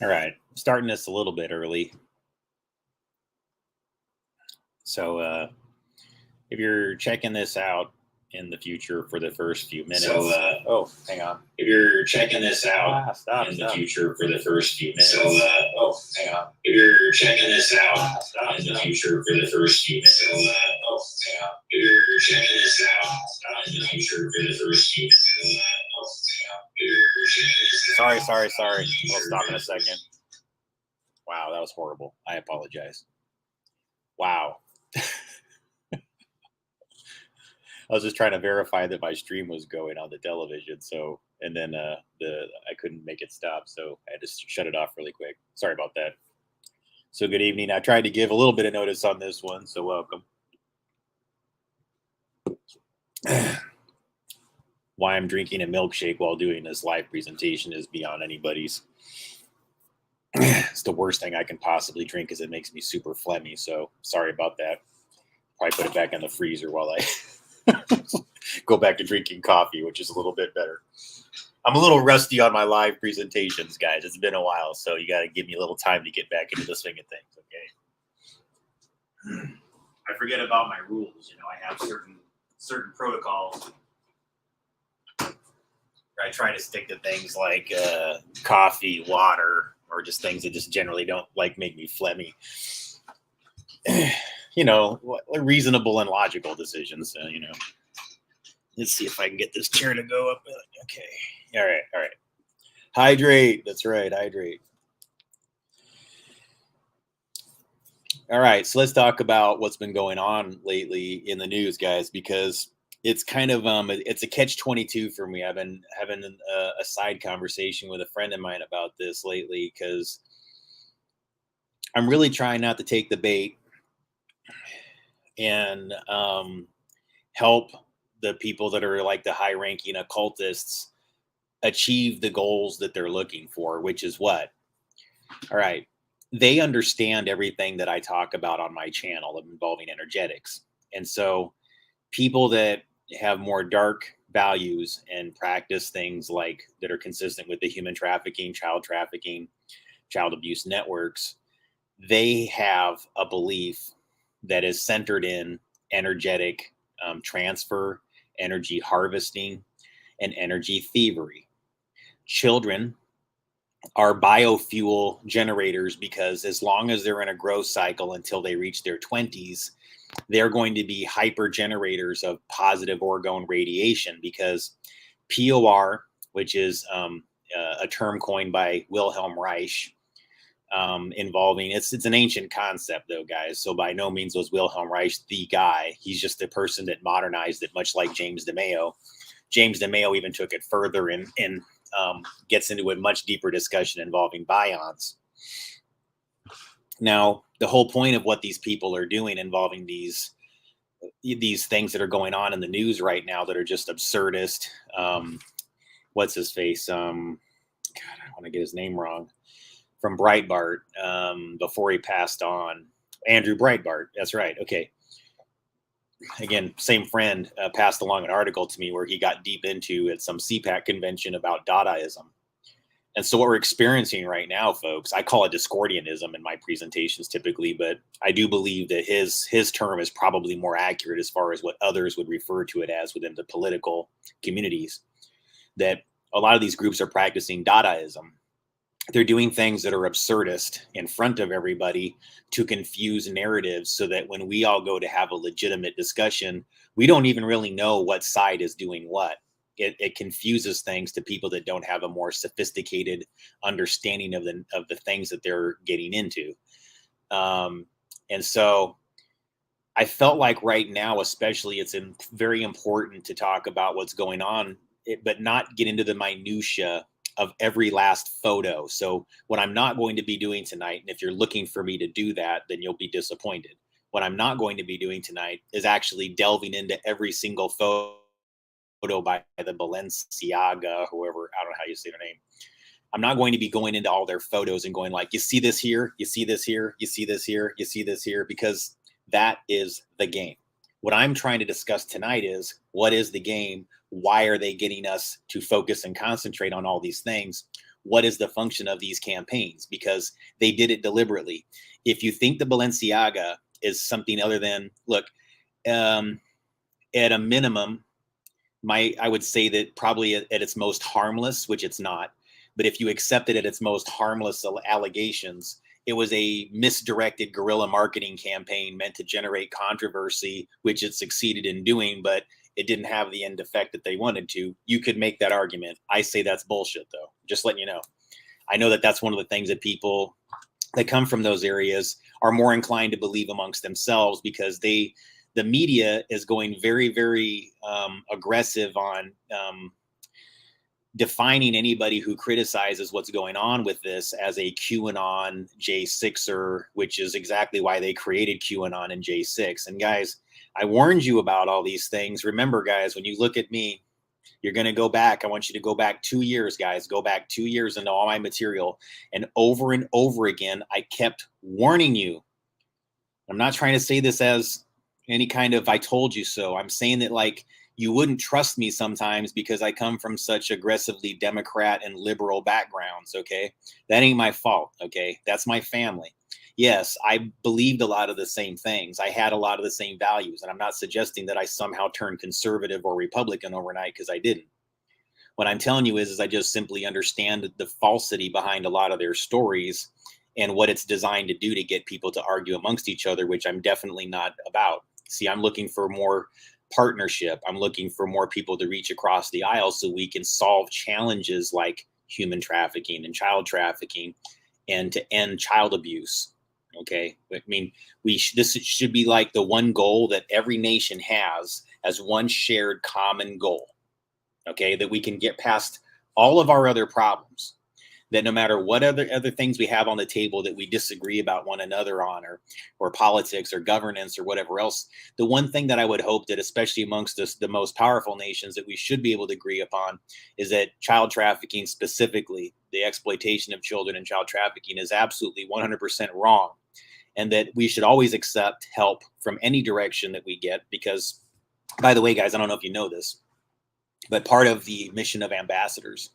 All right, starting this a little bit early. So if you're checking this out in the future for the first few minutes. Oh, hang on. If you're checking this out the future for the first few minutes. Hang on. If you're checking this out in the future for the first few minutes. Hang on. If you're checking this out in the future for the first few minutes. Sorry. We'll stop in a second. Wow, that was horrible. I apologize. Wow. I was just trying to verify that my stream was going on the television. So, and then I couldn't make it stop. So I had to shut it off really quick. Sorry about that. So good evening. I tried to give a little bit of notice on this one. So welcome. Why I'm drinking a milkshake while doing this live presentation is beyond anybody's. It's the worst thing I can possibly drink because it makes me super phlegmy. So sorry about that. Probably put it back in the freezer while I go back to drinking coffee, which is a little bit better. I'm a little rusty on my live presentations, guys. It's been a while, so you got to give me a little time to get back into the swing of things, okay? I forget about my rules. You know, I have certain protocols. I try to stick to things like coffee, water, or just things that just generally don't make me phlegmy. You know, reasonable and logical decisions. You know, let's see if I can get this chair to go up. Okay. All right. Hydrate. That's right. Hydrate. All right. So let's talk about what's been going on lately in the news, guys, because it's kind of it's a catch-22 for me. I've been having a side conversation with a friend of mine about this lately because I'm really trying not to take the bait and help the people that are like the high-ranking occultists achieve the goals that they're looking for, which is what? All right. They understand everything that I talk about on my channel involving energetics. And so people that have more dark values and practice things like that are consistent with the human trafficking, child abuse networks, they have a belief that is centered in energetic transfer, energy harvesting, and energy thievery. Children are biofuel generators because as long as they're in a growth cycle until they reach their 20s, they're going to be hyper generators of positive orgone radiation because POR, which is a term coined by Wilhelm Reich, involving it's an ancient concept though, guys. So by no means was Wilhelm Reich the guy. He's just the person that modernized it, much like James DeMaio. James DeMaio even took it further and gets into a much deeper discussion involving bions. Now, the whole point of what these people are doing involving these things that are going on in the news right now that are just absurdist. What's his face? God, I don't want to get his name wrong. From Breitbart, before he passed on. Andrew Breitbart. That's right. Okay. Again, same friend passed along an article to me where he got deep into at some CPAC convention about Dadaism. And so what we're experiencing right now, folks, I call it Discordianism in my presentations typically, but I do believe that his term is probably more accurate as far as what others would refer to it as within the political communities, that a lot of these groups are practicing Dadaism. They're doing things that are absurdist in front of everybody to confuse narratives so that when we all go to have a legitimate discussion, we don't even really know what side is doing what. It confuses things to people that don't have a more sophisticated understanding of the things that they're getting into. And so I felt like right now, especially, it's very important to talk about what's going on, but not get into the minutia of every last photo. So what I'm not going to be doing tonight, and if you're looking for me to do that, then you'll be disappointed. What I'm not going to be doing tonight is actually delving into every single photo by the Balenciaga, whoever, I don't know how you say their name. I'm not going to be going into all their photos and going like, you see this here, you see this here, you see this here, you see this here, because that is the game. What I'm trying to discuss tonight is what is the game? Why are they getting us to focus and concentrate on all these things? what is the function of these campaigns, because they did it deliberately. If you think the Balenciaga is something other than, look, at a minimum, I would say that probably at its most harmless, which it's not, but if you accept it at its most harmless allegations, it was a misdirected guerrilla marketing campaign meant to generate controversy, which it succeeded in doing, but it didn't have the end effect that they wanted to. You could make that argument. I say that's bullshit, though. Just letting you know. I know that that's one of the things that people that come from those areas are more inclined to believe amongst themselves, because the media is going very, very aggressive on defining anybody who criticizes what's going on with this as a QAnon J6er, which is exactly why they created QAnon and J6. And guys, I warned you about all these things. Remember, guys, when you look at me, you're going to go back. I want you to go back 2 years, guys. Go back 2 years into all my material. And over again, I kept warning you. I'm not trying to say this as any kind of I told you so. I'm saying that, like, you wouldn't trust me sometimes because I come from such aggressively Democrat and liberal backgrounds, okay? That ain't my fault, okay? That's my family. Yes, I believed a lot of the same things. I had a lot of the same values, and I'm not suggesting that I somehow turned conservative or Republican overnight, because I didn't. What I'm telling you is I just simply understand the falsity behind a lot of their stories and what it's designed to do to get people to argue amongst each other, which I'm definitely not about. See, I'm looking for more partnership. I'm looking for more people to reach across the aisle so we can solve challenges like human trafficking and child trafficking, and to end child abuse. Okay. I mean, this should be like the one goal that every nation has as one shared common goal. Okay. That we can get past all of our other problems, that no matter what other things we have on the table that we disagree about one another on, or politics or governance or whatever else, the one thing that I would hope that, especially amongst us, the most powerful nations, that we should be able to agree upon is that child trafficking, specifically the exploitation of children and child trafficking, is absolutely 100% wrong. And that we should always accept help from any direction that we get. Because, by the way, guys, I don't know if you know this, but part of the mission of ambassadors,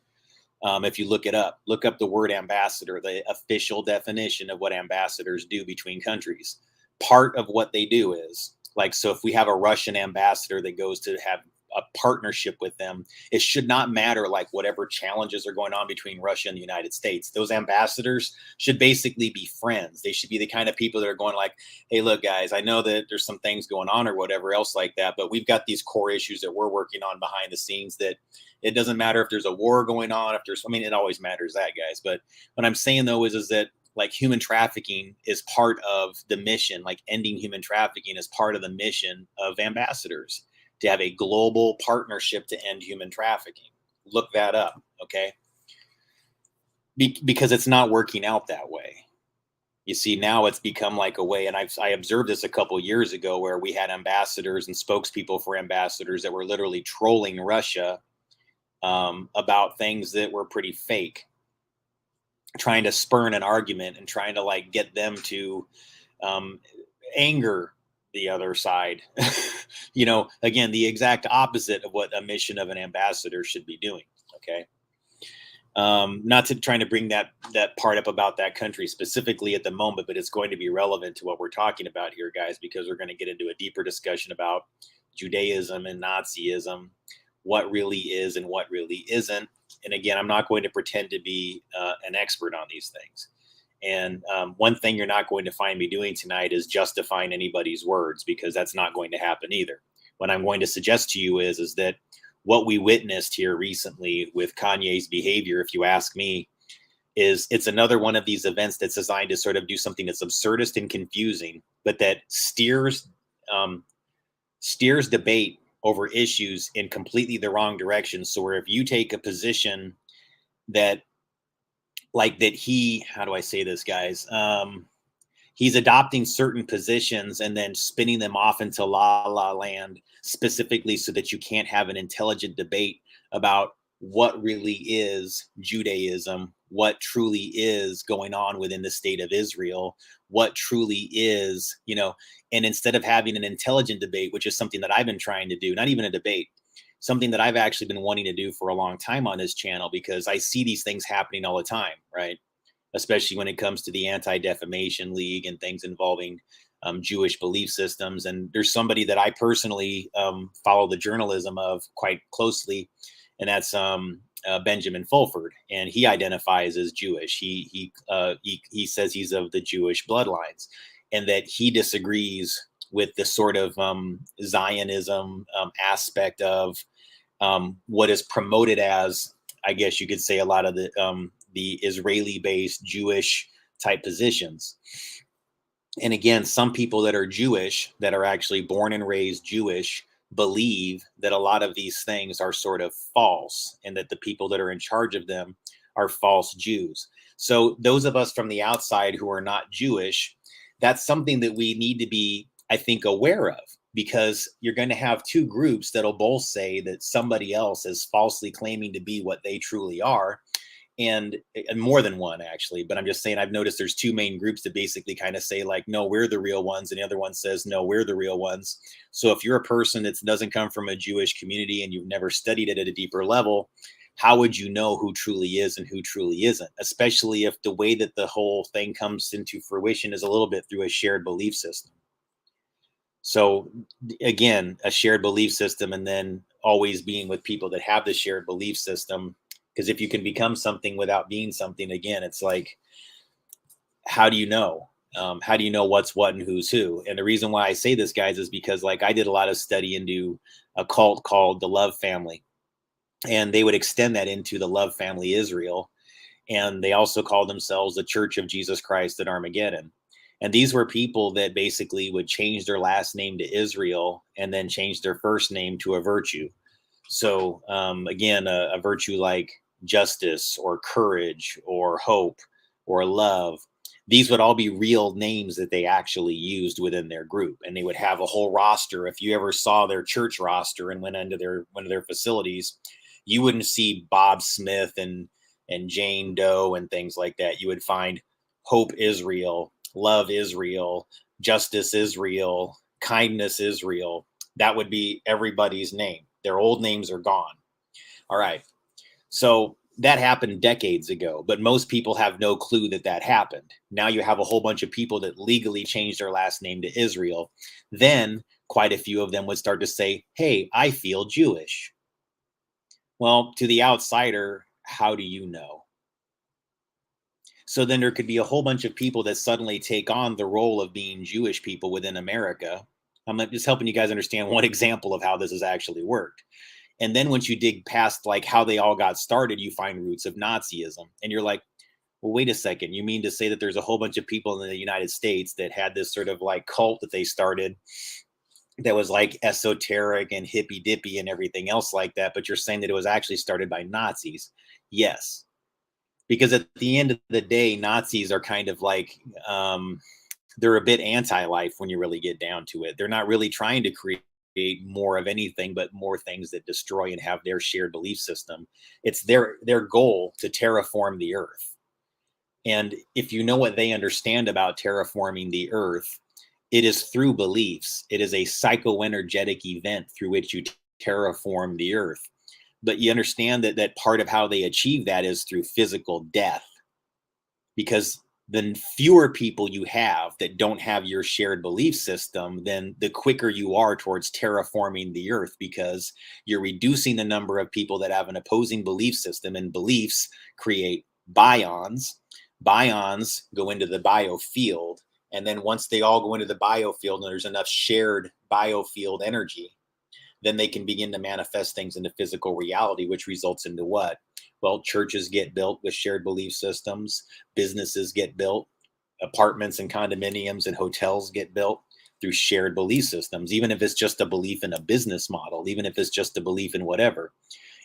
if you look up the word ambassador, the official definition of what ambassadors do between countries. Part of what they do is, like, so if we have a Russian ambassador that goes to have a partnership with them, it should not matter, like, whatever challenges are going on between Russia and the United States. Those ambassadors should basically be friends. They should be the kind of people that are going like, hey, look, guys, I know that there's some things going on or whatever else like that, but we've got these core issues that we're working on behind the scenes, that it doesn't matter if there's a war going on, it always matters that, guys. But what I'm saying, though, is that, like, human trafficking is part of the mission, like ending human trafficking is part of the mission of ambassadors, to have a global partnership to end human trafficking. Look that up, okay? Because it's not working out that way. You see, now it's become like a way, and I observed this a couple of years ago, where we had ambassadors and spokespeople for ambassadors that were literally trolling Russia about things that were pretty fake, trying to spurn an argument and trying to, like, get them to anger the other side. Again, the exact opposite of what a mission of an ambassador should be doing. Okay. Not to trying to bring that part up about that country specifically at the moment, but it's going to be relevant to what we're talking about here, guys, because we're going to get into a deeper discussion about Judaism and Nazism, what really is and what really isn't. And again, I'm not going to pretend to be an expert on these things. And one thing you're not going to find me doing tonight is justifying anybody's words, because that's not going to happen either. What I'm going to suggest to you is that what we witnessed here recently with Kanye's behavior, if you ask me, it's another one of these events that's designed to sort of do something that's absurdist and confusing, but that steers debate over issues in completely the wrong direction. So where if you take a position that, like, that how do I say this, guys? He's adopting certain positions and then spinning them off into la la land, specifically so that you can't have an intelligent debate about what really is Judaism, what truly is going on within the state of Israel, what truly is, and instead of having an intelligent debate, which is something that I've been trying to do, not even a debate, something that I've actually been wanting to do for a long time on this channel, because I see these things happening all the time, right? Especially when it comes to the Anti-Defamation League and things involving Jewish belief systems. And there's somebody that I personally follow the journalism of quite closely, and that's Benjamin Fulford, and he identifies as Jewish. He says he's of the Jewish bloodlines, and that he disagrees with the sort of Zionism aspect of what is promoted as, I guess you could say, a lot of the Israeli-based Jewish type positions. And again, some people that are Jewish, that are actually born and raised Jewish, believe that a lot of these things are sort of false, and that the people that are in charge of them are false Jews. So those of us from the outside who are not Jewish, that's something that we need to be, I think, aware of, because you're going to have two groups that'll both say that somebody else is falsely claiming to be what they truly are. And more than one, actually. But I'm just saying, I've noticed there's two main groups that basically kind of say, like, no, we're the real ones. And the other one says, no, we're the real ones. So if you're a person that doesn't come from a Jewish community and you've never studied it at a deeper level, how would you know who truly is and who truly isn't? Especially if the way that the whole thing comes into fruition is a little bit through a shared belief system. So again, a shared belief system, and then always being with people that have the shared belief system. Because if you can become something without being something, again, it's like, how do you know? How do you know what's what and who's who? And the reason why I say this, guys, is because, like, I did a lot of study into a cult called the Love Family, and they would extend that into the Love Family Israel. And they also called themselves the Church of Jesus Christ at Armageddon. And these were people that basically would change their last name to Israel and then change their first name to a virtue. So again, a virtue like justice or courage or hope or love, these would all be real names that they actually used within their group. And they would have a whole roster. If you ever saw their church roster and went into one of their facilities, you wouldn't see Bob Smith and Jane Doe and things like that. You would find Hope Israel, Love Israel, Justice Israel, Kindness Israel. That would be everybody's name. Their old names are gone. All right. So that happened decades ago, but most people have no clue that that happened. Now you have a whole bunch of people that legally changed their last name to Israel. Then quite a few of them would start to say, hey, I feel Jewish. Well, to the outsider, how do you know? So then there could be a whole bunch of people that suddenly take on the role of being Jewish people within America. I'm just helping you guys understand one example of how this has actually worked. And then once you dig past, like, how they all got started, you find roots of Nazism. And you're like, well, wait a second. You mean to say that there's a whole bunch of people in the United States that had this sort of like cult that they started that was like esoteric and hippy dippy and everything else like that, but you're saying that it was actually started by Nazis? Yes. Because at the end of the day, Nazis are kind of like, they're a bit anti-life when you really get down to it. They're not really trying to create more of anything, but more things that destroy and have their shared belief system. It's their goal to terraform the earth. And if you know what they understand about terraforming the earth, it is through beliefs. It is a psychoenergetic event through which you terraform the earth. But you understand that part of how they achieve that is through physical death, because the fewer people you have that don't have your shared belief system, then the quicker you are towards terraforming the earth, because you're reducing the number of people that have an opposing belief system, and beliefs create bions. Bions go into the biofield. And then once they all go into the biofield and there's enough shared biofield energy, then they can begin to manifest things into physical reality, which results into what? Well, churches get built with shared belief systems, businesses get built, apartments and condominiums and hotels get built through shared belief systems, even if it's just a belief in a business model, even if it's just a belief in whatever.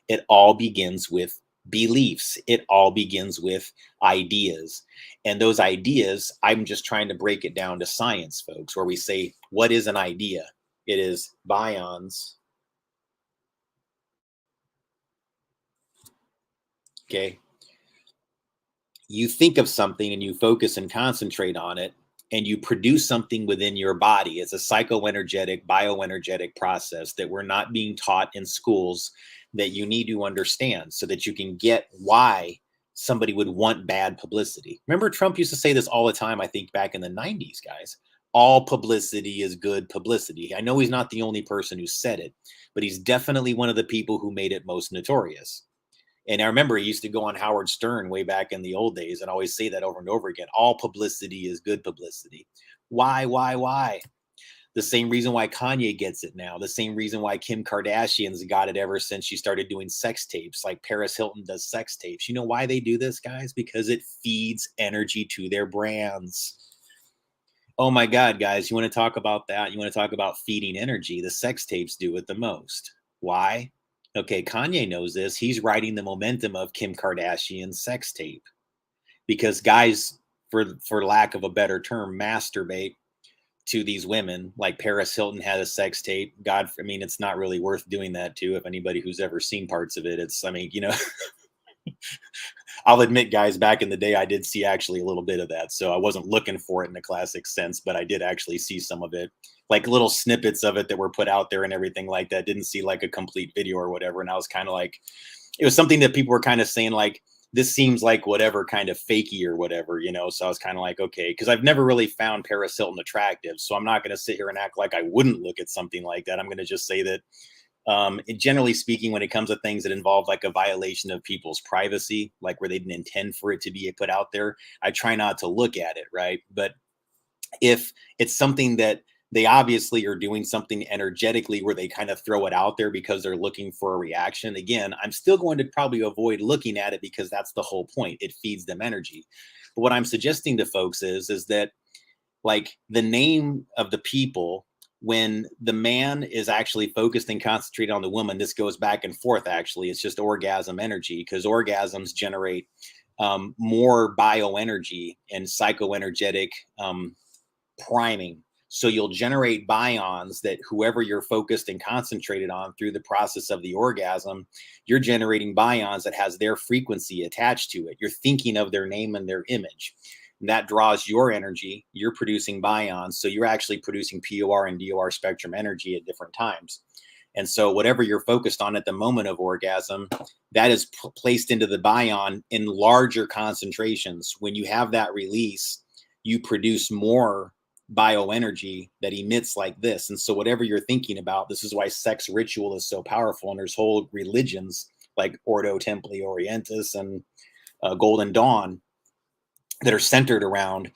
It all begins with beliefs. It all begins with ideas. And those ideas, I'm just trying to break it down to science, folks, where we say, what is an idea? It is bions. Okay. You think of something and you focus and concentrate on it, and you produce something within your body. It's a psychoenergetic, bioenergetic process that we're not being taught in schools that you need to understand so that you can get why somebody would want bad publicity. Remember, Trump used to say this all the time, I think back in the 90s, guys. All publicity is good publicity. I know he's not the only person who said it, but he's definitely one of the people who made it most notorious. And I remember he used to go on Howard Stern way back in the old days and always say that over and over again. All publicity is good publicity. Why? The same reason why Kanye gets it now. The same reason why Kim Kardashian's got it ever since she started doing sex tapes, like Paris Hilton does sex tapes. You know why they do this, guys? Because it feeds energy to their brands. Oh my God, guys, you want to talk about that? You want to talk about feeding energy? The sex tapes do it the most. Why? Okay, Kanye knows this. He's riding the momentum of Kim Kardashian's sex tape because guys, for lack of a better term, masturbate to these women. Like Paris Hilton had a sex tape. God, I mean, it's not really worth doing that to. If anybody who's ever seen parts of it, it's, I mean, you know, I'll admit, guys, back in the day, I did see actually a little bit of that. So I wasn't looking for it in the classic sense, but I did actually see some of it, like little snippets of it that were put out there and everything like that. Didn't see like a complete video or whatever. And I was kind of like, it was something that people were kind of saying like, this seems like whatever kind of fakey or whatever, you know? So I was kind of like, okay, because I've never really found Paris Hilton attractive. So I'm not going to sit here and act like I wouldn't look at something like that. I'm going to just say that generally speaking, when it comes to things that involve like a violation of people's privacy, like where they didn't intend for it to be put out there, I try not to look at it, right? But if it's something that they obviously are doing something energetically where they kind of throw it out there because they're looking for a reaction, again, I'm still going to probably avoid looking at it because that's the whole point. It feeds them energy. But what I'm suggesting to folks is that like the name of the people, when the man is actually focused and concentrated on the woman, this goes back and forth. Actually, it's just orgasm energy, because orgasms generate more bioenergy and psychoenergetic priming. So you'll generate bions that whoever you're focused and concentrated on through the process of the orgasm, you're generating bions that has their frequency attached to it. You're thinking of their name and their image. That draws your energy. You're producing bions. So you're actually producing POR and DOR spectrum energy at different times. And so whatever you're focused on at the moment of orgasm, that is placed into the bion in larger concentrations. When you have that release, you produce more bioenergy that emits like this. And so whatever you're thinking about, this is why sex ritual is so powerful. And there's whole religions like Ordo Templi Orientis and Golden Dawn that are centered around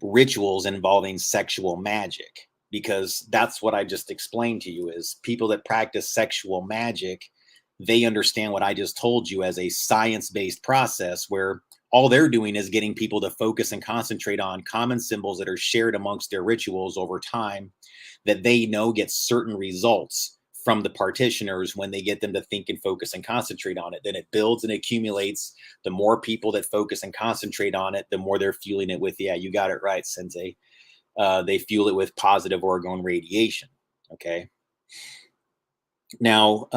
rituals involving sexual magic, because that's what I just explained to you is people that practice sexual magic, they understand what I just told you as a science-based process where all they're doing is getting people to focus and concentrate on common symbols that are shared amongst their rituals over time that they know get certain results from the practitioners when they get them to think and focus and concentrate on it. Then it builds and accumulates. The more people that focus and concentrate on it, the more they're fueling it with, yeah, you got it right, Sensei. They fuel it with positive orgone radiation. Okay. Now,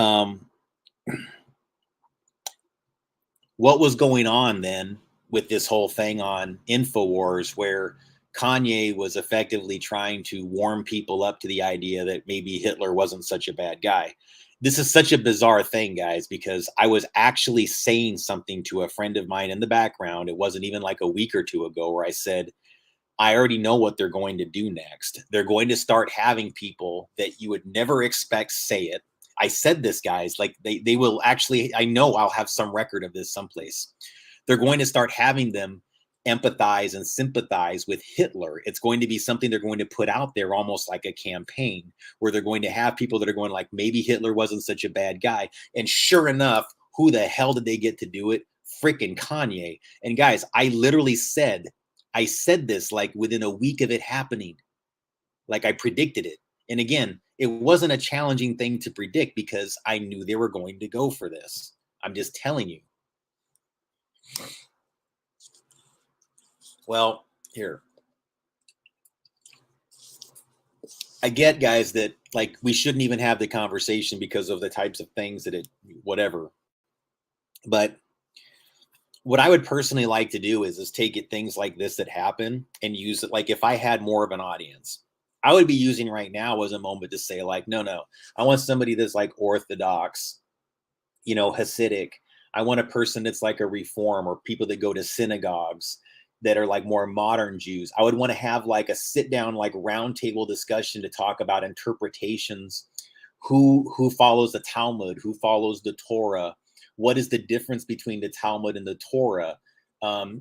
what was going on then with this whole thing on Infowars where Kanye was effectively trying to warm people up to the idea that maybe Hitler wasn't such a bad guy? This is such a bizarre thing, guys, because I was actually saying something to a friend of mine in the background. It wasn't even like a week or two ago where I said, I already know what they're going to do next. They're going to start having people that you would never expect say it. I said this, guys, like they will actually, I know I'll have some record of this someplace. They're going to start having them empathize and sympathize with Hitler. It's going to be something they're going to put out there almost like a campaign where they're going to have people that are going like, maybe Hitler wasn't such a bad guy. And sure enough, who the hell did they get to do it? Freaking Kanye. And guys, I literally said, I said this like within a week of it happening, like I predicted it. And again, it wasn't a challenging thing to predict because I knew they were going to go for this. I'm just telling you. Well, here. I get, guys, that like we shouldn't even have the conversation because of the types of things that it, whatever. But what I would personally like to do is take it things like this that happen and use it. Like if I had more of an audience, I would be using right now as a moment to say like, no, I want somebody that's like Orthodox, Hasidic. I want a person that's like a Reform, or people that go to synagogues that are like more modern Jews. I would want to have like a sit down, like roundtable discussion to talk about interpretations, who follows the Talmud, who follows the Torah, what is the difference between the Talmud and the Torah?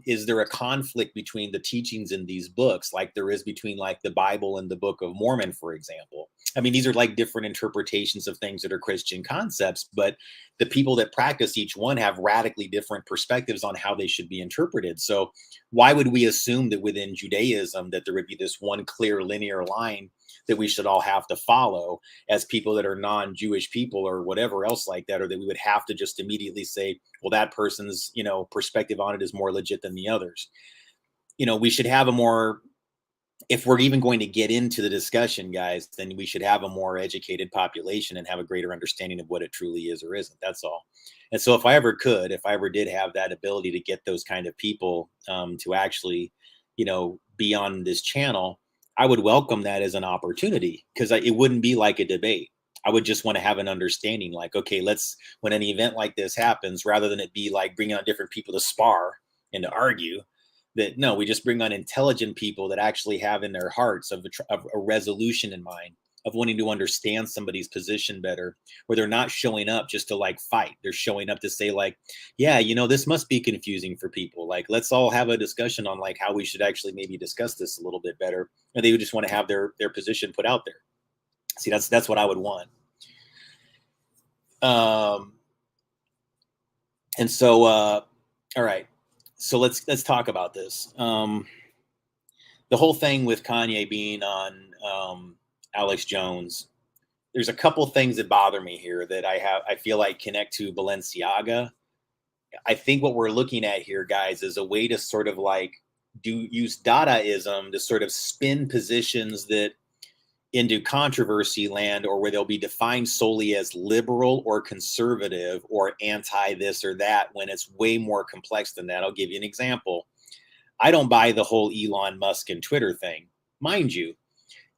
Is there a conflict between the teachings in these books, like there is between like the Bible and the Book of Mormon, for example? I mean, these are like different interpretations of things that are Christian concepts, but the people that practice each one have radically different perspectives on how they should be interpreted. So why would we assume that within Judaism that there would be this one clear linear line that we should all have to follow as people that are non-Jewish people or whatever else like that, or that we would have to just immediately say, well, that person's, perspective on it is more legit than the others. We should have a more, if we're even going to get into the discussion, guys, then we should have a more educated population and have a greater understanding of what it truly is or isn't. That's all. And so if I ever did have that ability to get those kind of people to actually, be on this channel, I would welcome that as an opportunity, because it wouldn't be like a debate. I would just want to have an understanding, like, okay, when an event like this happens, rather than it be like bringing on different people to spar and to argue, that no, we just bring on intelligent people that actually have in their hearts of a resolution in mind, of wanting to understand somebody's position better, where they're not showing up just to like fight. They're showing up to say like, yeah, this must be confusing for people. Like, let's all have a discussion on like how we should actually maybe discuss this a little bit better. And they would just want to have their position put out there. See, that's what I would want. And so, all right. So let's talk about this. The whole thing with Kanye being on Alex Jones, there's a couple things that bother me here that I feel like connect to Balenciaga. I think what we're looking at here, guys, is a way to sort of like use Dadaism to sort of spin positions that into controversy land, or where they'll be defined solely as liberal or conservative or anti this or that, when it's way more complex than that. I'll give you an example. I don't buy the whole Elon Musk and Twitter thing. Mind you,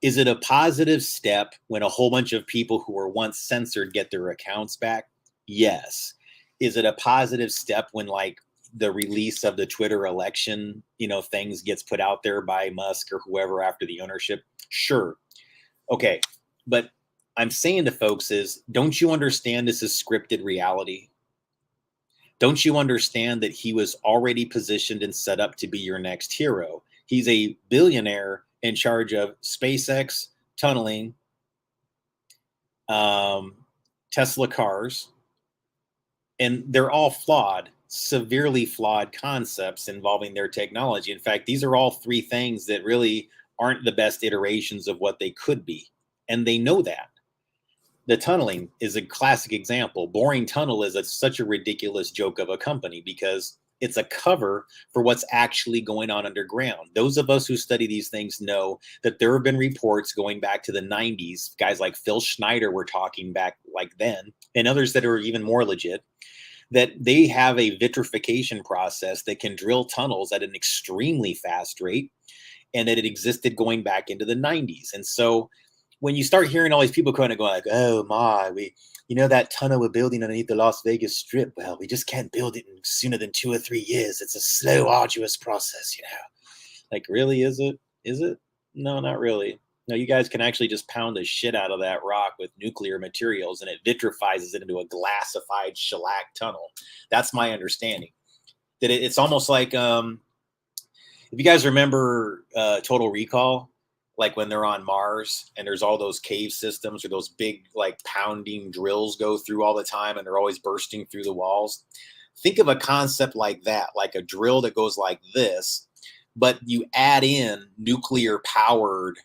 is it a positive step when a whole bunch of people who were once censored get their accounts back? Yes. Is it a positive step when like the release of the Twitter election, things gets put out there by Musk or whoever after the ownership? Sure. Okay. But I'm saying to folks is, don't you understand this is scripted reality? Don't you understand that he was already positioned and set up to be your next hero? He's a billionaire in charge of SpaceX, tunneling, Tesla cars, and they're all flawed, severely flawed concepts involving their technology. In fact, these are all three things that really aren't the best iterations of what they could be, and they know that. The tunneling is a classic example. Boring Tunnel is such a ridiculous joke of a company, because it's a cover for what's actually going on underground. Those of us who study these things know that there have been reports going back to the 90s. Guys like Phil Schneider were talking back like then, and others that are even more legit, that they have a vitrification process that can drill tunnels at an extremely fast rate, and that it existed going back into the 90s. And so when you start hearing all these people kind of going like, oh my, that tunnel we're building underneath the Las Vegas Strip, well, we just can't build it in sooner than 2 or 3 years. It's a slow, arduous process, Like, really, is it? Is it? No, not really. No, you guys can actually just pound the shit out of that rock with nuclear materials, and it vitrifies it into a glassified shellac tunnel. That's my understanding. That it's almost like, if you guys remember Total Recall, like when they're on Mars and there's all those cave systems, or those big like pounding drills go through all the time, and they're always bursting through the walls. Think of a concept like that, like a drill that goes like this, but you add in nuclear powered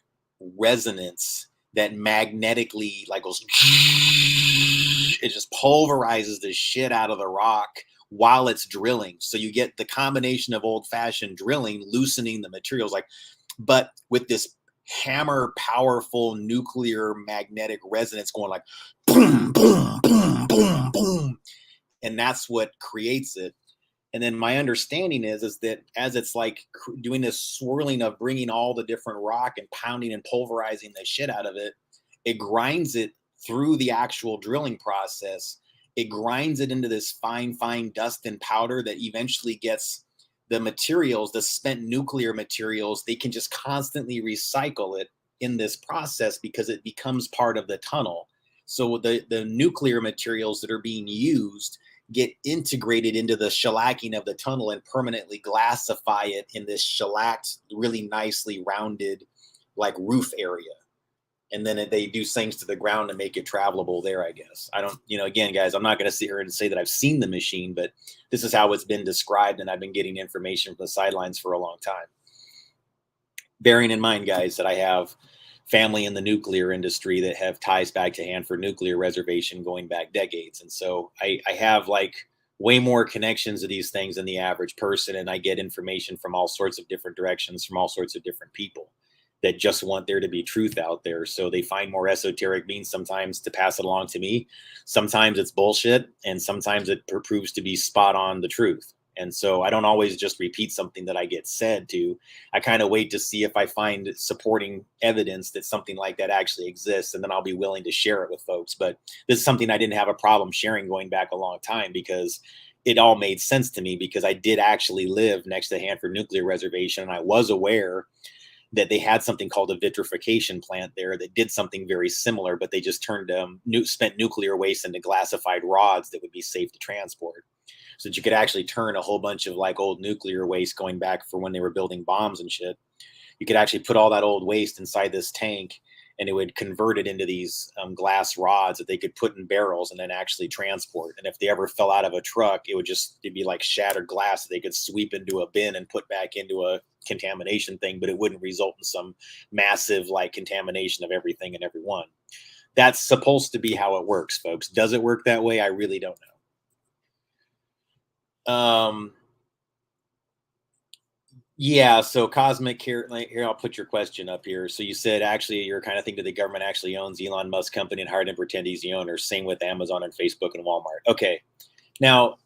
resonance that magnetically like goes, it just pulverizes the shit out of the rock while it's drilling. So you get the combination of old fashioned drilling, loosening the materials, but with this hammer powerful nuclear magnetic resonance going like boom, boom, boom, boom, boom. And that's what creates it. And then my understanding is that as it's like doing this swirling of bringing all the different rock and pounding and pulverizing the shit out of it, it grinds it through the actual drilling process. It grinds it into this fine, fine dust and powder that eventually gets the materials, the spent nuclear materials. They can just constantly recycle it in this process because it becomes part of the tunnel. So the nuclear materials that are being used get integrated into the shellacking of the tunnel and permanently glassify it in this shellacked, really nicely rounded, like roof area. And then they do things to the ground to make it travelable there, I guess. I don't, again, guys, I'm not going to sit here and say that I've seen the machine, but this is how it's been described. And I've been getting information from the sidelines for a long time. Bearing in mind, guys, that I have family in the nuclear industry that have ties back to Hanford Nuclear Reservation going back decades. And so I have like way more connections to these things than the average person. And I get information from all sorts of different directions, from all sorts of different people that just want there to be truth out there. So they find more esoteric means sometimes to pass it along to me. Sometimes it's bullshit, and sometimes it proves to be spot on the truth. And so I don't always just repeat something that I get said to. I kind of wait to see if I find supporting evidence that something like that actually exists, and then I'll be willing to share it with folks. But this is something I didn't have a problem sharing going back a long time, because it all made sense to me, because I did actually live next to the Hanford Nuclear Reservation, and I was aware that they had something called a vitrification plant there that did something very similar, but they just turned spent nuclear waste into glassified rods that would be safe to transport. So that you could actually turn a whole bunch of like old nuclear waste going back for when they were building bombs and shit. You could actually put all that old waste inside this tank, and it would convert it into these glass rods that they could put in barrels and then actually transport. And if they ever fell out of a truck, it'd be like shattered glass that they could sweep into a bin and put back into a contamination thing, but it wouldn't result in some massive like contamination of everything and everyone. That's supposed to be how it works, folks. Does it work that way? I really don't know. Yeah, so Cosmic here, I'll put your question up here. So you said actually you're kind of thinking the government actually owns Elon Musk company and hired him to pretend he's the owner. Same with Amazon and Facebook and Walmart. Okay. Now,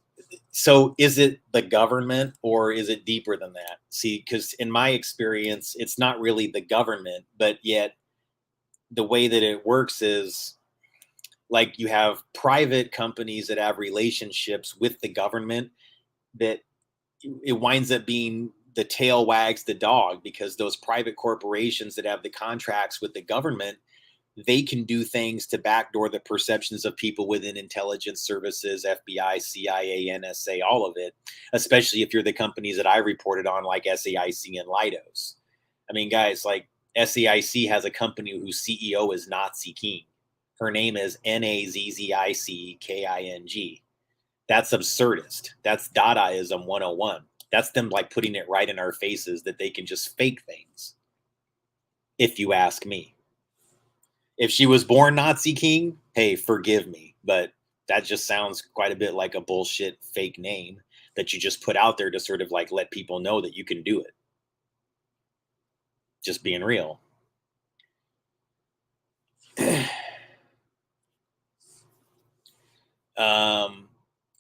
so is it the government or is it deeper than that? See, because in my experience, it's not really the government, but yet the way that it works is like you have private companies that have relationships with the government, that it winds up being the tail wags the dog, because those private corporations that have the contracts with the government, they can do things to backdoor the perceptions of people within intelligence services, FBI, CIA, NSA, all of it, especially if you're the companies that I reported on, like SAIC and Leidos. I mean, guys, like SAIC has a company whose CEO is Nazi King. Her name is Nazicking. That's absurdist. That's Dadaism 101. That's them like putting it right in our faces that they can just fake things, if you ask me. If she was born Nazi King, hey, forgive me, but that just sounds quite a bit like a bullshit fake name that you just put out there to sort of like let people know that you can do it. Just being real.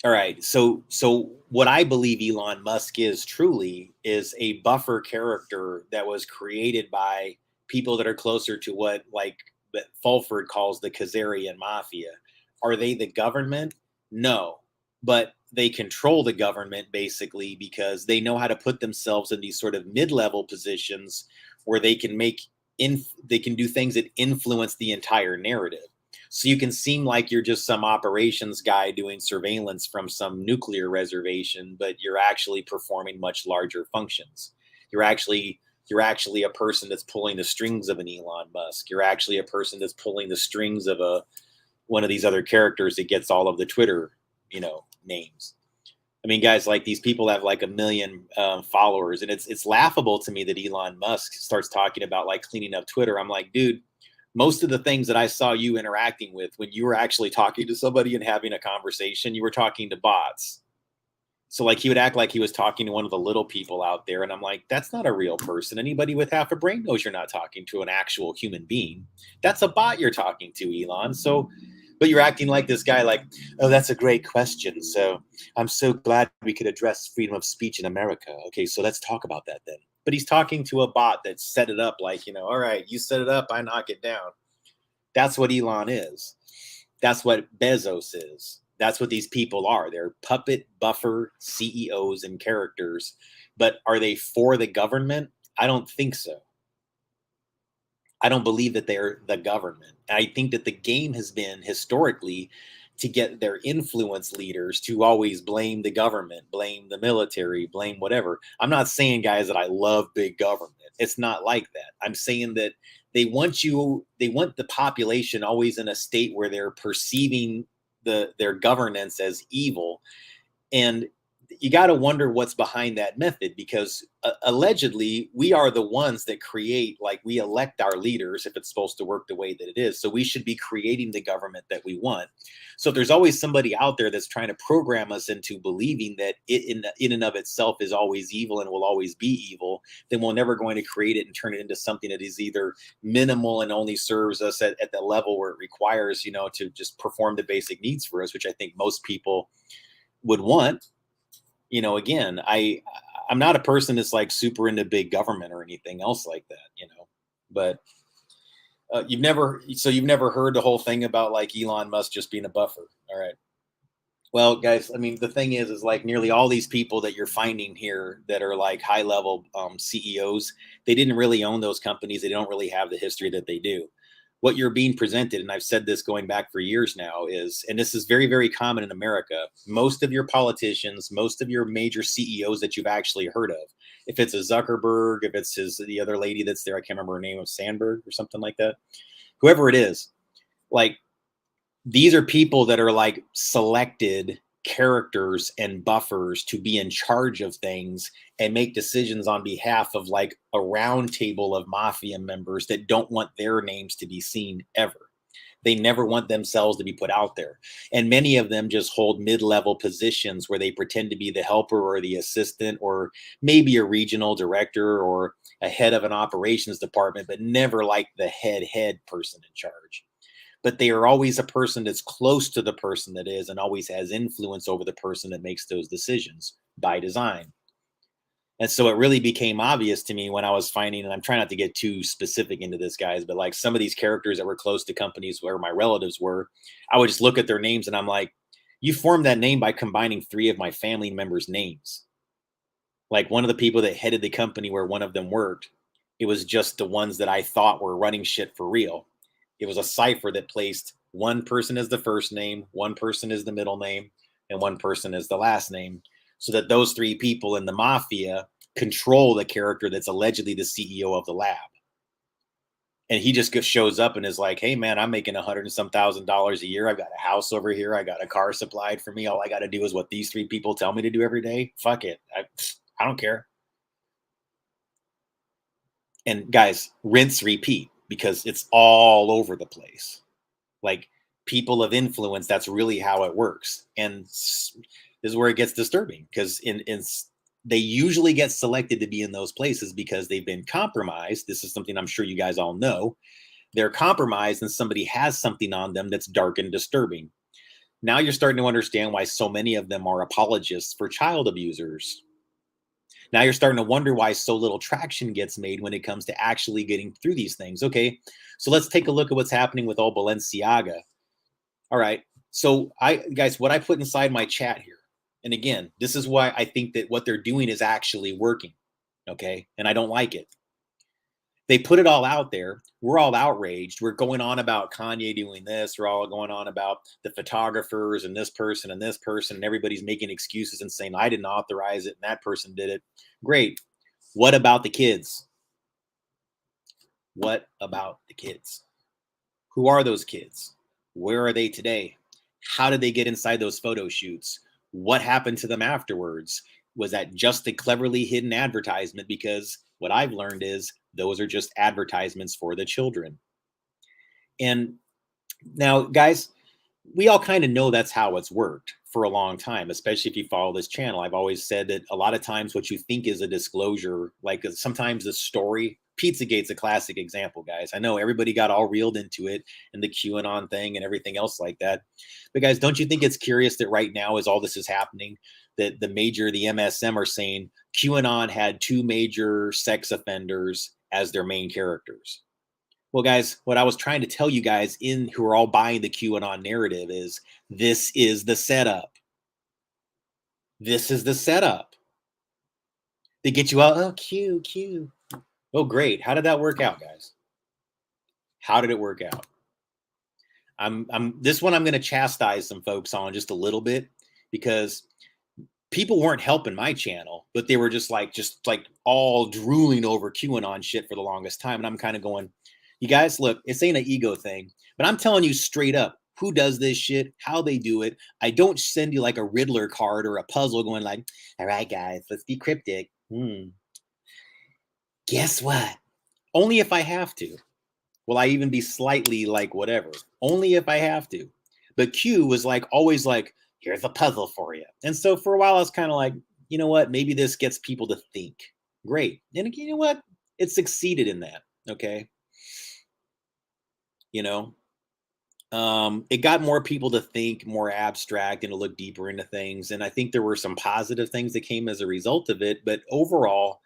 All right. So what I believe Elon Musk is truly is a buffer character that was created by people that are closer to what like Fulford calls the Khazarian mafia. Are they the government? No, but they control the government basically because they know how to put themselves in these sort of mid-level positions where they can they can do things that influence the entire narrative. So you can seem like you're just some operations guy doing surveillance from some nuclear reservation, but you're actually performing much larger functions. You're actually a person that's pulling the strings of an Elon Musk. You're actually a person that's pulling the strings of one of these other characters that gets all of the Twitter, names. I mean, guys, like these people have like 1 million followers, and it's laughable to me that Elon Musk starts talking about like cleaning up Twitter. I'm like, dude, most of the things that I saw you interacting with when you were actually talking to somebody and having a conversation, you were talking to bots. So like he would act like he was talking to one of the little people out there. And I'm like, that's not a real person. Anybody with half a brain knows you're not talking to an actual human being. That's a bot you're talking to, Elon. So, But you're acting like this guy, like, oh, that's a great question. So I'm so glad we could address freedom of speech in America. Okay, so let's talk about that then. But he's talking to a bot that set it up like, all right, you set it up, I knock it down. That's what Elon is. That's what Bezos is. That's what these people are. They're puppet buffer CEOs and characters. But are they for the government? I don't think so. I don't believe that they're the government. I think that the game has been historically to get their influence leaders to always blame the government, blame the military, blame whatever. I'm not saying, guys, that I love big government. It's not like that. I'm saying that they want the population always in a state where they're perceiving their governance as evil. And you got to wonder what's behind that method, because allegedly we are the ones that create, like, we elect our leaders if it's supposed to work the way that it is. So we should be creating the government that we want. So if there's always somebody out there that's trying to program us into believing that it in and of itself is always evil and will always be evil, then we're never going to create it and turn it into something that is either minimal and only serves us at the level where it requires, to just perform the basic needs for us, which I think most people would want. Again, I'm not a person that's like super into big government or anything else like that, but you've never heard the whole thing about like Elon Musk just being a buffer. All right. Well, guys, I mean, the thing is like nearly all these people that you're finding here that are like high level CEOs, they didn't really own those companies. They don't really have the history that they do. What you're being presented, and I've said this going back for years now, is, and this is very, very common in America, most of your politicians, most of your major CEOs that you've actually heard of, if it's a Zuckerberg, if it's the other lady that's there, I can't remember her name, of Sandberg or something like that, whoever it is, like, these are people that are like selected characters and buffers to be in charge of things and make decisions on behalf of like a round table of mafia members that don't want their names to be seen ever. They never want themselves to be put out there. And many of them just hold mid-level positions where they pretend to be the helper or the assistant or maybe a regional director or a head of an operations department, but never like the head person in charge. But they are always a person that's close to the person that is and always has influence over the person that makes those decisions by design. And so it really became obvious to me when I was finding, and I'm trying not to get too specific into this, guys, but like some of these characters that were close to companies where my relatives were, I would just look at their names and I'm like, you formed that name by combining 3 of my family members' names. Like one of the people that headed the company where one of them worked, it was just the ones that I thought were running shit for real. It was a cipher that placed one person as the first name, one person as the middle name, and one person as the last name, so that those 3 people in the mafia control the character that's allegedly the CEO of the lab. And he just shows up and is like, hey, man, I'm making $100 and some thousand a year. I've got a house over here. I got a car supplied for me. All I got to do is what these 3 people tell me to do every day. Fuck it. I don't care. And guys, rinse, repeat, because it's all over the place. Like people of influence, that's really how it works. And this is where it gets disturbing, because they usually get selected to be in those places because they've been compromised. This is something I'm sure you guys all know. They're compromised and somebody has something on them that's dark and disturbing. Now you're starting to understand why so many of them are apologists for child abusers. Now you're starting to wonder why so little traction gets made when it comes to actually getting through these things. Okay, so let's take a look at what's happening with all Balenciaga. All right, so guys, what I put inside my chat here, and again, this is why I think that what they're doing is actually working, okay? And I don't like it. They put it all out there. We're all outraged. We're going on about Kanye doing this. We're all going on about the photographers and this person, and everybody's making excuses and saying, I didn't authorize it and that person did it. Great. What about the kids? What about the kids? Who are those kids? Where are they today? How did they get inside those photo shoots? What happened to them afterwards? Was that just a cleverly hidden advertisement? Because what I've learned is those are just advertisements for the children. And now, guys, we all kind of know that's how it's worked for a long time, especially if you follow this channel. I've always said that a lot of times what you think is a disclosure, like sometimes the story, Pizzagate's a classic example, guys. I know everybody got all reeled into it and the QAnon thing and everything else like that. But guys, don't you think it's curious that right now, as all this is happening, that the MSM are saying QAnon had 2 major sex offenders as their main characters? Well, guys, what I was trying to tell you guys who are all buying the QAnon narrative is this is the setup. This is the setup. They get you out. Oh, Q. Oh, great. How did that work out, guys? How did it work out? This one I'm going to chastise some folks on just a little bit, because people weren't helping my channel, but they were just like all drooling over QAnon shit for the longest time. And I'm kind of going, you guys, look, this ain't an ego thing, but I'm telling you straight up who does this shit, how they do it. I don't send you like a Riddler card or a puzzle going like, all right, guys, let's be cryptic. Guess what? Only if I have to. Will I even be slightly like whatever? Only if I have to. But Q was like always like, here's a puzzle for you. And so for a while I was kind of like, you know what? Maybe this gets people to think. Great. And you know what? It succeeded in that. Okay. You know, it got more people to think more abstract and to look deeper into things. And I think there were some positive things that came as a result of it. But overall,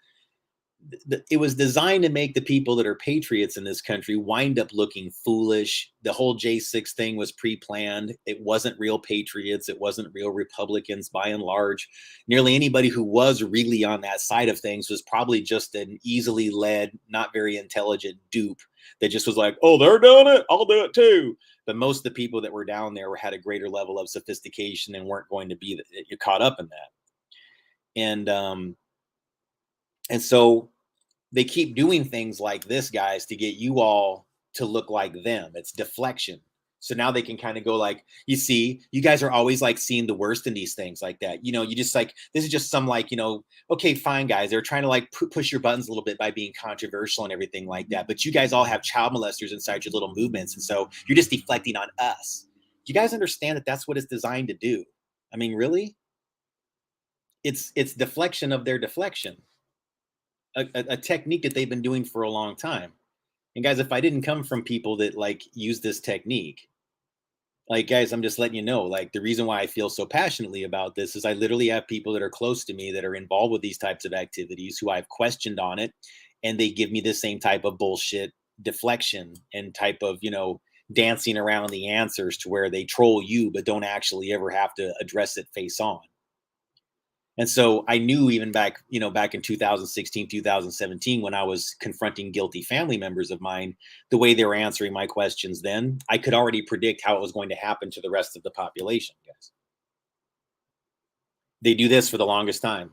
it was designed to make the people that are patriots in this country wind up looking foolish. The whole J6 thing was pre-planned. It wasn't real patriots. It wasn't real Republicans by and large. Nearly anybody who was really on that side of things was probably just an easily led, not very intelligent dupe that just was like, oh, they're doing it, I'll do it too. But most of the people that were down there had a greater level of sophistication and weren't going to be caught up in that. And so they keep doing things like this, guys, to get you all to look like them. It's deflection. So now they can kind of go like, you see, you guys are always like seeing the worst in these things like that. You know, you just like, this is just some like, you know, okay, fine, guys. They're trying to like push your buttons a little bit by being controversial and everything like that. But you guys all have child molesters inside your little movements. And so you're just deflecting on us. You guys understand that that's what it's designed to do? I mean, really? It's deflection of their deflection. A technique that they've been doing for a long time. And guys, if I didn't come from people that like use this technique, like guys, I'm just letting you know, like the reason why I feel so passionately about this is I literally have people that are close to me that are involved with these types of activities who I've questioned on it, and they give me the same type of bullshit deflection and type of, you know, dancing around the answers to where they troll you but don't actually ever have to address it face on. And so I knew even back, you know, back in 2016, 2017, when I was confronting guilty family members of mine, the way they were answering my questions then, I could already predict how it was going to happen to the rest of the population, guys. They do this for the longest time.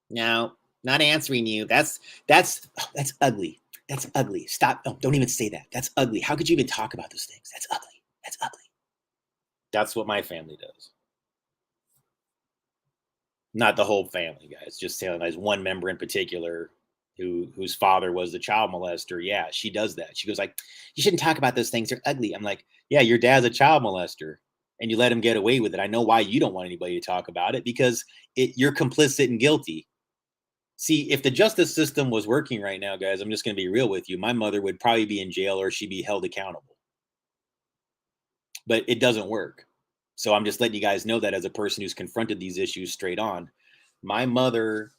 No, not answering you. That's ugly. That's ugly. Stop. Oh, don't even say that. That's ugly. How could you even talk about those things? That's ugly. That's ugly. That's what my family does. Not the whole family, guys. Just saying, there's one member in particular whose father was the child molester. Yeah, she does that. She goes like, you shouldn't talk about those things. They're ugly. I'm like, yeah, your dad's a child molester and you let him get away with it. I know why you don't want anybody to talk about it, because you're complicit and guilty. See, if the justice system was working right now, guys, I'm just going to be real with you. My mother would probably be in jail or she'd be held accountable. But it doesn't work. So I'm just letting you guys know that as a person who's confronted these issues straight on. My mother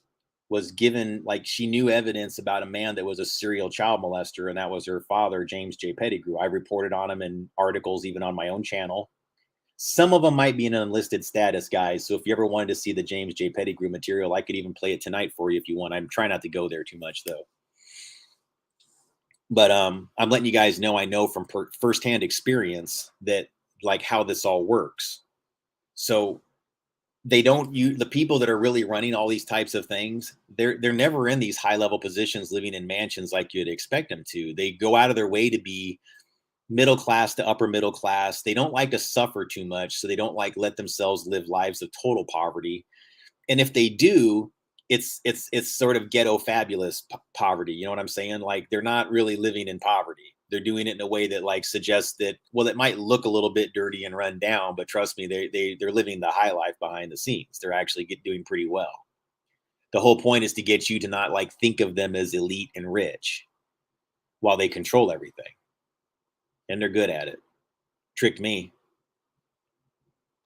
was given, like, she knew evidence about a man that was a serial child molester, and that was her father, James J. Pettigrew. I reported on him in articles, even on my own channel. Some of them might be in an unlisted status, guys. So if you ever wanted to see the James J. Pettigrew material, I could even play it tonight for you if you want. I'm trying not to go there too much, though. But I'm letting you guys know, I know from firsthand experience that, like, how this all works. So they don't, the people that are really running all these types of things, they're never in these high level positions living in mansions like you'd expect them to. They go out of their way to be middle class to upper middle class. They don't like to suffer too much, so they don't like let themselves live lives of total poverty. And if they do, it's sort of ghetto fabulous poverty. You know what I'm saying? Like, they're not really living in poverty. They're doing it in a way that like suggests that, well, it might look a little bit dirty and run down, but trust me, they're living the high life behind the scenes. They're actually doing pretty well. The whole point is to get you to not like think of them as elite and rich while they control everything. And they're good at it. Tricked me.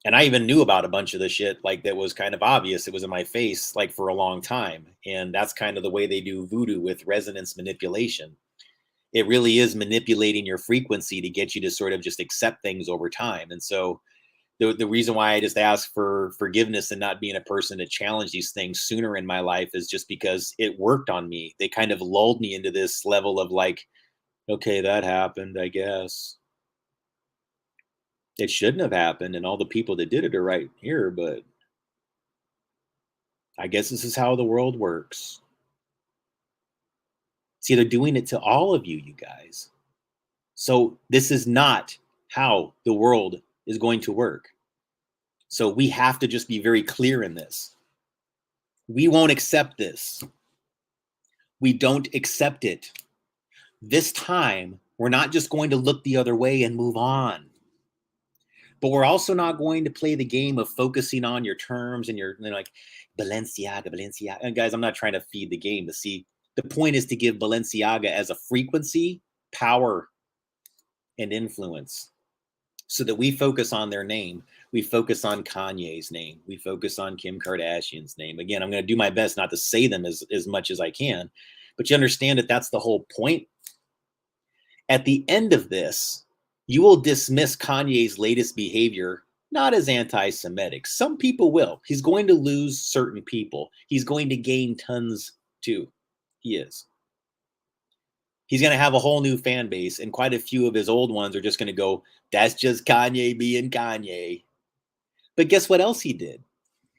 And I even knew about a bunch of the shit like that was kind of obvious. It was in my face like for a long time. And that's kind of the way they do voodoo with resonance manipulation. It really is manipulating your frequency to get you to sort of just accept things over time. And so the reason why I just ask for forgiveness and not being a person to challenge these things sooner in my life is just because it worked on me. They kind of lulled me into this level of like, okay, that happened, I guess. It shouldn't have happened, and all the people that did it are right here, but I guess this is how the world works. See, they're doing it to all of you, you guys. So this is not how the world is going to work. So we have to just be very clear in this. We won't accept this. We don't accept it. This time, we're not just going to look the other way and move on. But we're also not going to play the game of focusing on your terms and your, like, Balenciaga. And guys, I'm not trying to feed the game. But see, the point is to give Balenciaga as a frequency, power, and influence so that we focus on their name. We focus on Kanye's name. We focus on Kim Kardashian's name. Again, I'm going to do my best not to say them as much as I can. But you understand that that's the whole point. At the end of this, you will dismiss Kanye's latest behavior not as anti-Semitic. Some people will. He's going to lose certain people. He's going to gain tons too. He is. He's going to have a whole new fan base, and quite a few of his old ones are just going to go, that's just Kanye being Kanye. But guess what else he did?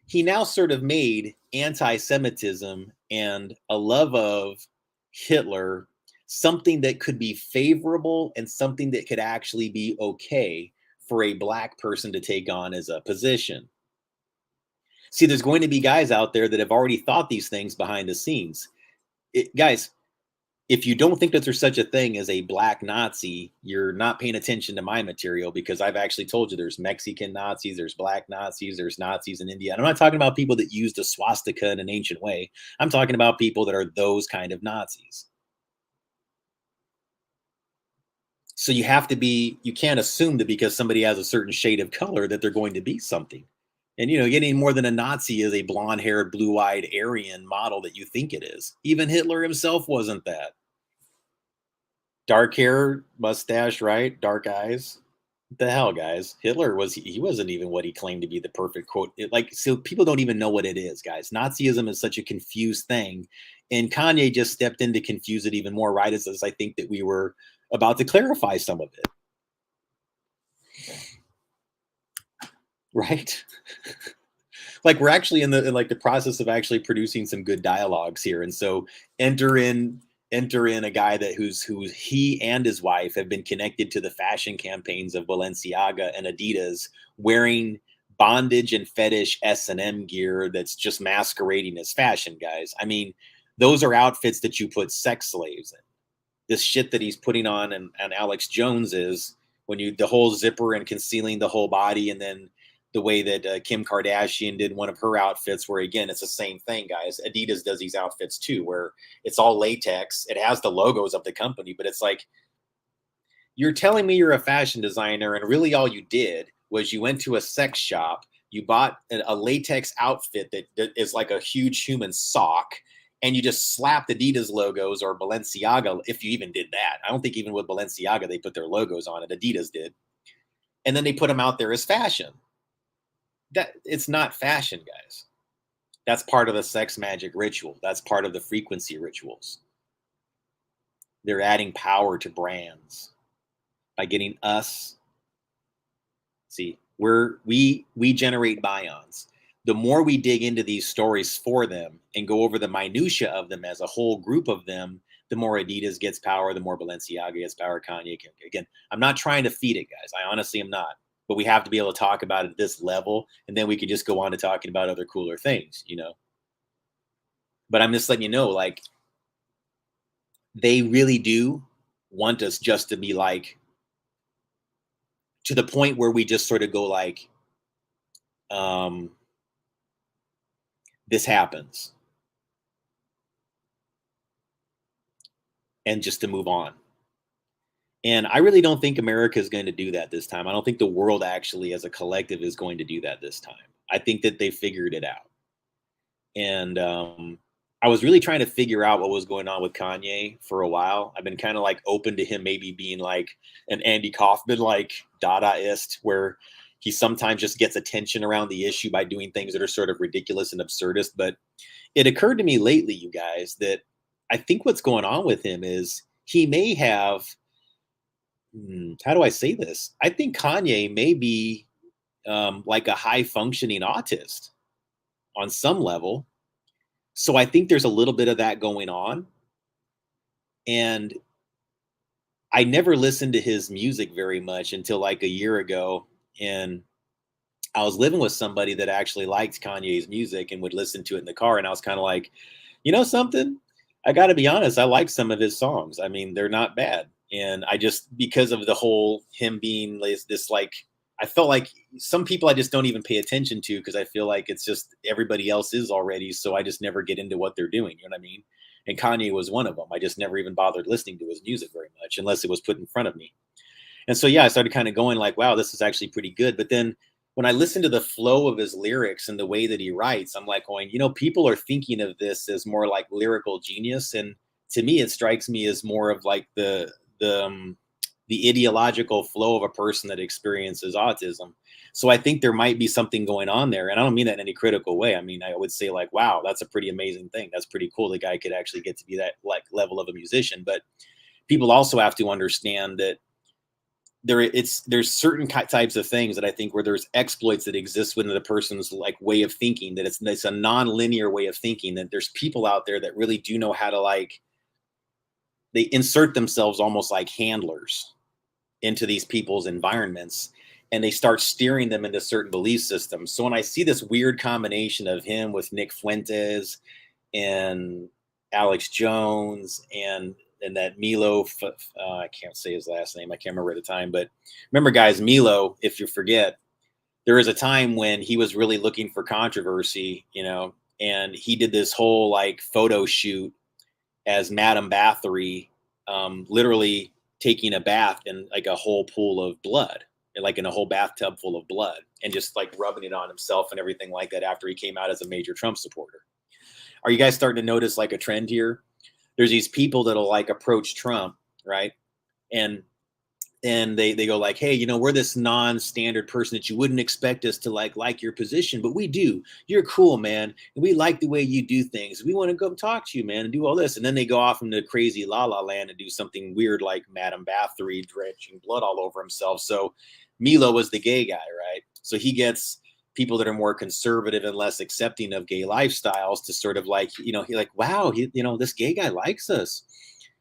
He now sort of made anti-Semitism and a love of Hitler something that could be favorable and something that could actually be okay for a black person to take on as a position. See, there's going to be guys out there that have already thought these things behind the scenes. Guys, if you don't think that there's such a thing as a black Nazi, you're not paying attention to my material, because I've actually told you there's Mexican Nazis, there's black Nazis, there's Nazis in India. And I'm not talking about people that used a swastika in an ancient way. I'm talking about people that are those kind of Nazis. So you have to be, you can't assume that because somebody has a certain shade of color that they're going to be something. And, you know, getting more than a Nazi is a blonde-haired, blue-eyed Aryan model that you think it is. Even Hitler himself wasn't that. Dark hair, mustache, right? Dark eyes. What the hell, guys? Hitler he wasn't even what he claimed to be, the perfect quote. So people don't even know what it is, guys. Nazism is such a confused thing. And Kanye just stepped in to confuse it even more, right? As I think that we were about to clarify some of it. Right? Like we're actually in the process of actually producing some good dialogues here. And so enter in a guy that who's he and his wife have been connected to the fashion campaigns of Balenciaga and Adidas, wearing bondage and fetish S&M gear that's just masquerading as fashion, guys. I mean, those are outfits that you put sex slaves in. This shit that he's putting on and Alex Jones is when the whole zipper and concealing the whole body, and then the way that Kim Kardashian did one of her outfits, where again, it's the same thing, guys. Adidas does these outfits too, where it's all latex. It has the logos of the company, but it's like, you're telling me you're a fashion designer, and really all you did was you went to a sex shop, you bought a latex outfit that is like a huge human sock, and you just slapped Adidas logos or Balenciaga, if you even did that. I don't think even with Balenciaga, they put their logos on it. Adidas did. And then they put them out there as fashion. That it's not fashion, guys. That's part of the sex magic ritual. That's part of the frequency rituals. They're adding power to brands by getting us. See, we generate bions. The more we dig into these stories for them and go over the minutia of them as a whole group of them, the more Adidas gets power, the more Balenciaga gets power, Kanye. Again, I'm not trying to feed it, guys. I honestly am not. But we have to be able to talk about it at this level, and then we can just go on to talking about other cooler things, you know. But I'm just letting you know, like, they really do want us just to be like, to the point where we just sort of go like, this happens, and just to move on. And I really don't think America is going to do that this time. I don't think the world actually as a collective is going to do that this time. I think that they figured it out. And I was really trying to figure out what was going on with Kanye for a while. I've been kind of like open to him maybe being like an Andy Kaufman like Dadaist, where he sometimes just gets attention around the issue by doing things that are sort of ridiculous and absurdist. But it occurred to me lately, you guys, that I think what's going on with him is he may have, how do I say this? I think Kanye may be like a high functioning autist on some level. So I think there's a little bit of that going on. And I never listened to his music very much until like a year ago. And I was living with somebody that actually liked Kanye's music and would listen to it in the car. And I was kind of like, you know something? I got to be honest, I like some of his songs. I mean, they're not bad. And I just, because of the whole him being this like, I felt like some people I just don't even pay attention to because I feel like it's just everybody else is already. So I just never get into what they're doing. You know what I mean? And Kanye was one of them. I just never even bothered listening to his music very much unless it was put in front of me. And so, yeah, I started kind of going like, wow, this is actually pretty good. But then when I listen to the flow of his lyrics and the way that he writes, I'm like going, you know, people are thinking of this as more like lyrical genius. And to me, it strikes me as more of like the ideological flow of a person that experiences autism. So I think there might be something going on there. And I don't mean that in any critical way. I mean, I would say like, wow, that's a pretty amazing thing. That's pretty cool. The guy could actually get to be that like level of a musician. But people also have to understand that there's certain types of things that I think where there's exploits that exist within the person's like way of thinking, that it's a non-linear way of thinking, that there's people out there that really do know how to like, they insert themselves almost like handlers into these people's environments, and they start steering them into certain belief systems. So when I see this weird combination of him with Nick Fuentes and Alex Jones and that Milo, I can't say his last name, I can't remember at the time, but remember guys, Milo, if you forget, there was a time when he was really looking for controversy, you know, and he did this whole like photo shoot as Madame Bathory, literally taking a bath in like a whole pool of blood, like in a whole bathtub full of blood, and just like rubbing it on himself and everything like that after he came out as a major Trump supporter. Are you guys starting to notice like a trend here? There's these people that'll like approach Trump, right? And they go like, hey, you know, we're this non-standard person that you wouldn't expect us to like your position, but we do. You're cool, man. And we like the way you do things. We want to go talk to you, man, and do all this. And then they go off into crazy la la land and do something weird like Madame Bathory drenching blood all over himself. So Milo was the gay guy, right? So he gets people that are more conservative and less accepting of gay lifestyles to sort of like, you know, he like, wow, you know, this gay guy likes us.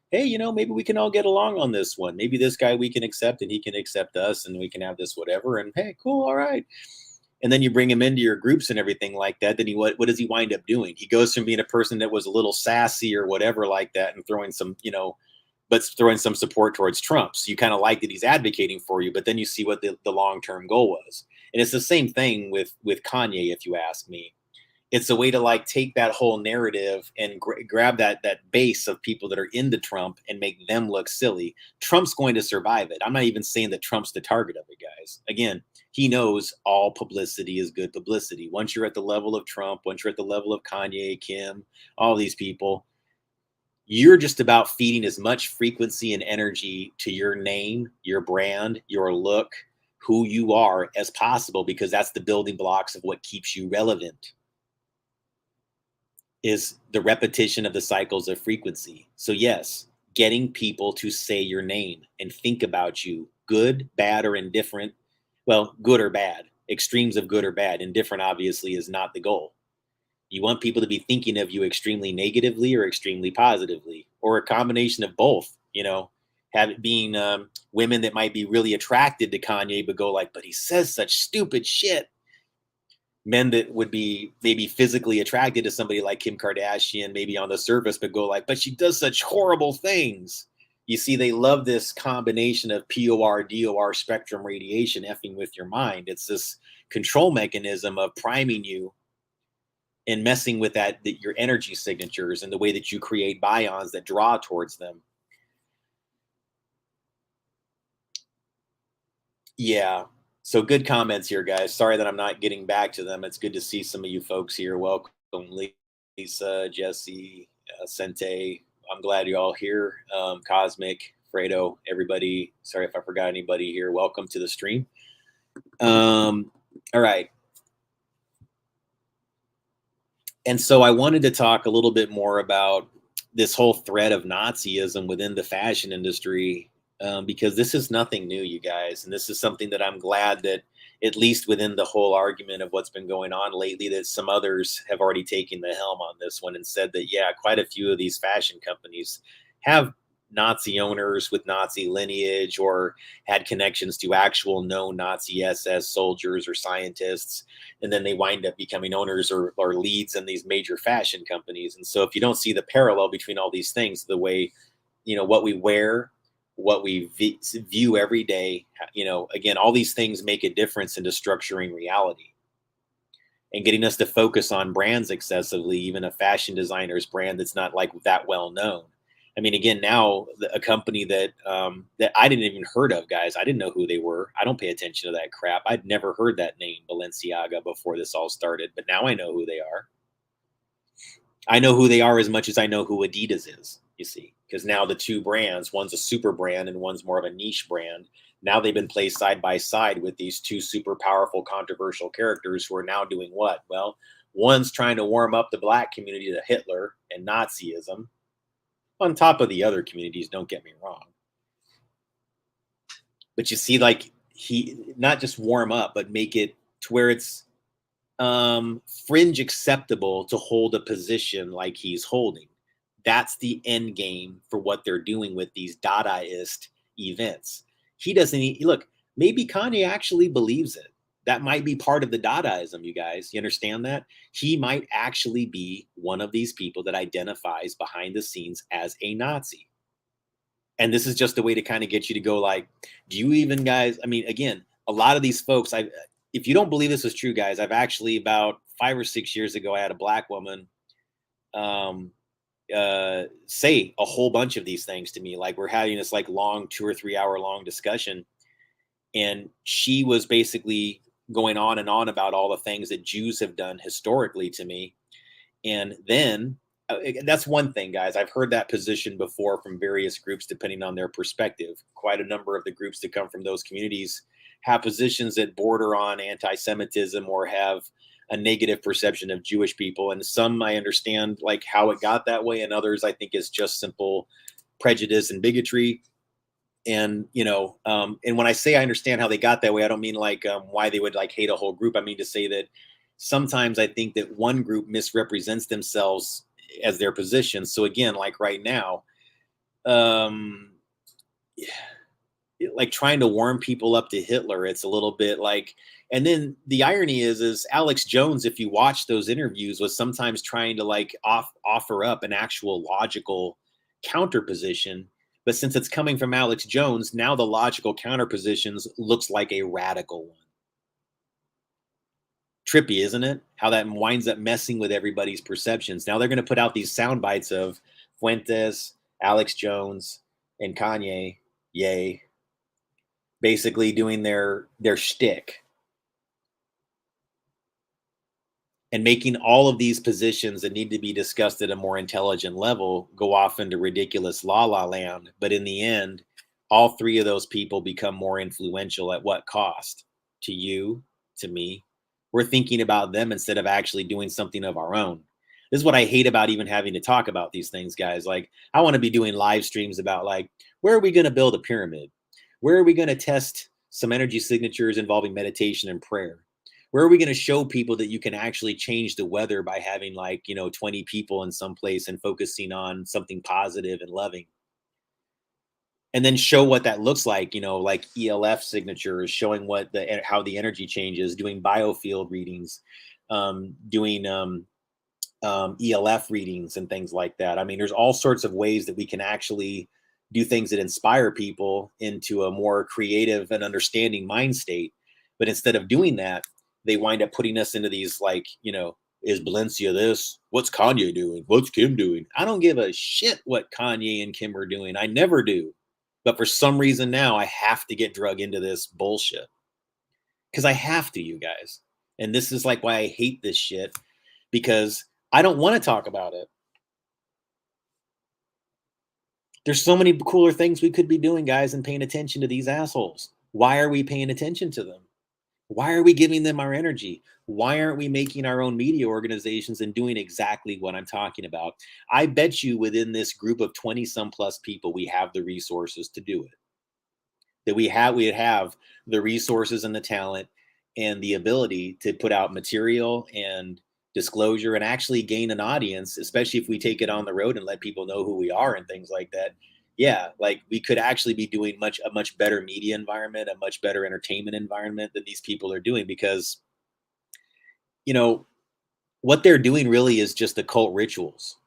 Hey, you know, maybe we can all get along on this one. Maybe this guy we can accept and he can accept us and we can have this whatever. And hey, cool, all right. And then you bring him into your groups and everything like that. Then what does he wind up doing? He goes from being a person that was a little sassy or whatever like that and throwing some, you know, but throwing some support towards Trump. So you kind of like that he's advocating for you, but then you see what the long-term goal was. And it's the same thing with Kanye, if you ask me. It's a way to like take that whole narrative and grab that base of people that are into Trump and make them look silly. Trump's going to survive it. I'm not even saying that Trump's the target of it, guys. Again, he knows all publicity is good publicity. Once you're at the level of Trump, once you're at the level of Kanye, Kim, all these people, you're just about feeding as much frequency and energy to your name, your brand, your look, who you are as possible, because that's the building blocks of what keeps you relevant. Is the repetition of the cycles of frequency. So yes, getting people to say your name and think about you, good, bad, or indifferent. Well, good or bad, extremes of good or bad. Indifferent obviously is not the goal. You want people to be thinking of you extremely negatively or extremely positively, or a combination of both, you know, have it being women that might be really attracted to Kanye, but go like, but he says such stupid shit. Men that would be maybe physically attracted to somebody like Kim Kardashian, maybe on the surface, but go like, but she does such horrible things. You see, they love this combination of POR, DOR spectrum radiation effing with your mind. It's this control mechanism of priming you and messing with that your energy signatures and the way that you create bions that draw towards them. Yeah. So good comments here, guys. Sorry that I'm not getting back to them. It's good to see some of you folks here. Welcome, Lisa, Jesse, Sente. I'm glad you're all here. Cosmic, Fredo, everybody. Sorry if I forgot anybody here. Welcome to the stream. All right. And so I wanted to talk a little bit more about this whole threat of Nazism within the fashion industry, because this is nothing new, you guys. And this is something that I'm glad that, at least within the whole argument of what's been going on lately, that some others have already taken the helm on this one and said that, yeah, quite a few of these fashion companies have Nazi owners with Nazi lineage or had connections to actual known Nazi SS soldiers or scientists. And then they wind up becoming owners or leads in these major fashion companies. And so if you don't see the parallel between all these things, the way, what we wear, what we view every day, again, all these things make a difference into structuring reality and getting us to focus on brands excessively, even a fashion designer's brand that's not like that well known. I mean, again, now a company that that I didn't even heard of, guys. I didn't know who they were. I don't pay attention to that crap. I'd never heard that name, Balenciaga, before this all started. But now I know who they are. I know who they are as much as I know who Adidas is, you see, because now the two brands, one's a super brand and one's more of a niche brand. Now they've been placed side by side with these two super powerful, controversial characters who are now doing what? Well, one's trying to warm up the black community to Hitler and Nazism, on top of the other communities, don't get me wrong. But you see, like, he not just warm up, but make it to where it's fringe acceptable to hold a position like he's holding. That's the end game for what they're doing with these Dadaist events. He doesn't look, maybe Kanye actually believes it. That might be part of the Dadaism, you guys. You understand that? He might actually be one of these people that identifies behind the scenes as a Nazi. And this is just a way to kind of get you to go like, do you even, guys? I mean, again, a lot of these folks, if you don't believe this is true, guys, I've actually about 5 or 6 years ago, I had a black woman say a whole bunch of these things to me. Like, we're having this like long 2 or 3 hour long discussion. And she was basically going on and on about all the things that Jews have done historically to me. And then that's one thing, guys. I've heard that position before from various groups, depending on their perspective. Quite a number of the groups that come from those communities have positions that border on anti-Semitism or have a negative perception of Jewish people. And some I understand like how it got that way, and others I think is just simple prejudice and bigotry. And and when I say I understand how they got that way, I don't mean like why they would like hate a whole group. I mean to say that sometimes I think that one group misrepresents themselves as their position. So again, like right now, like trying to warm people up to Hitler, it's a little bit like. And then the irony is Alex Jones, if you watch those interviews, was sometimes trying to like offer up an actual logical counter position. But since it's coming from Alex Jones, now the logical counterpositions looks like a radical one. Trippy, isn't it? How that winds up messing with everybody's perceptions. Now they're going to put out these sound bites of Fuentes, Alex Jones, and Kanye, yay, basically doing their shtick. And making all of these positions that need to be discussed at a more intelligent level go off into ridiculous la land. But in the end, all three of those people become more influential at what cost? To you, to me. We're thinking about them instead of actually doing something of our own. This is what I hate about even having to talk about these things, guys. Like, I want to be doing live streams about like, where are we going to build a pyramid? Where are we going to test some energy signatures involving meditation and prayer? Where are we going to show people that you can actually change the weather by having like, 20 people in some place and focusing on something positive and loving? And then show what that looks like, like ELF signatures, showing how the energy changes, doing biofield readings, doing ELF readings and things like that. I mean, there's all sorts of ways that we can actually do things that inspire people into a more creative and understanding mind state. But instead of doing that, they wind up putting us into these, like, is Balenciaga this? What's Kanye doing? What's Kim doing? I don't give a shit what Kanye and Kim are doing. I never do. But for some reason now I have to get drug into this bullshit. Because I have to, you guys. And this is like why I hate this shit, because I don't want to talk about it. There's so many cooler things we could be doing, guys, and paying attention to these assholes. Why are we paying attention to them? Why are we giving them our energy? Why aren't we making our own media organizations and doing exactly what I'm talking about? I bet you within this group of 20 some plus people, we have the resources to do it. That we have the resources and the talent and the ability to put out material and disclosure and actually gain an audience, especially if we take it on the road and let people know who we are and things like that. Yeah, like we could actually be doing a much better media environment, a much better entertainment environment than these people are doing, because what they're doing really is just occult rituals.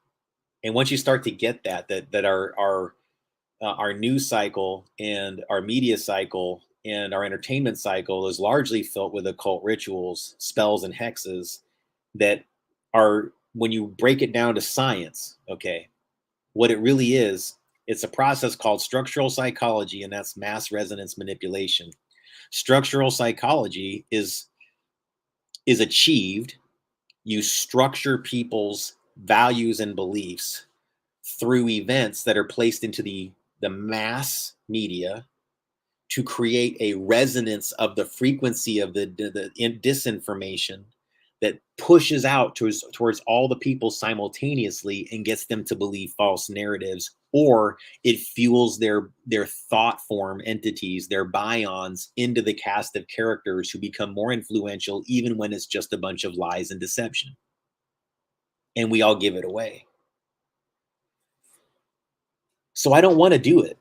And once you start to get that our news cycle and our media cycle and our entertainment cycle is largely filled with occult rituals, spells, and hexes that are, when you break it down to science, okay, what it really is, it's a process called structural psychology, and that's mass resonance manipulation. Structural psychology is achieved. You structure people's values and beliefs through events that are placed into the mass media to create a resonance of the frequency of the disinformation that pushes out towards all the people simultaneously and gets them to believe false narratives, or it fuels their thought form entities, their bions, into the cast of characters who become more influential even when it's just a bunch of lies and deception. And we all give it away. So I don't want to do it.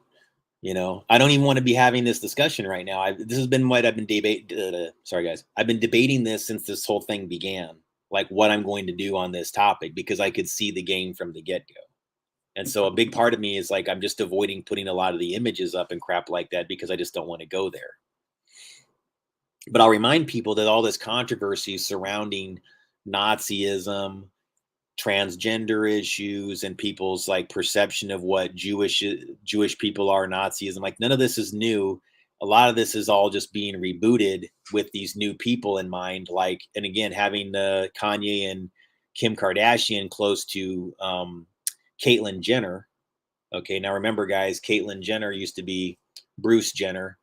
I don't even want to be having this discussion right now. This has been what I've been debating. Sorry, guys. I've been debating this since this whole thing began, like what I'm going to do on this topic, because I could see the game from the get-go. And so a big part of me is like, I'm just avoiding putting a lot of the images up and crap like that because I just don't want to go there. But I'll remind people that all this controversy surrounding Nazism, transgender issues, and people's like perception of what Jewish people are, Nazism, like none of this is new. A lot of this is all just being rebooted with these new people in mind. Like, and again, having Kanye and Kim Kardashian close to Caitlyn Jenner. Okay, now remember, guys, Caitlyn Jenner used to be Bruce Jenner.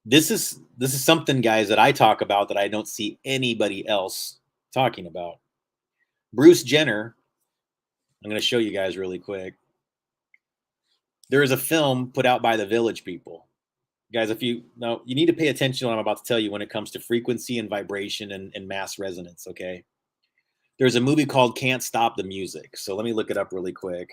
This is something, guys, that I talk about that I don't see anybody else talking about. Bruce Jenner, I'm going to show you guys really quick. There is a film put out by the Village People. Guys, you need to pay attention to what I'm about to tell you when it comes to frequency and vibration and mass resonance, okay? There's a movie called Can't Stop the Music. So let me look it up really quick.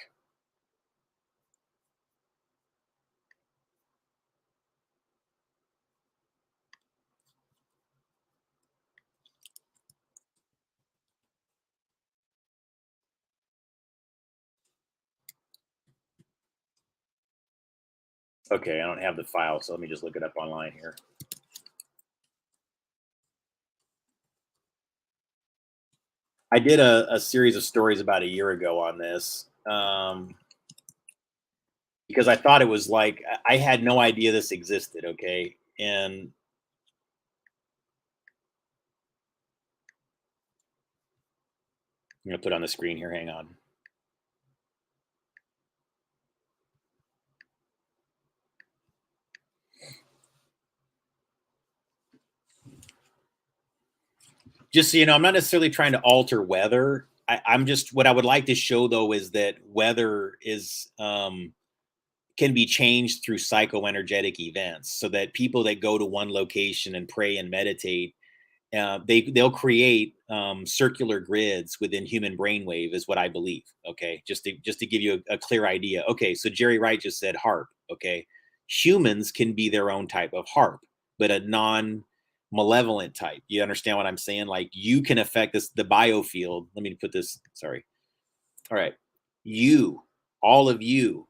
Okay, I don't have the file, so let me just look it up online here. I did a series of stories about a year ago on this because I thought it was like, I had no idea this existed, okay? And I'm going to put it on the screen here. Hang on. Just so you know, I'm not necessarily trying to alter weather. I'm just, what I would like to show though is that weather is can be changed through psychoenergetic events, so that people that go to one location and pray and meditate, they'll create circular grids within human brainwave, is what I believe. Okay, just to give you a clear idea. Okay, so Jerry Wright just said harp. Okay, humans can be their own type of harp, but a non-malevolent type. You understand what I'm saying? Like, you can affect the biofield. Let me put this. Sorry. All right, all of you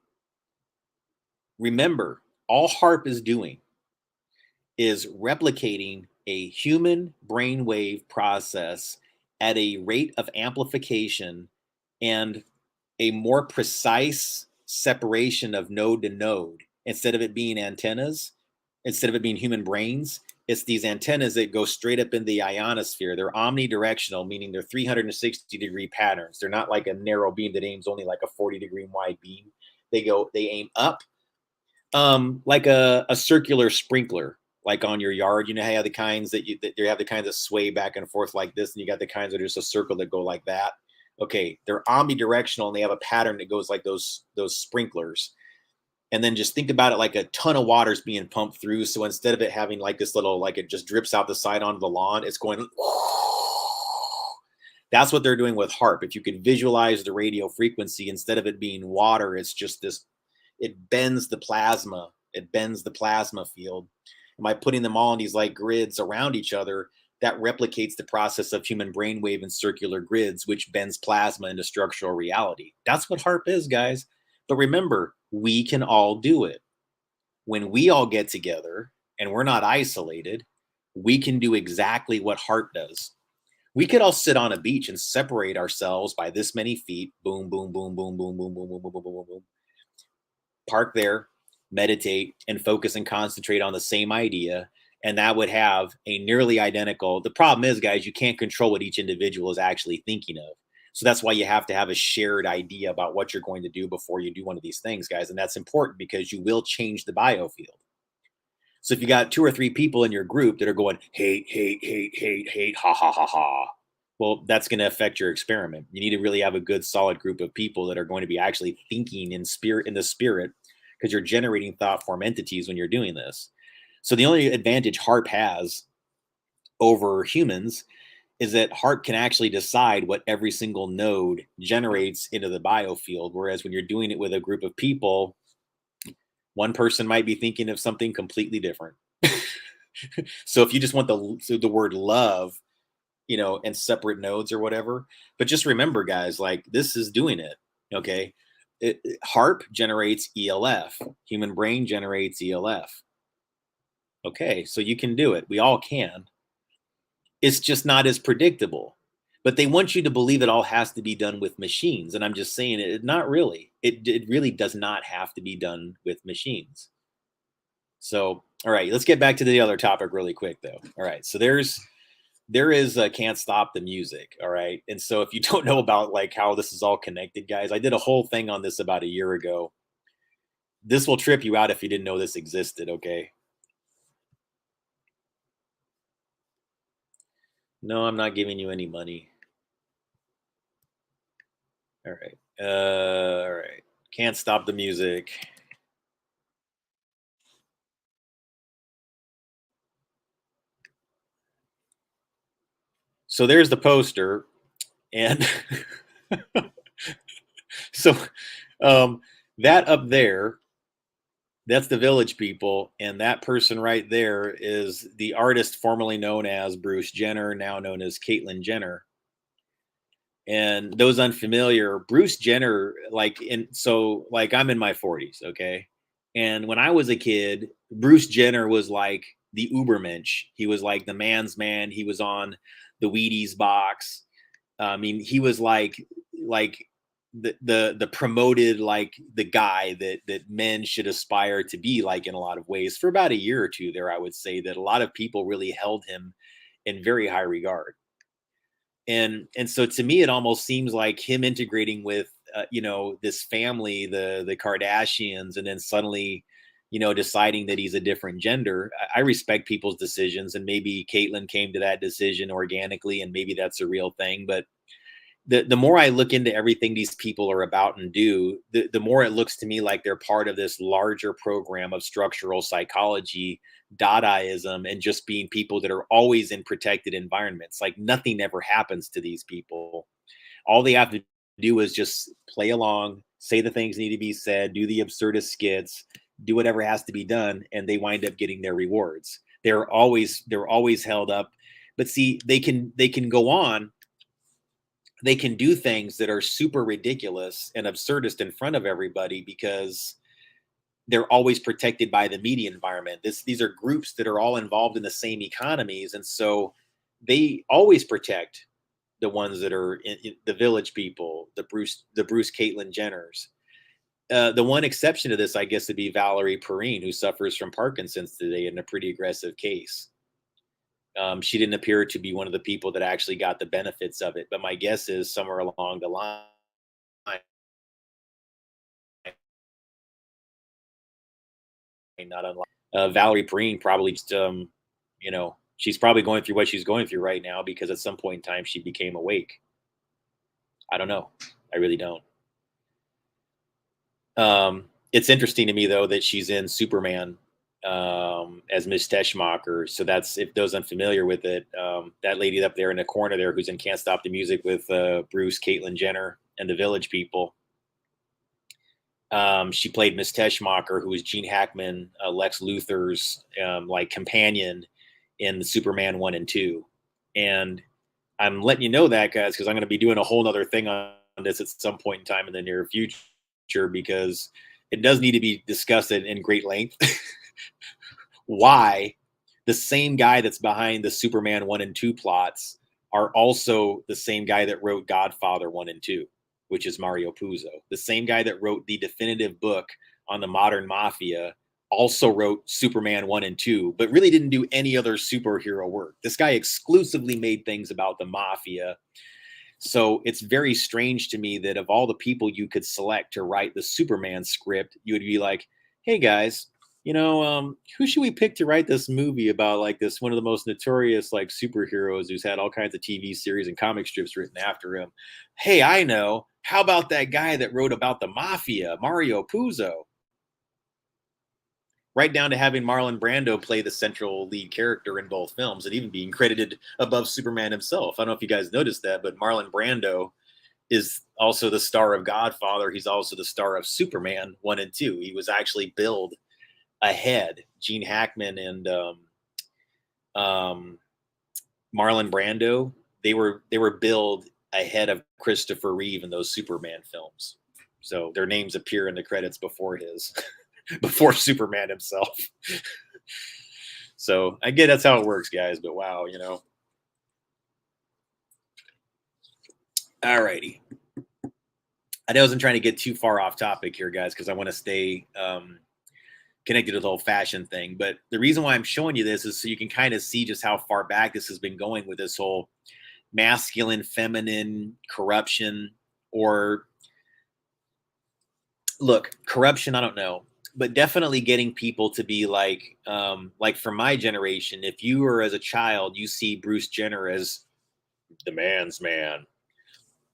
Remember, all HARP is doing is replicating a human brainwave process at a rate of amplification and a more precise separation of node to node. Instead of it being antennas, instead of it being human brains, it's these antennas that go straight up in the ionosphere. They're omnidirectional, meaning they're 360-degree patterns. They're not like a narrow beam that aims only like a 40-degree wide beam. They aim up, like a circular sprinkler, like on your yard. You know how you have the kinds that you have the kinds that sway back and forth like this, and you got the kinds that are just a circle that go like that. Okay, they're omnidirectional and they have a pattern that goes like those sprinklers. And then just think about it like a ton of water's being pumped through. So instead of it having like this little, like it just drips out the side onto the lawn, it's going. That's what they're doing with HARP. If you could visualize the radio frequency, instead of it being water, it's just this. It bends the plasma. It bends the plasma field. And by putting them all in these like grids around each other, that replicates the process of human brainwave and circular grids, which bends plasma into structural reality. That's what HARP is, guys. But remember, we can all do it. When we all get together and we're not isolated, we can do exactly what HARP does. We could all sit on a beach and separate ourselves by this many feet. Boom, boom, boom, boom, boom, boom, boom, boom, boom, boom, boom, boom. Park there, meditate, and focus and concentrate on the same idea. And that would have a nearly identical. The problem is, guys, you can't control what each individual is actually thinking of. So that's why you have to have a shared idea about what you're going to do before you do one of these things, guys. And that's important because you will change the biofield. So if you got 2 or 3 people in your group that are going, hate, hate, hate, hate, hate, ha, ha, ha, ha, well, that's going to affect your experiment. You need to really have a good, solid group of people that are going to be actually thinking in the spirit, because you're generating thought form entities when you're doing this. So the only advantage HARP has over humans is that HARP can actually decide what every single node generates into the biofield. Whereas when you're doing it with a group of people, one person might be thinking of something completely different. So if you just want the word love, and separate nodes or whatever, but just remember, guys, like this is doing it. Okay. HARP generates ELF. Human brain generates ELF. Okay. So you can do it. We all can. It's just not as predictable. But they want you to believe it all has to be done with machines. And I'm just saying it, not really. It really does not have to be done with machines. So, all right, let's get back to the other topic really quick, though. All right. So there is Can't Stop the Music. All right. And so if you don't know about like how this is all connected, guys, I did a whole thing on this about a year ago. This will trip you out if you didn't know this existed. Okay. No, I'm not giving you any money. All right. All right. Can't Stop the Music. So there's the poster. And so that up there, that's the Village People. And that person right there is the artist formerly known as Bruce Jenner, now known as Caitlyn Jenner. And those unfamiliar, Bruce Jenner, like I'm in my 40s, okay? And when I was a kid, Bruce Jenner was like the Ubermensch. He was like the man's man. He was on the Wheaties box. I mean, he was like the promoted, like the guy that men should aspire to be like in a lot of ways. For about a year or two there, I would say that a lot of people really held him in very high regard. And so to me, it almost seems like him integrating with this family, the Kardashians, and then suddenly deciding that he's a different gender. I respect people's decisions, and maybe Caitlyn came to that decision organically, and maybe that's a real thing. But the more I look into everything these people are about and do, the more it looks to me like they're part of this larger program of structural psychology, Dadaism, and just being people that are always in protected environments. Like nothing ever happens to these people. All they have to do is just play along, say the things need to be said, do the absurdist skits, do whatever has to be done, and they wind up getting their rewards. They're always held up. But see, they can go on. They can do things that are super ridiculous and absurdist in front of everybody because they're always protected by the media environment. These are groups that are all involved in the same economies, and so they always protect the ones that are in the village people, the Bruce Caitlyn Jenners. The one exception to this, I guess, would be Valerie Perrine, who suffers from Parkinson's today in a pretty aggressive case. She didn't appear to be one of the people that actually got the benefits of it, but my guess is somewhere along the line, not unlike Valerie Perrine, probably just, she's probably going through what she's going through right now because at some point in time she became awake. I don't know. I really don't. It's interesting to me though that she's in Superman as Miss Teschmacher. So that's, if those unfamiliar with it, that lady up there in the corner there who's in Can't Stop the Music with Bruce, Caitlyn Jenner, and the Village People. She played Miss Teschmacher, who was Gene Hackman, Lex Luthor's like companion in the Superman 1 and 2. And I'm letting you know that, guys, because I'm going to be doing a whole nother thing on this at some point in time in the near future, because it does need to be discussed in great length. Why the same guy that's behind the Superman 1 and 2 plots are also the same guy that wrote Godfather 1 and 2, which is Mario Puzo. The same guy that wrote the definitive book on the modern mafia also wrote Superman 1 and 2, but really didn't do any other superhero work. This guy exclusively made things about the mafia. So it's very strange to me that of all the people you could select to write the Superman script, you would be like, hey guys, who should we pick to write this movie about, like, this one of the most notorious like superheroes who's had all kinds of TV series and comic strips written after him? Hey, I know. How about that guy that wrote about the mafia, Mario Puzo? Right down to having Marlon Brando play the central lead character in both films and even being credited above Superman himself. I don't know if you guys noticed that, but Marlon Brando is also the star of Godfather. He's also the star of Superman 1 and 2. He was actually billed ahead. Gene Hackman and Marlon Brando, they were billed ahead of Christopher Reeve in those Superman films. So their names appear in the credits before his. Before Superman himself. So I get that's how it works, guys, but wow, All righty. I wasn't trying to get too far off topic here, guys, because I want to stay connected to the whole fashion thing. But the reason why I'm showing you this is so you can kind of see just how far back this has been going with this whole masculine, feminine corruption, or look, corruption, I don't know. But definitely getting people to be like for my generation, if you were as a child, you see Bruce Jenner as the man's man.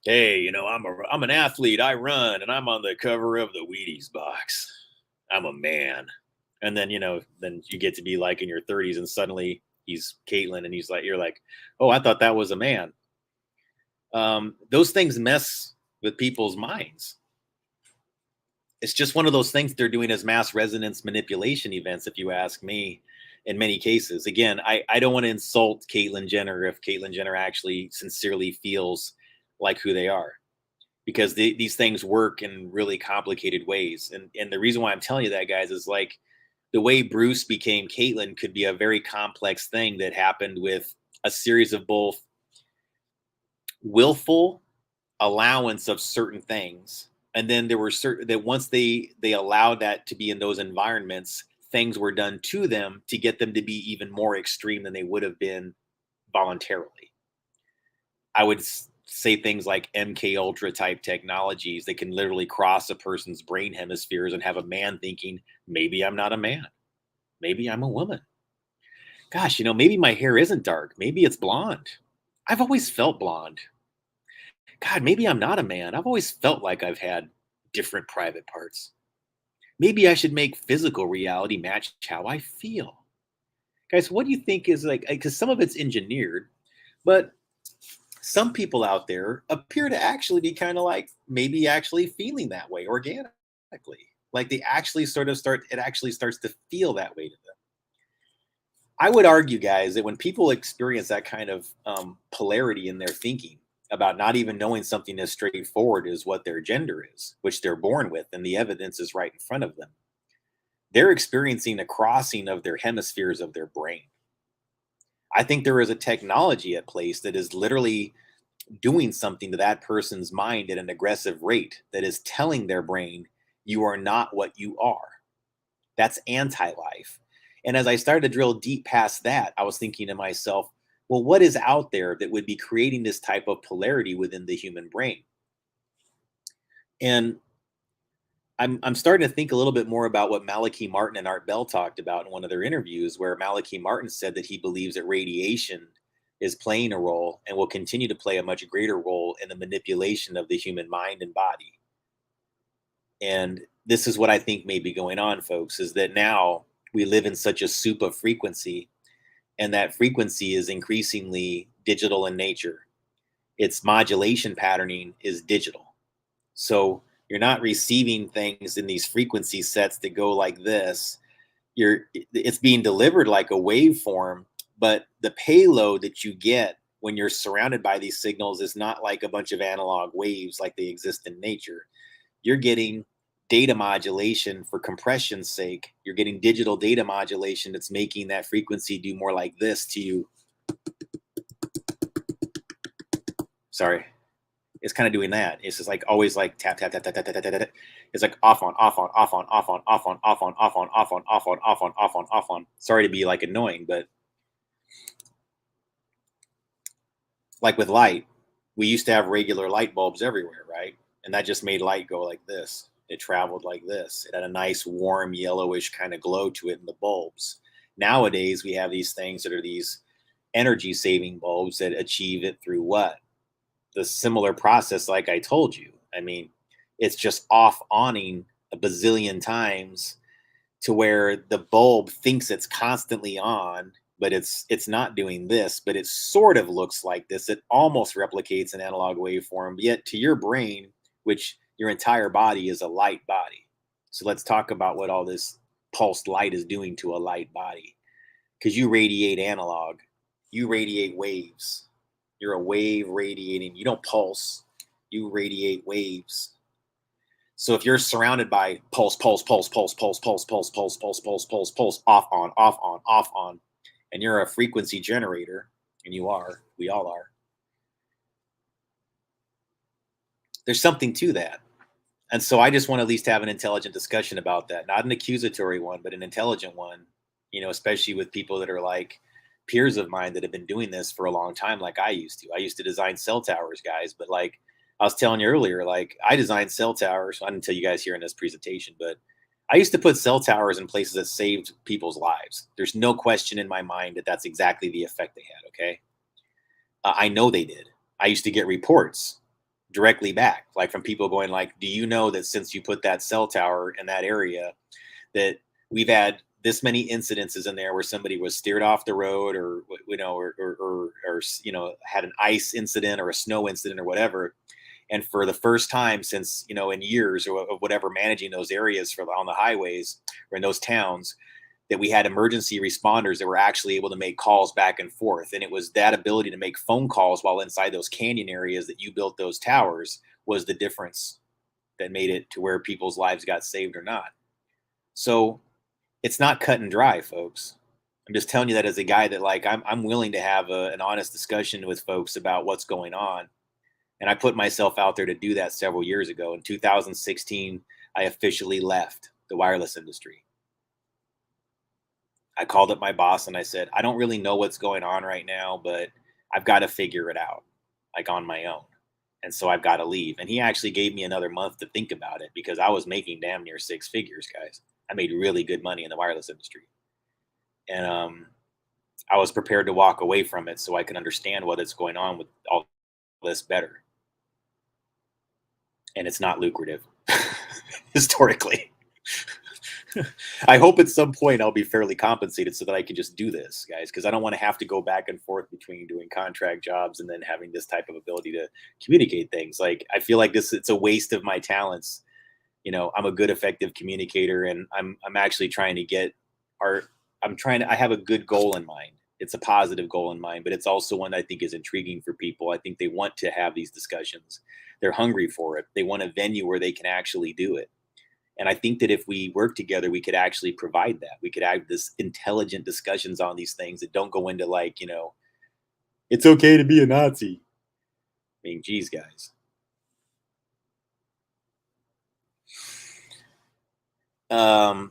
Hey, I'm an athlete. I run, and I'm on the cover of the Wheaties box. I'm a man. And then then you get to be like in your 30s, and suddenly he's Caitlyn, and you're like, oh, I thought that was a man. Those things mess with people's minds. It's just one of those things they're doing as mass resonance manipulation events, if you ask me, in many cases. Again, I don't want to insult Caitlyn Jenner if Caitlyn Jenner actually sincerely feels like who they are, because these things work in really complicated ways. And the reason why I'm telling you that, guys, is like the way Bruce became Caitlyn could be a very complex thing that happened with a series of both willful allowance of certain things. And then there were certain that once they allowed that to be in those environments, things were done to them to get them to be even more extreme than they would have been voluntarily. I would say things like MK Ultra type technologies that can literally cross a person's brain hemispheres and have a man thinking, maybe I'm not a man. Maybe I'm a woman. Gosh, maybe my hair isn't dark. Maybe it's blonde. I've always felt blonde. God, maybe I'm not a man. I've always felt like I've had different private parts. Maybe I should make physical reality match how I feel. Guys, what do you think is like, because some of it's engineered, but some people out there appear to actually be kind of like maybe actually feeling that way organically. Like they actually it actually starts to feel that way to them. I would argue, guys, that when people experience that kind of polarity in their thinking, about not even knowing something as straightforward as what their gender is, which they're born with, and the evidence is right in front of them. they're experiencing a crossing of their hemispheres of their brain. I think there is a technology at place that is literally doing something to that person's mind at an aggressive rate that is telling their brain, you are not what you are. That's anti-life. And as I started to drill deep past that, I was thinking to myself, well, what is out there that would be creating this type of polarity within the human brain? And I'm starting to think a little bit more about what Malachi Martin and Art Bell talked about in one of their interviews, where Malachi Martin said that he believes that radiation is playing a role and will continue to play a much greater role in the manipulation of the human mind and body. And this is what I think may be going on, folks, is that now we live in such a soup of frequency, and that frequency is increasingly digital in nature. Its modulation patterning is digital. So you're not receiving things in these frequency sets that go like this. It's being delivered like a waveform, but the payload that you get when you're surrounded by these signals is not like a bunch of analog waves like they exist in nature. You're getting data modulation for compression's sake. You're getting digital data modulation that's making that frequency do more like this to you. Sorry. It's kind of doing that. It's just like always like tap, tap, tap, tap, tap, tap, tap, tap. It's like off on, off on, off on, off on, off on, off on, off on, off on, off on, off on, off on, off on. Sorry to be like annoying, but like with light, we used to have regular light bulbs everywhere, right? And that just made light go like this. It traveled like this. It had a nice warm yellowish kind of glow to it in the bulbs. Nowadays, we have these things that are these energy saving bulbs that achieve it through what? The similar process, like I told you. I mean, it's just off awning a bazillion times to where the bulb thinks it's constantly on, but it's not doing this, but it sort of looks like this. It almost replicates an analog waveform, yet to your brain, which your entire body is a light body. So let's talk about what all this pulsed light is doing to a light body. Because you radiate analog, you radiate waves. You're a wave radiating. You don't pulse, you radiate waves. So if you're surrounded by pulse, pulse, pulse, pulse, pulse, pulse, pulse, pulse, pulse, pulse, pulse, pulse, off on, off on, off on, and you're a frequency generator, and you are, we all are, there's something to that. And so I just want to at least have an intelligent discussion about that. Not an accusatory one, but an intelligent one, especially with people that are like peers of mine that have been doing this for a long time, like I used to. I used to design cell towers, guys, but like I was telling you earlier, like I designed cell towers. I didn't tell you guys here in this presentation, but I used to put cell towers in places that saved people's lives. There's no question in my mind that that's exactly the effect they had, okay? I know they did. I used to get reports directly back, like from people going like, do you know that since you put that cell tower in that area that we've had this many incidences in there where somebody was steered off the road or had an ice incident or a snow incident or whatever. And for the first time since, in years or whatever, managing those areas on the highways or in those towns, that we had emergency responders that were actually able to make calls back and forth. And it was that ability to make phone calls while inside those canyon areas that you built those towers was the difference that made it to where people's lives got saved or not. So it's not cut and dry, folks. I'm just telling you that as a guy that like, I'm willing to have an honest discussion with folks about what's going on. And I put myself out there to do that several years ago. In 2016, I officially left the wireless industry. I called up my boss and I said, I don't really know what's going on right now, but I've got to figure it out, like on my own. And so I've got to leave. And he actually gave me another month to think about it because I was making damn near six figures, guys. I made really good money in the wireless industry. And I was prepared to walk away from it so I can understand what is going on with all this better. And it's not lucrative historically. I hope at some point I'll be fairly compensated so that I can just do this, guys, because I don't want to have to go back and forth between doing contract jobs and then having this type of ability to communicate things. Like, I feel like it's a waste of my talents. I'm a good, effective communicator, and I'm actually trying to I have a good goal in mind. It's a positive goal in mind, but it's also one I think is intriguing for people. I think they want to have these discussions. They're hungry for it. They want a venue where they can actually do it. And I think that if we work together, we could actually provide that. We could have this intelligent discussions on these things that don't go into like, it's okay to be a Nazi. I mean, geez, guys. All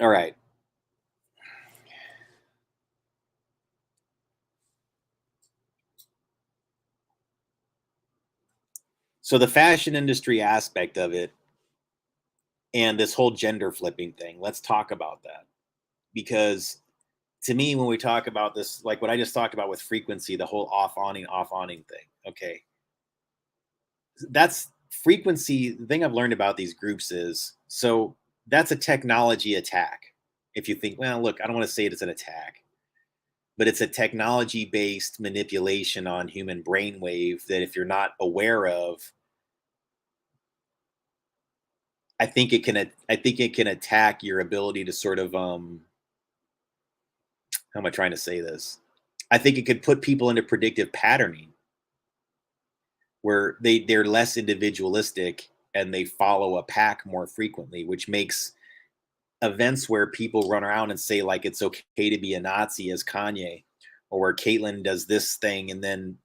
right. So the fashion industry aspect of it and this whole gender flipping thing, let's talk about that. Because to me, when we talk about this, like what I just talked about with frequency, the whole off awning thing, okay, that's frequency. The thing I've learned about these groups is so that's a technology attack. If you think, well, look, I don't want to say it's an attack, but it's a technology based manipulation on human brainwave that if you're not aware of, I think it can attack your ability to sort of how am I trying to say this? I think it could put people into predictive patterning where they're less individualistic and they follow a pack more frequently, which makes events where people run around and say like it's okay to be a Nazi as Kanye, or where Caitlyn does this thing, and then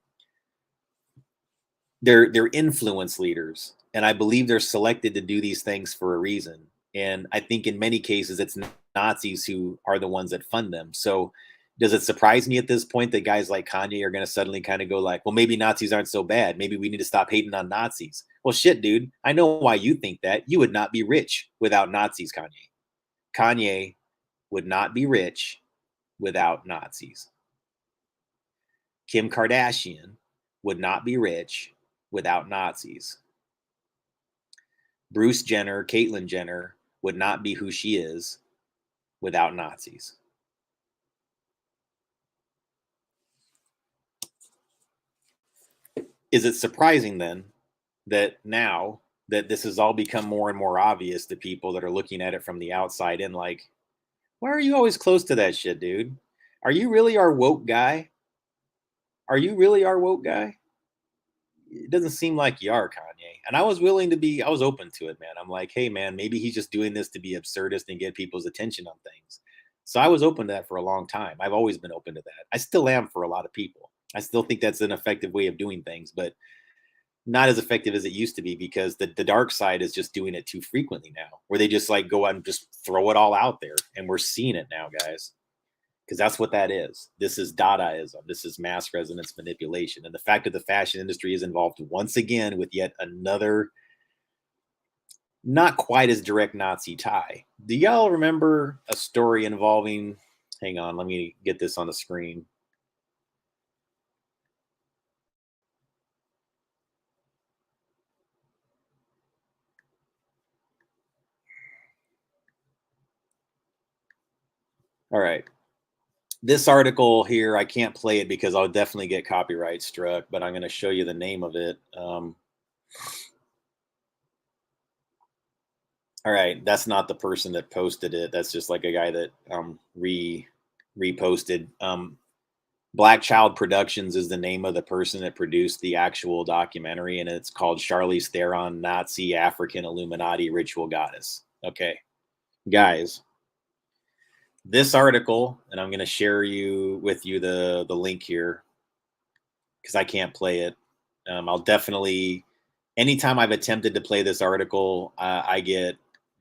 they're influence leaders, and I believe they're selected to do these things for a reason. And I think in many cases it's Nazis who are the ones that fund them. So does it surprise me at this point that guys like Kanye are going to suddenly kind of go like, well, maybe Nazis aren't so bad. Maybe we need to stop hating on Nazis. Well, shit, dude. I know why you think that. You would not be rich without Nazis, Kanye. Kanye would not be rich without Nazis. Kim Kardashian would not be rich without Nazis. Bruce Jenner, Caitlyn Jenner would not be who she is without Nazis. Is it surprising then that now that this has all become more and more obvious to people that are looking at it from the outside in, like, why are you always close to that shit, dude? Are you really our woke guy? Are you really our woke guy? It doesn't seem like you are, Kanye. And I was I was open to it, man. I'm like, hey, man, maybe he's just doing this to be absurdist and get people's attention on things. So I was open to that for a long time. I've always been open to that. I still am for a lot of people. I still think that's an effective way of doing things, but not as effective as it used to be because the dark side is just doing it too frequently now, where they just like go out and just throw it all out there. And we're seeing it now, guys, because that's what that is. This is Dadaism. This is mass resonance manipulation. And the fact that the fashion industry is involved once again with yet another, not quite as direct Nazi tie. Do y'all remember a story involving, hang on, let me get this on the screen. All right. This article here, I can't play it because I'll definitely get copyright struck, but I'm going to show you the name of it. All right, that's not the person that posted it. That's just like a guy that reposted. Black Child Productions is the name of the person that produced the actual documentary, and it's called Charlize Theron, Nazi African Illuminati Ritual Goddess. Okay, guys, this article, and I'm going to share with you the link here because I can't play it. I'll definitely, anytime I've attempted to play this article,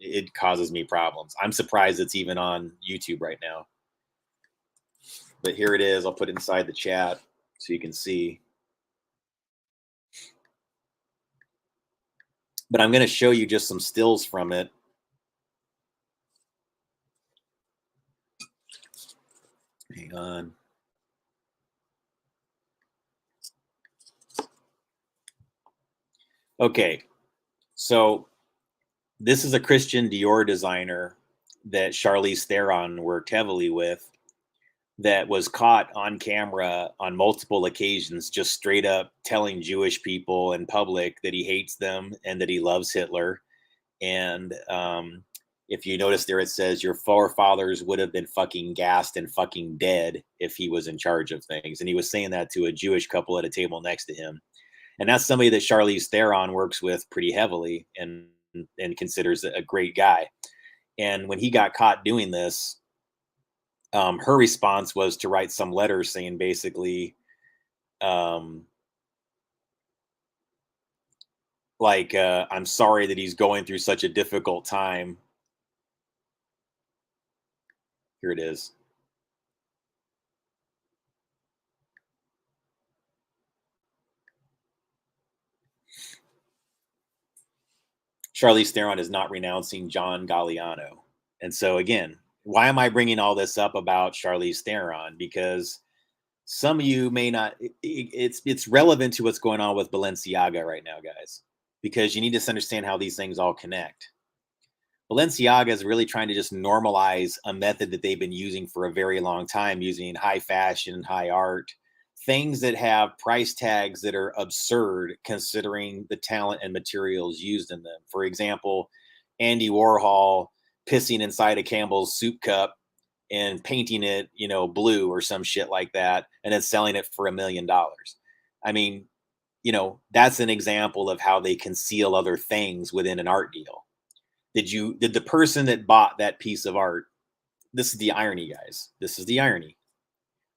it causes me problems. I'm surprised it's even on YouTube right now. But here it is. I'll put it inside the chat so you can see. But I'm going to show you just some stills from it. Hang on. Okay. So this is a Christian Dior designer that Charlize Theron worked heavily with that was caught on camera on multiple occasions, just straight up telling Jewish people in public that he hates them and that he loves Hitler. And if you notice there, it says your forefathers would have been fucking gassed and fucking dead if he was in charge of things. And he was saying that to a Jewish couple at a table next to him. And that's somebody that Charlize Theron works with pretty heavily and considers a great guy. And when he got caught doing this, her response was to write some letter saying basically, um, I'm sorry that he's going through such a difficult time. Here it is. Charlize Theron is not renouncing John Galliano. And so again, why am I bringing all this up about Charlize Theron? Because some of you may not. It's relevant to what's going on with Balenciaga right now, guys, because you need to understand how these things all connect. Balenciaga is really trying to just normalize a method that they've been using for a very long time, using high fashion, high art, things that have price tags that are absurd considering the talent and materials used in them. For example, Andy Warhol pissing inside a Campbell's soup cup and painting it, blue or some shit like that, and then selling it for $1 million. I mean, that's an example of how they conceal other things within an art deal. Did the person that bought that piece of art, this is the irony, guys. This is the irony.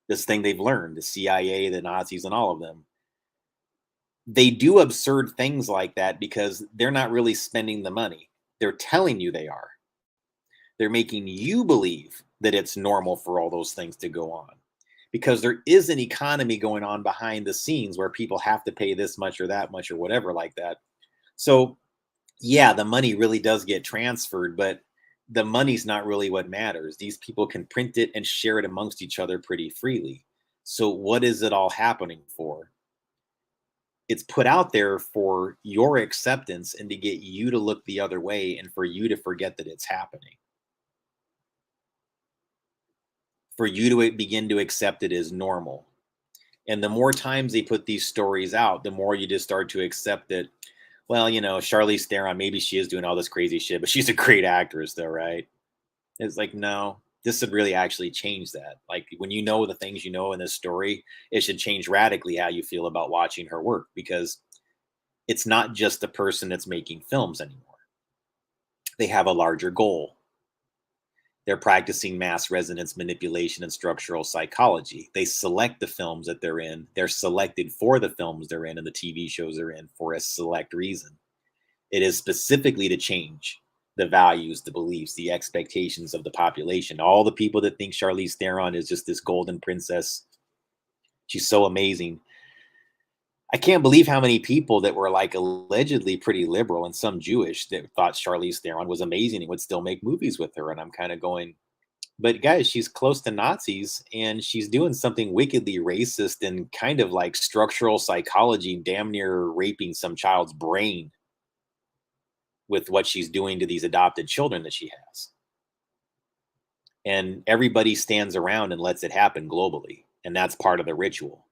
This thing they've learned, the CIA, the Nazis, and all of them. They do absurd things like that because they're not really spending the money. They're telling you they are. They're making you believe that it's normal for all those things to go on, because there is an economy going on behind the scenes where people have to pay this much or that much or whatever like that. So yeah, the money really does get transferred, but the money's not really what matters. These people can print it and share it amongst each other pretty freely. So what is it all happening for? It's put out there for your acceptance and to get you to look the other way and for you to forget that it's happening. For you to begin to accept it as normal. And the more times they put these stories out, the more you just start to accept that, well, Charlize Theron, maybe she is doing all this crazy shit, but she's a great actress though, right? It's like, no, this would really actually change that. Like when you know the things you know in this story, it should change radically how you feel about watching her work, because it's not just the person that's making films anymore. They have a larger goal. They're practicing mass resonance manipulation and structural psychology. They select the films that they're in. They're selected for the films they're in and the TV shows they're in for a select reason. It is specifically to change the values, the beliefs, the expectations of the population. All the people that think Charlize Theron is just this golden princess, she's so amazing. I can't believe how many people that were like allegedly pretty liberal and some Jewish that thought Charlize Theron was amazing and would still make movies with her. And I'm kind of going, but guys, she's close to Nazis and she's doing something wickedly racist and kind of like structural psychology, damn near raping some child's brain with what she's doing to these adopted children that she has. And everybody stands around and lets it happen globally. And that's part of the ritual.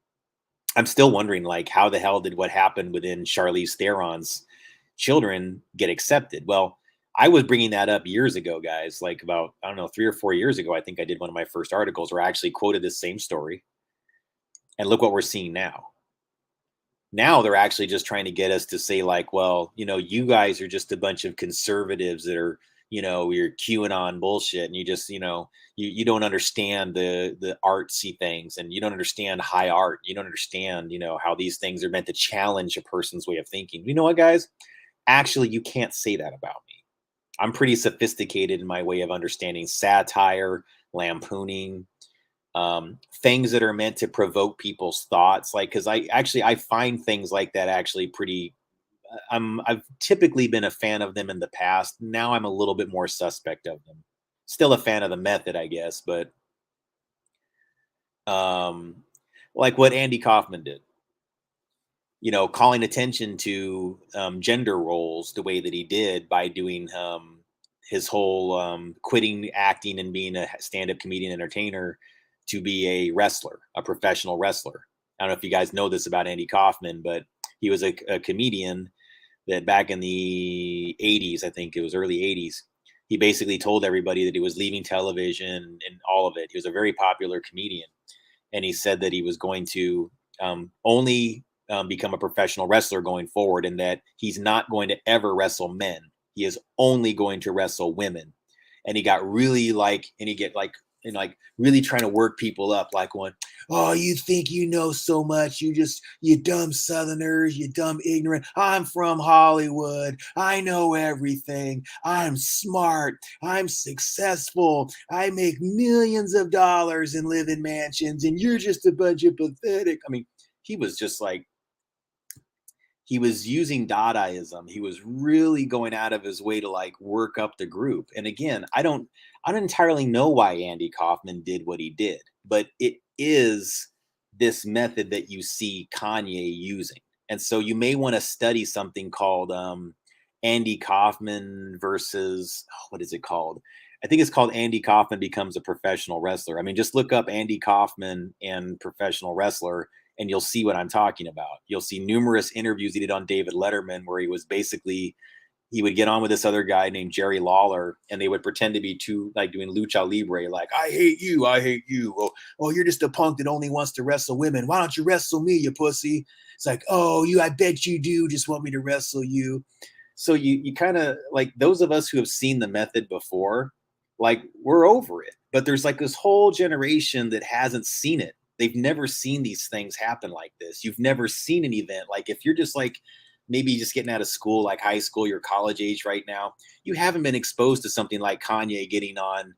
I'm still wondering, like, how the hell did what happened within Charlize Theron's children get accepted? Well, I was bringing that up years ago, guys, like about, I don't know, 3 or 4 years ago. I think I did one of my first articles where I actually quoted this same story. And look what we're seeing now. Now they're actually just trying to get us to say, like, well, you guys are just a bunch of conservatives that are, you're QAnon bullshit, and you just, you don't understand the artsy things, and you don't understand high art. You don't understand, how these things are meant to challenge a person's way of thinking. You know what, guys? Actually, you can't say that about me. I'm pretty sophisticated in my way of understanding satire, lampooning, things that are meant to provoke people's thoughts. Like, because I find things like that actually pretty. I've typically been a fan of them in the past. Now I'm a little bit more suspect of them. Still a fan of the method, I guess, but like what Andy Kaufman did, calling attention to gender roles the way that he did by doing his whole quitting acting and being a stand-up comedian entertainer to be a wrestler, a professional wrestler. I don't know if you guys know this about Andy Kaufman, but he was a comedian that back in the 80s, I think it was early 80s, he basically told everybody that he was leaving television and all of it. He was a very popular comedian. And he said that he was going to only become a professional wrestler going forward, and that he's not going to ever wrestle men. He is only going to wrestle women. And he got really really trying to work people up, like going, oh, you think you know so much, you dumb Southerners, you dumb ignorant. I'm from Hollywood, I know everything, I'm smart, I'm successful, I make millions of dollars and live in mansions, and you're just a bunch of pathetic. I mean, he was just like, he was using Dadaism. He was really going out of his way to like work up the group. And again, I don't entirely know why Andy Kaufman did what he did, but it is this method that you see Kanye using. And so you may want to study something called Andy Kaufman versus, what is it called? I think it's called Andy Kaufman Becomes a Professional Wrestler. I mean, just look up Andy Kaufman and professional wrestler, and you'll see what I'm talking about. You'll see numerous interviews he did on David Letterman where he was basically, he would get on with this other guy named Jerry Lawler, and they would pretend to be two, like doing lucha libre, like, I hate you, I hate you. Oh, you're just a punk that only wants to wrestle women. Why don't you wrestle me, you pussy? It's like, oh, I bet you do just want me to wrestle you. So you kind of, like, those of us who have seen the method before, like, we're over it. But there's like this whole generation that hasn't seen it. They've never seen these things happen like this. You've never seen an event. Like, if you're just like maybe just getting out of school, like high school, you're college age right now, you haven't been exposed to something like Kanye getting on,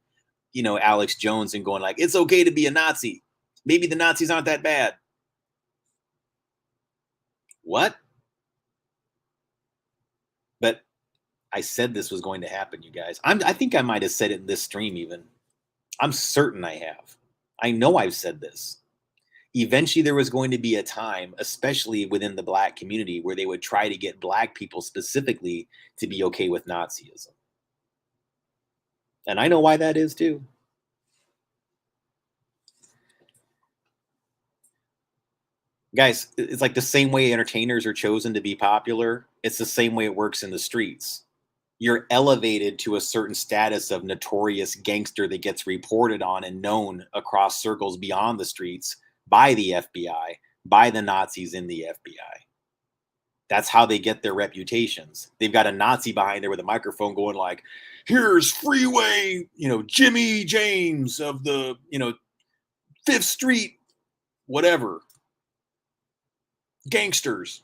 Alex Jones and going like, it's okay to be a Nazi. Maybe the Nazis aren't that bad. What? But I said this was going to happen, you guys. I think I might have said it in this stream even. I'm certain I have. I know I've said this. Eventually there was going to be a time, especially within the Black community, where they would try to get Black people specifically to be okay with Nazism. And I know why that is too. Guys, it's like the same way entertainers are chosen to be popular. It's the same way it works in the streets. You're elevated to a certain status of notorious gangster that gets reported on and known across circles beyond the streets by the FBI, by the Nazis in the FBI. That's how they get their reputations. They've got a Nazi behind there with a microphone going like, here's Freeway, Jimmy James of the, 5th Street, whatever. Gangsters.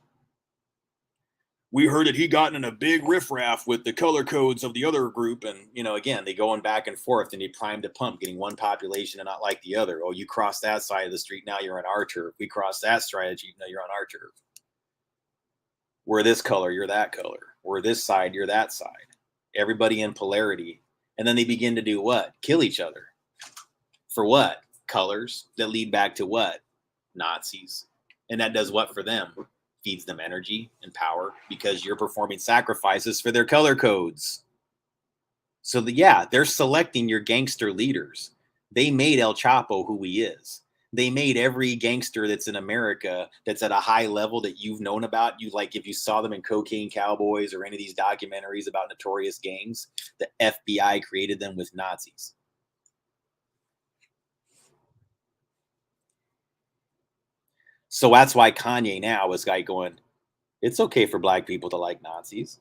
We heard that he got in a big riffraff with the color codes of the other group. And, again, they going back and forth and they prime to pump, getting one population and not like the other. Oh, you cross that side of the street, now you're on our turf. We cross that strategy, now you're on our turf. We're this color, you're that color. We're this side, you're that side. Everybody in polarity. And then they begin to do what? Kill each other. For what? Colors that lead back to what? Nazis. And that does what for them? Feeds them energy and power because you're performing sacrifices for their color codes. So they're selecting your gangster leaders. They made El Chapo who he is. They made every gangster that's in America that's at a high level that you've known about. You, like, if you saw them in Cocaine Cowboys or any of these documentaries about notorious gangs, the FBI created them with Nazis. So that's why Kanye now is like going, it's okay for Black people to like Nazis.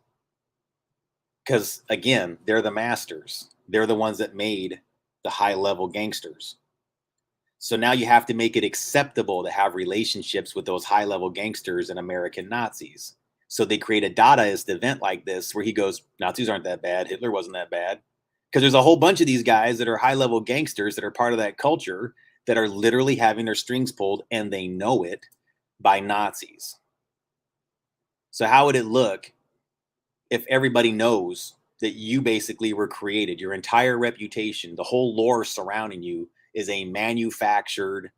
Because, again, they're the masters. They're the ones that made the high-level gangsters. So now you have to make it acceptable to have relationships with those high-level gangsters and American Nazis. So they create a Dadaist event like this where he goes, Nazis aren't that bad. Hitler wasn't that bad. Because there's a whole bunch of these guys that are high-level gangsters that are part of that culture that are literally having their strings pulled, and they know it, by Nazis. So how would it look if everybody knows that you basically were created, your entire reputation, the whole lore surrounding you is a manufactured,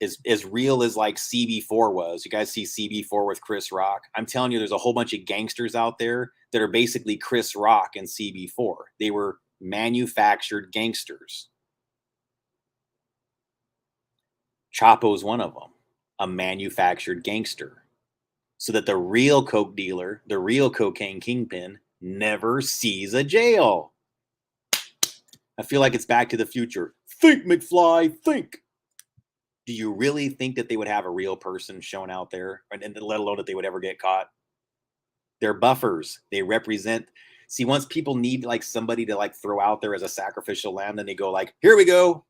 as real as like CB4 was. You guys see CB4 with Chris Rock? I'm telling you, there's a whole bunch of gangsters out there that are basically Chris Rock and CB4. They were manufactured gangsters. Chapo's one of them, a manufactured gangster. So that the real coke dealer, the real cocaine kingpin, never sees a jail. I feel like it's Back to the Future. Think, McFly, think. Do you really think that they would have a real person shown out there, and let alone that they would ever get caught? They're buffers. They represent. See, once people need like somebody to like throw out there as a sacrificial lamb, then they go like, "Here we go,"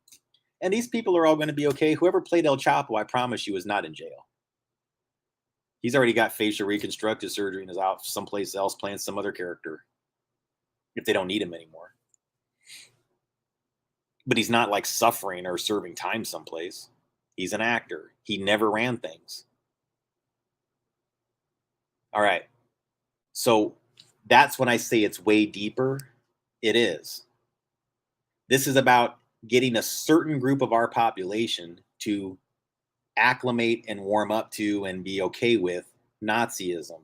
and these people are all going to be okay. Whoever played El Chapo, I promise you, is not in jail. He's already got facial reconstructive surgery and is out someplace else playing some other character if they don't need him anymore. But he's not like suffering or serving time someplace. He's an actor. He never ran things. All right. So that's when I say it's way deeper. It is. This is about getting a certain group of our population to acclimate and warm up to and be okay with Nazism,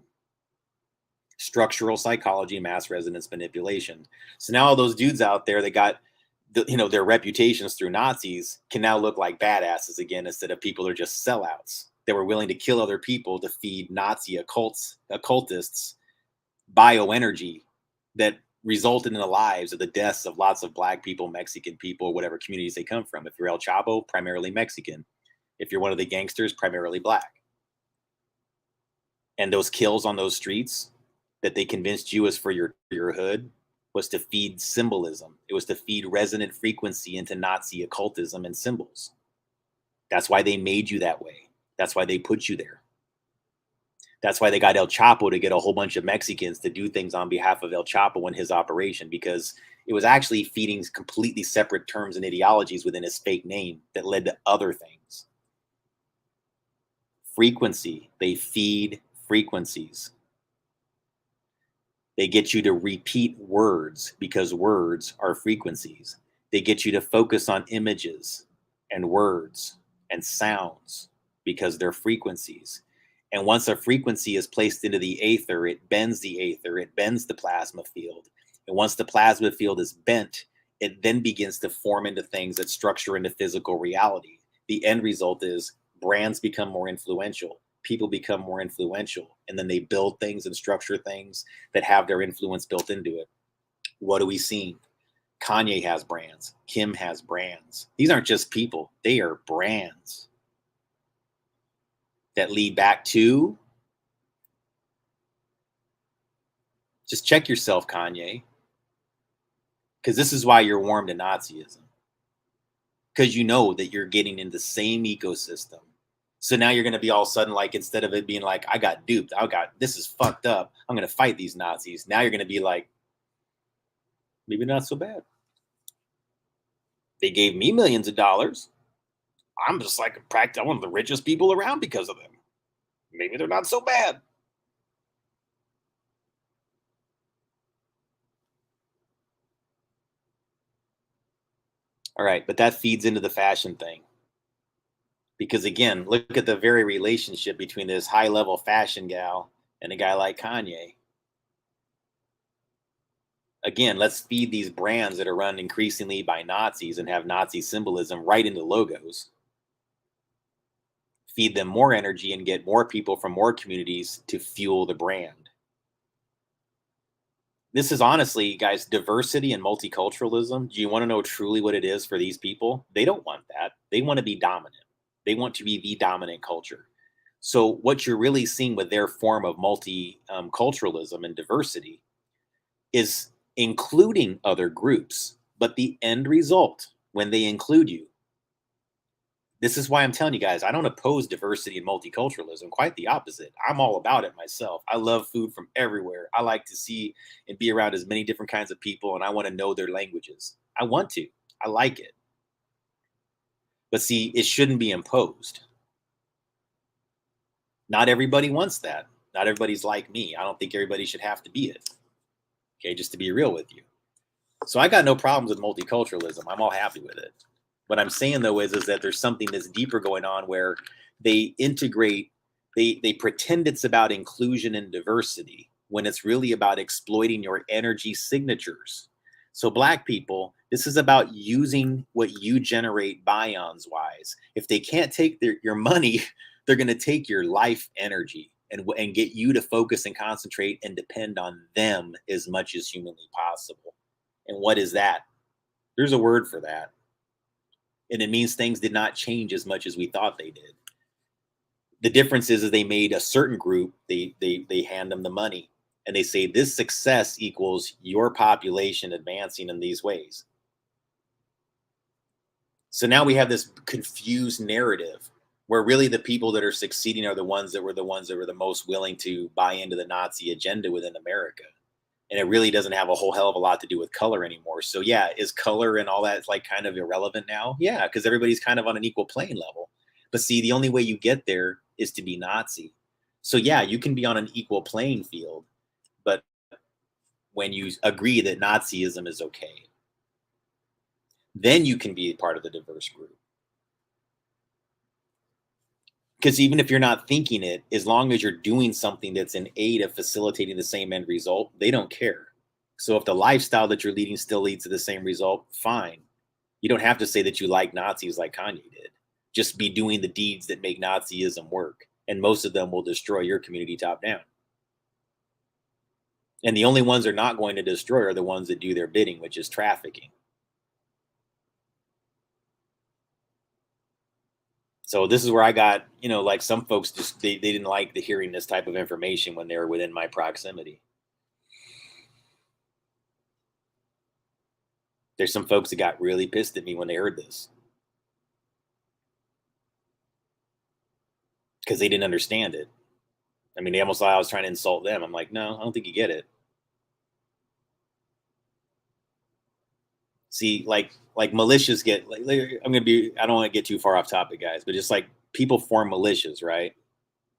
structural psychology, mass resonance manipulation. So now all those dudes out there that got their reputations through Nazis can now look like badasses again instead of people who are just sellouts that were willing to kill other people to feed Nazi occultists bioenergy that resulted in the lives of the deaths of lots of black people, Mexican people, whatever communities they come from. If you're El Chapo, primarily Mexican. If you're one of the gangsters, primarily black. And those kills on those streets that they convinced you was for your hood was to feed symbolism. It was to feed resonant frequency into Nazi occultism and symbols. That's why they made you that way. That's why they put you there. That's why they got El Chapo to get a whole bunch of Mexicans to do things on behalf of El Chapo in his operation, because it was actually feeding completely separate terms and ideologies within his fake name that led to other things. Frequency. They feed frequencies. They get you to repeat words because words are frequencies. They get you to focus on images and words and sounds because they're frequencies. And once a frequency is placed into the aether, it bends the aether, it bends the plasma field. And once the plasma field is bent, it then begins to form into things that structure into physical reality. The end result is brands become more influential, people become more influential, and then they build things and structure things that have their influence built into it. What are we seeing? Kanye has brands. Kim has brands. These aren't just people. They are brands that lead back to, just check yourself, Kanye, because this is why you're warm to Nazism, because you know that you're getting in the same ecosystem. So now you're going to be all of a sudden, like, instead of it being like, I got duped, this is fucked up, I'm going to fight these Nazis. Now you're going to be like, maybe not so bad. They gave me millions of dollars. I'm just like one of the richest people around because of them. Maybe they're not so bad. All right, but that feeds into the fashion thing. Because again, look at the very relationship between this high-level fashion gal and a guy like Kanye. Again, let's feed these brands that are run increasingly by Nazis and have Nazi symbolism right into logos. Feed them more energy and get more people from more communities to fuel the brand. This is honestly, guys, diversity and multiculturalism. Do you want to know truly what it is for these people? They don't want that. They want to be dominant. They want to be the dominant culture. So what you're really seeing with their form of multiculturalism and diversity is including other groups. But the end result, when they include you, this is why I'm telling you guys, I don't oppose diversity and multiculturalism. Quite the opposite. I'm all about it myself. I love food from everywhere. I like to see and be around as many different kinds of people, and I want to know their languages. I want to. I like it. But see, it shouldn't be imposed. Not everybody wants that. Not everybody's like me. I don't think everybody should have to be it. Okay, just to be real with you. So I got no problems with multiculturalism. I'm all happy with it. What I'm saying, though, is that there's something that's deeper going on where they integrate, they pretend it's about inclusion and diversity when it's really about exploiting your energy signatures. So black people, this is about using what you generate bions-wise. If they can't take your money, they're going to take your life energy and get you to focus and concentrate and depend on them as much as humanly possible. And what is that? There's a word for that. And it means things did not change as much as we thought they did. The difference is they made a certain group, they hand them the money and they say this success equals your population advancing in these ways. So now we have this confused narrative where really the people that are succeeding are the ones that were the most willing to buy into the Nazi agenda within America. And it really doesn't have a whole hell of a lot to do with color anymore. So yeah, is color and all that like kind of irrelevant now? Yeah, because everybody's kind of on an equal playing level. But see, the only way you get there is to be Nazi. So yeah, you can be on an equal playing field, but when you agree that Nazism is okay, then you can be part of the diverse group. Because even if you're not thinking it, as long as you're doing something that's in aid of facilitating the same end result, they don't care. So if the lifestyle that you're leading still leads to the same result, fine. You don't have to say that you like Nazis like Kanye did. Just be doing the deeds that make Nazism work. And most of them will destroy your community top down. And the only ones they're not going to destroy are the ones that do their bidding, which is trafficking. So this is where I got, like some folks just they didn't like the hearing this type of information when they were within my proximity. There's some folks that got really pissed at me when they heard this because they didn't understand it. I mean, they almost thought I was trying to insult them. I'm like, no, I don't think you get it. See, like militias get I don't want to get too far off topic, guys, but just like people form militias, right?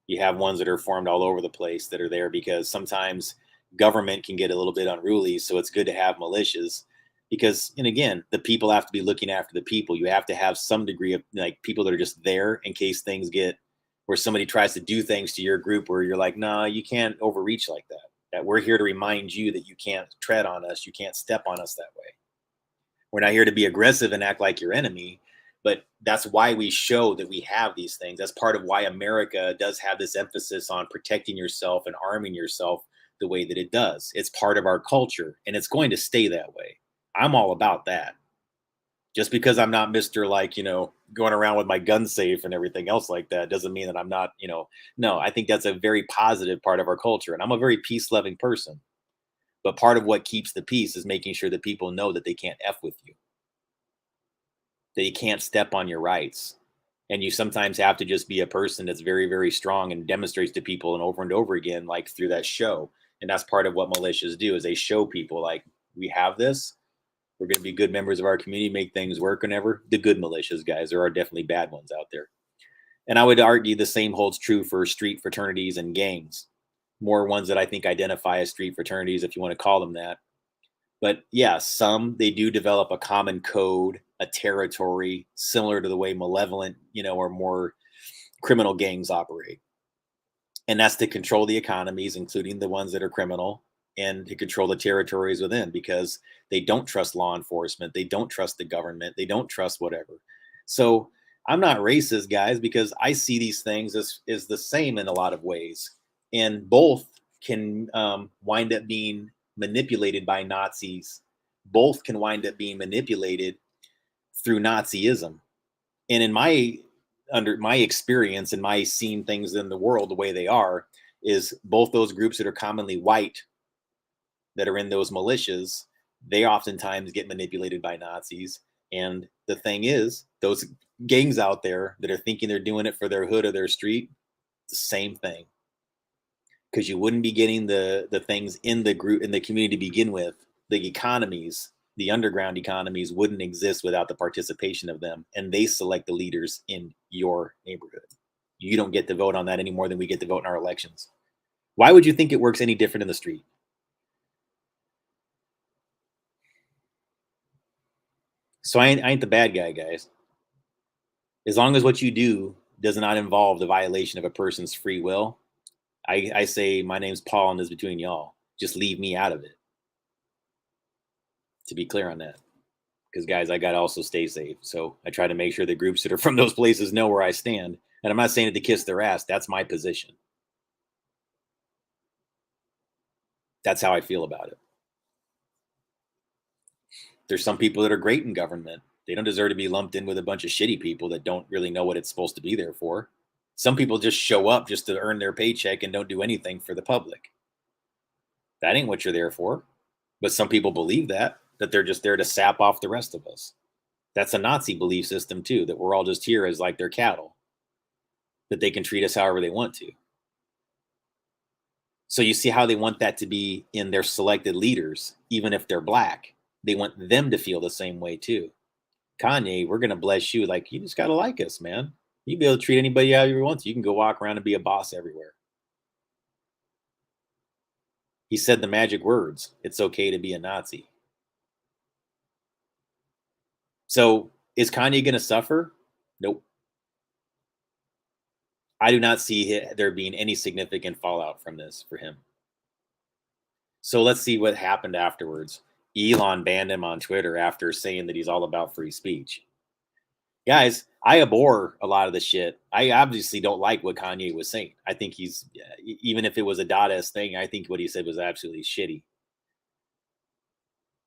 You have ones that are formed all over the place that are there because sometimes government can get a little bit unruly. So it's good to have militias because, and again, the people have to be looking after the people. You have to have some degree of like people that are just there in case things get where somebody tries to do things to your group where you're like, no, you can't overreach like that. That we're here to remind you that you can't tread on us. You can't step on us that way. We're not here to be aggressive and act like your enemy, but that's why we show that we have these things. That's part of why America does have this emphasis on protecting yourself and arming yourself the way that it does. It's part of our culture and it's going to stay that way. I'm all about that. Just because I'm not Mr. like, going around with my gun safe and everything else like that doesn't mean that I'm not, no, I think that's a very positive part of our culture. And I'm a very peace loving person. But part of what keeps the peace is making sure that people know that they can't F with you, that you can't step on your rights. And you sometimes have to just be a person that's very, very strong and demonstrates to people and over again, like through that show. And that's part of what militias do is they show people like, we have this. We're going to be good members of our community, make things work whenever. The good militias, guys. There are definitely bad ones out there. And I would argue the same holds true for street fraternities and gangs. More ones that I think identify as street fraternities, if you want to call them that. But yeah, some they do develop a common code, a territory similar to the way malevolent, or more criminal gangs operate. And that's to control the economies, including the ones that are criminal, and to control the territories within because they don't trust law enforcement. They don't trust the government. They don't trust whatever. So I'm not racist, guys, because I see these things as the same in a lot of ways. And both can wind up being manipulated by Nazis. Both can wind up being manipulated through Nazism. And under my experience and my seeing things in the world the way they are, is both those groups that are commonly white that are in those militias, they oftentimes get manipulated by Nazis. And the thing is, those gangs out there that are thinking they're doing it for their hood or their street, the same thing. Because you wouldn't be getting the things in the group, in the community to begin with. The economies, the underground economies wouldn't exist without the participation of them. And they select the leaders in your neighborhood. You don't get to vote on that any more than we get to vote in our elections. Why would you think it works any different in the street? So I ain't the bad guy, guys. As long as what you do does not involve the violation of a person's free will, I say my name's Paul and this is between y'all. Just leave me out of it. To be clear on that. Because guys, I gotta also stay safe. So I try to make sure the groups that are from those places know where I stand. And I'm not saying it to kiss their ass. That's my position. That's how I feel about it. There's some people that are great in government. They don't deserve to be lumped in with a bunch of shitty people that don't really know what it's supposed to be there for. Some people just show up just to earn their paycheck and don't do anything for the public. That ain't what you're there for. But some people believe that they're just there to sap off the rest of us. That's a Nazi belief system too, that we're all just here as like their cattle, that they can treat us however they want to. So you see how they want that to be in their selected leaders, even if they're black. They want them to feel the same way too. Kanye, we're going to bless you. Like, you just got to like us, man. You be able to treat anybody however you want to. You can go walk around and be a boss everywhere. He said the magic words. It's okay to be a Nazi. So is Kanye going to suffer? Nope. I do not see there being any significant fallout from this for him. So let's see what happened afterwards. Elon banned him on Twitter after saying that he's all about free speech. Guys, I abhor a lot of the shit. I obviously don't like what Kanye was saying. I think he's, even if it was a Dadaist thing, I think what he said was absolutely shitty.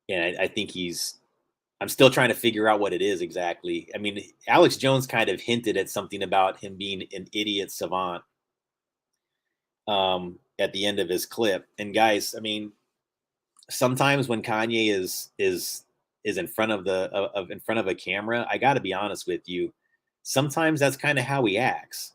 And I think I'm still trying to figure out what it is exactly. I mean, Alex Jones kind of hinted at something about him being an idiot savant at the end of his clip. And guys, I mean, sometimes when Kanye is in front of a camera, I got to be honest with you. Sometimes that's kind of how he acts.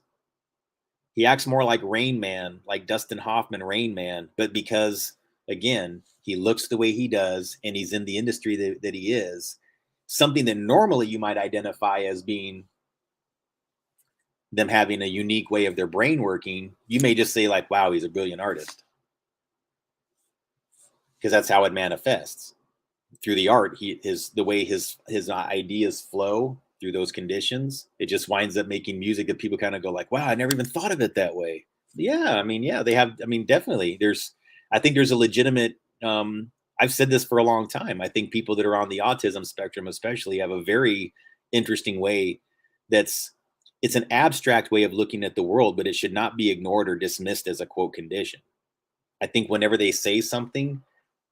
He acts more like Rain Man, like Dustin Hoffman, Rain Man, but because again, he looks the way he does, and he's in the industry that he is, something that normally you might identify as being them having a unique way of their brain working, you may just say like, wow, he's a brilliant artist. Because that's how it manifests. Through the art, the way his ideas flow through those conditions, it just winds up making music that people kind of go like, wow, I never even thought of it that way. Yeah, I mean, yeah, they have, I mean, definitely I think there's a legitimate, I've said this for a long time. I think people that are on the autism spectrum especially have a very interesting way it's an abstract way of looking at the world, but it should not be ignored or dismissed as a quote condition. I think whenever they say something,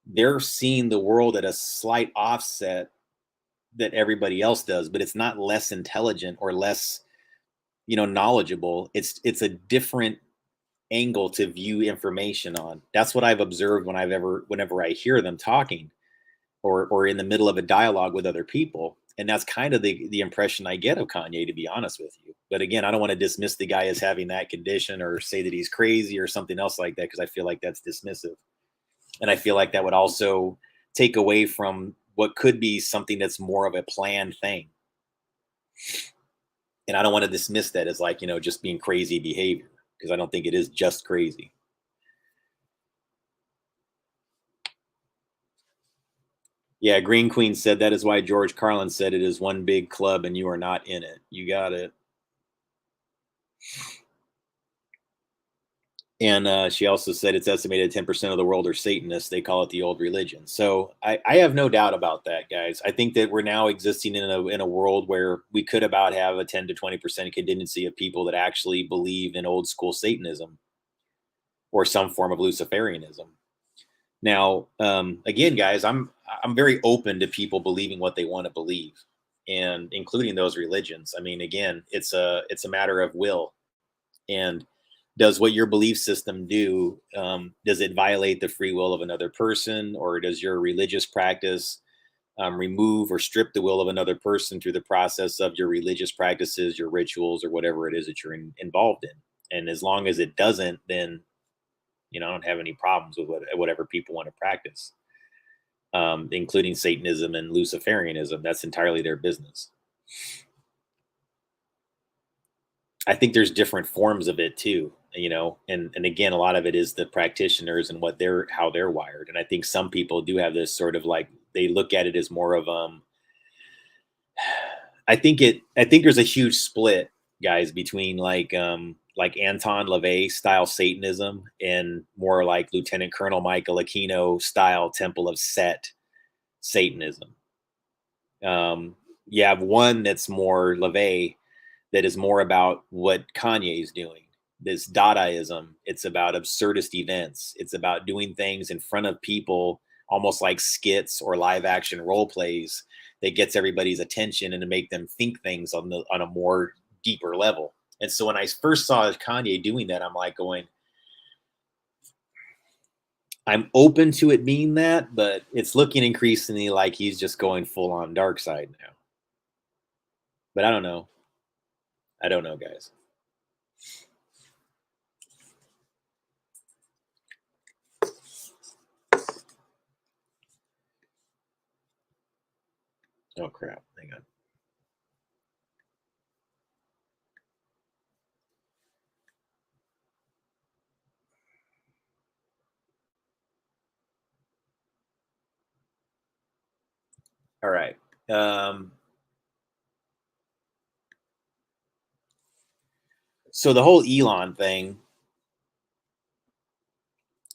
they're seeing the world at a slight offset that everybody else does, but it's not less intelligent or less, knowledgeable. It's a different angle to view information on. That's what I've observed whenever I hear them talking or in the middle of a dialogue with other people. And that's kind of the impression I get of Kanye, to be honest with you. But again, I don't want to dismiss the guy as having that condition or say that he's crazy or something else like that, because I feel like that's dismissive. And I feel like that would also take away from what could be something that's more of a planned thing. And I don't want to dismiss that as like, just being crazy behavior, because I don't think it is just crazy. Yeah, Green Queen said that is why George Carlin said it is one big club and you are not in it. You got it. And she also said it's estimated 10% of the world are Satanists. They call it the old religion. So I have no doubt about that, guys. I think that we're now existing in a world where we could about have a 10 to 20% contingency of people that actually believe in old school Satanism or some form of Luciferianism. Now, again, guys, I'm very open to people believing what they want to believe, and including those religions. I mean, again, it's a matter of will. And does what your belief system do, does it violate the free will of another person, or does your religious practice remove or strip the will of another person through the process of your religious practices, your rituals, or whatever it is that you're involved in? And as long as it doesn't, then I don't have any problems with whatever people want to practice, including Satanism and Luciferianism. That's entirely their business. I think there's different forms of it too, and again, a lot of it is the practitioners and how they're wired. And I think some people do have this sort of like, they look at it as more of, I think there's a huge split, guys, between like Anton LaVey style Satanism and more like Lieutenant Colonel Michael Aquino style Temple of Set Satanism. You have one that's more LaVey, that is more about what Kanye is doing. This Dadaism. It's about absurdist events. It's about doing things in front of people, almost like skits or live action role plays, that gets everybody's attention and to make them think things on a more deeper level. And so when I first saw Kanye doing that, I'm like going, I'm open to it being that, but it's looking increasingly like he's just going full on dark side now. But I don't know. I don't know, guys. Oh, crap. Hang on. All right. So the whole Elon thing,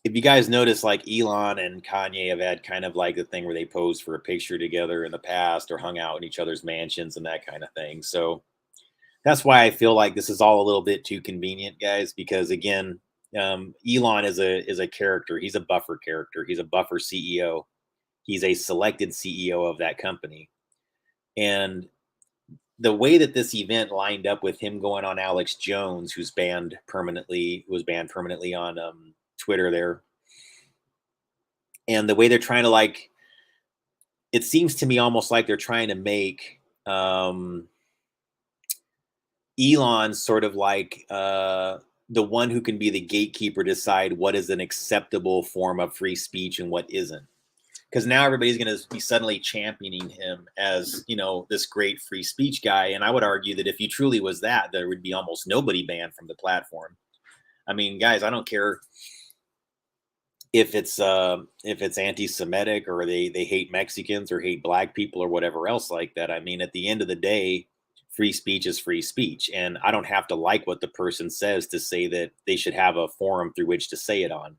if you guys notice, like Elon and Kanye have had kind of like the thing where they posed for a picture together in the past or hung out in each other's mansions and that kind of thing. So that's why I feel like this is all a little bit too convenient, guys, because again, Elon is a character. He's a buffer character. He's a buffer CEO. He's a selected CEO of that company. And the way that this event lined up with him going on Alex Jones, who's banned permanently, was banned permanently on Twitter there, and the way they're trying to like, it seems to me almost like they're trying to make Elon sort of like the one who can be the gatekeeper, decide what is an acceptable form of free speech and what isn't. Because now everybody's going to be suddenly championing him as, you know, this great free speech guy. And I would argue that if he truly was that, there would be almost nobody banned from the platform. I mean, guys, I don't care if it's anti-Semitic or they hate Mexicans or hate black people or whatever else like that. I mean, at the end of the day, free speech is free speech. And I don't have to like what the person says to say that they should have a forum through which to say it on.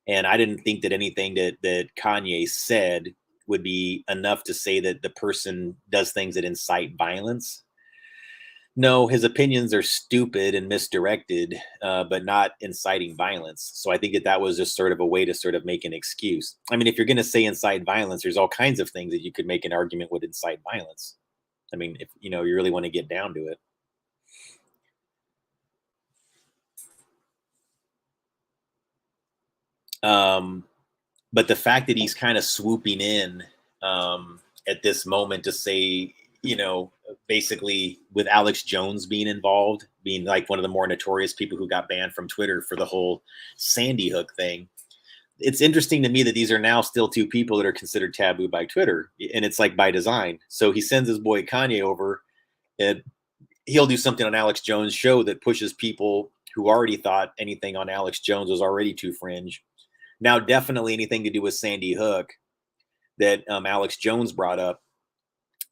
And I didn't think that anything that Kanye said would be enough to say that the person does things that incite violence. No, his opinions are stupid and misdirected, but not inciting violence. So I think that was just sort of a way to sort of make an excuse. I mean, if you're going to say incite violence, there's all kinds of things that you could make an argument would incite violence. I mean, if you really want to get down to it. But the fact that he's kind of swooping in at this moment to say, basically with Alex Jones being involved, being like one of the more notorious people who got banned from Twitter for the whole Sandy Hook thing. It's interesting to me that these are now still two people that are considered taboo by Twitter, and it's like by design. So he sends his boy Kanye over, and he'll do something on Alex Jones' show that pushes people who already thought anything on Alex Jones was already too fringe. Now, definitely anything to do with Sandy Hook that Alex Jones brought up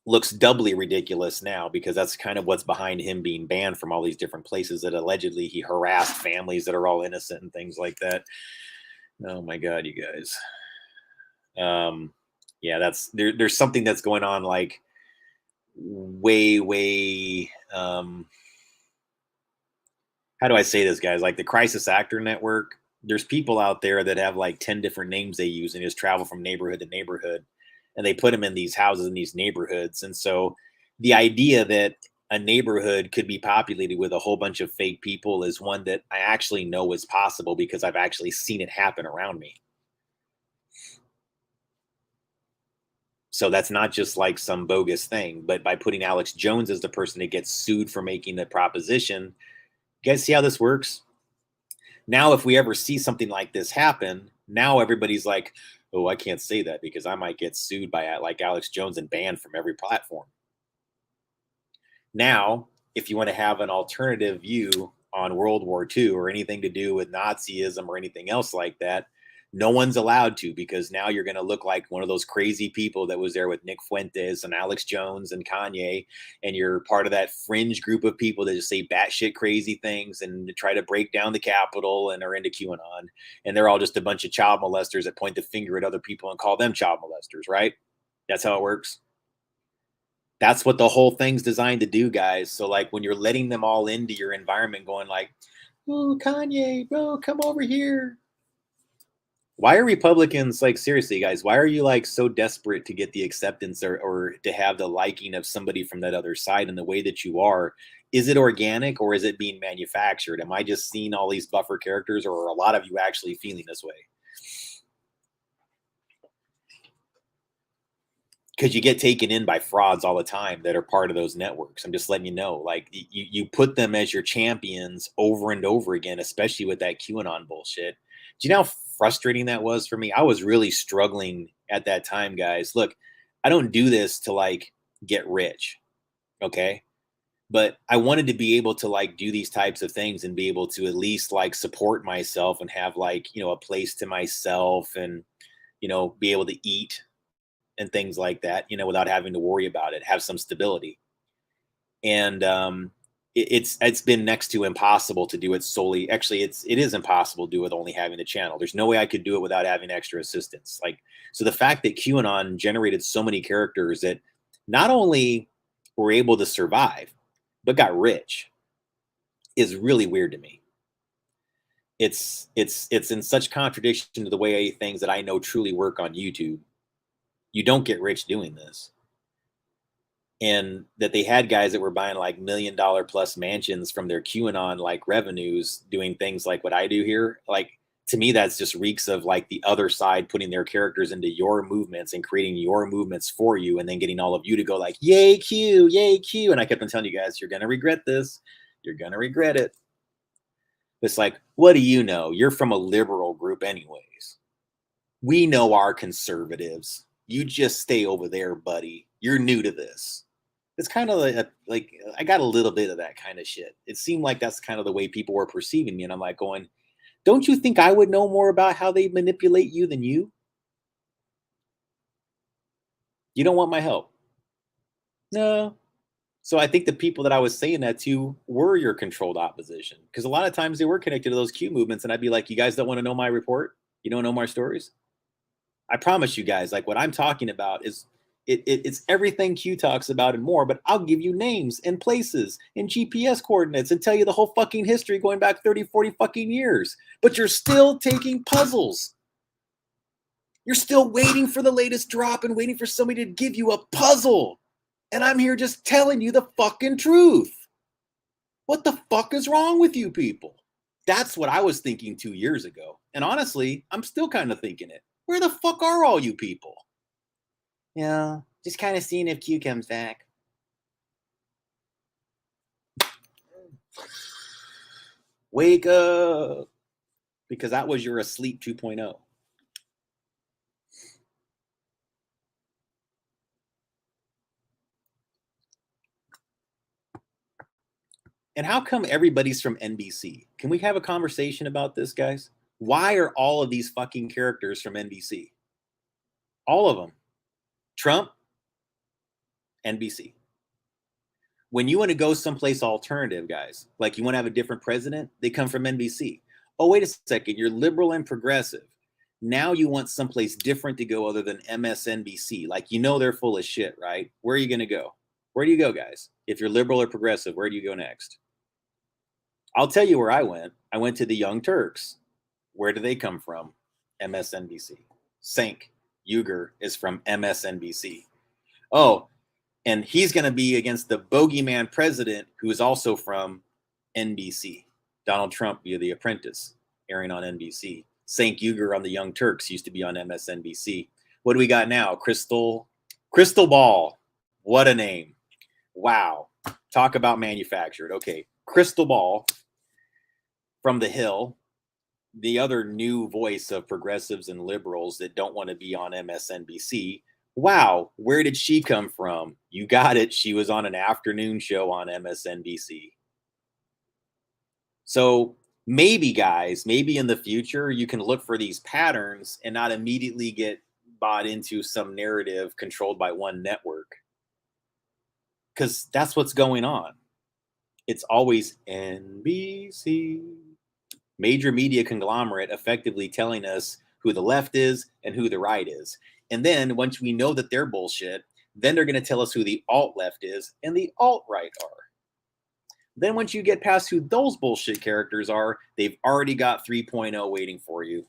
looks doubly ridiculous now, because that's kind of what's behind him being banned from all these different places that allegedly he harassed families that are all innocent and things like that. Oh my God, you guys. Yeah, there's something that's going on like way, how do I say this, guys? Like the Crisis Actor Network, there's people out there that have like 10 different names they use and just travel from neighborhood to neighborhood, and they put them in these houses in these neighborhoods. And so the idea that a neighborhood could be populated with a whole bunch of fake people is one that I actually know is possible, because I've actually seen it happen around me. So that's not just like some bogus thing, but by putting Alex Jones as the person that gets sued for making the proposition, you guys see how this works? Now, if we ever see something like this happen, now everybody's like, oh, I can't say that because I might get sued by like Alex Jones and banned from every platform. Now, if you want to have an alternative view on World War II or anything to do with Nazism or anything else like that, no one's allowed to, because now you're going to look like one of those crazy people that was there with Nick Fuentes and Alex Jones and Kanye, and you're part of that fringe group of people that just say batshit crazy things and try to break down the Capitol and are into QAnon, and they're all just a bunch of child molesters that point the finger at other people and call them child molesters, right? That's how it works. That's what the whole thing's designed to do, guys. So like when you're letting them all into your environment going like, oh, Kanye, bro, come over here. Why are Republicans, like, seriously, guys, why are you like so desperate to get the acceptance or to have the liking of somebody from that other side in the way that you are? Is it organic or is it being manufactured? Am I just seeing all these buffer characters, or are a lot of you actually feeling this way? Because you get taken in by frauds all the time that are part of those networks. I'm just letting you know, like, you put them as your champions over and over again, especially with that QAnon bullshit. Do you know how frustrating that was for me? I was really struggling at that time, guys. Look, I don't do this to like get rich, okay? But I wanted to be able to like do these types of things and be able to at least like support myself and have like, a place to myself, and be able to eat and things like that, without having to worry about it, have some stability. And it's been next to impossible to do it solely. Actually, it is impossible to do with only having the channel. There's no way I could do it without having extra assistance. Like, so the fact that QAnon generated so many characters that not only were able to survive, but got rich is really weird to me. It's in such contradiction to the way things that I know truly work on YouTube. You don't get rich doing this. And that they had guys that were buying like $1 million plus mansions from their QAnon like revenues doing things like what I do here. Like, to me, that's just reeks of like the other side putting their characters into your movements and creating your movements for you, and then getting all of you to go like, yay Q, yay Q. And I kept on telling you guys, you're gonna regret this. You're gonna regret it. It's like, what do you know? You're from a liberal group anyways. We know our conservatives. You just stay over there, buddy. You're new to this. It's kind of like I got a little bit of that kind of shit. It seemed like that's kind of the way people were perceiving me. And I'm like going, don't you think I would know more about how they manipulate you than you? You don't want my help. No. So I think the people that I was saying that to were your controlled opposition. Because a lot of times they were connected to those Q movements. And I'd be like, you guys don't want to know my report? You don't know my stories? I promise you guys, like, what I'm talking about is it's everything Q talks about and more, but I'll give you names and places and GPS coordinates and tell you the whole fucking history going back 30, 40 fucking years. But you're still taking puzzles. You're still waiting for the latest drop and waiting for somebody to give you a puzzle. And I'm here just telling you the fucking truth. What the fuck is wrong with you people? That's what I was thinking 2 years ago. And honestly, I'm still kind of thinking it. Where the fuck are all you people? Yeah, just kind of seeing if Q comes back. Wake up. Because that was your asleep 2.0. And how come everybody's from NBC? Can we have a conversation about this, guys? Why are all of these fucking characters from NBC? All of them. Trump, NBC. When you want to go someplace alternative, guys, like you want to have a different president, they come from NBC. Oh, wait a second, you're liberal and progressive. Now you want someplace different to go other than MSNBC. Like, they're full of shit, right? Where are you going to go? Where do you go, guys? If you're liberal or progressive, where do you go next? I'll tell you where I went. I went to the Young Turks. Where do they come from? MSNBC. Cenk Uygur is from MSNBC. Oh, and he's going to be against the bogeyman president, who is also from NBC. Donald Trump via The Apprentice, airing on NBC. Cenk Uygur on the Young Turks used to be on MSNBC. What do we got now? Crystal Ball. What a name. Wow. Talk about manufactured. Okay. Crystal Ball from The Hill, the other new voice of progressives and liberals that don't want to be on MSNBC. Wow, where did she come from? You got it. She was on an afternoon show on MSNBC. So maybe, guys, maybe in the future you can look for these patterns and not immediately get bought into some narrative controlled by one network. Because that's what's going on. It's always NBC. Major media conglomerate effectively telling us who the left is and who the right is. And then once we know that they're bullshit, then they're going to tell us who the alt left is and the alt right are. Then once you get past who those bullshit characters are, they've already got 3.0 waiting for you.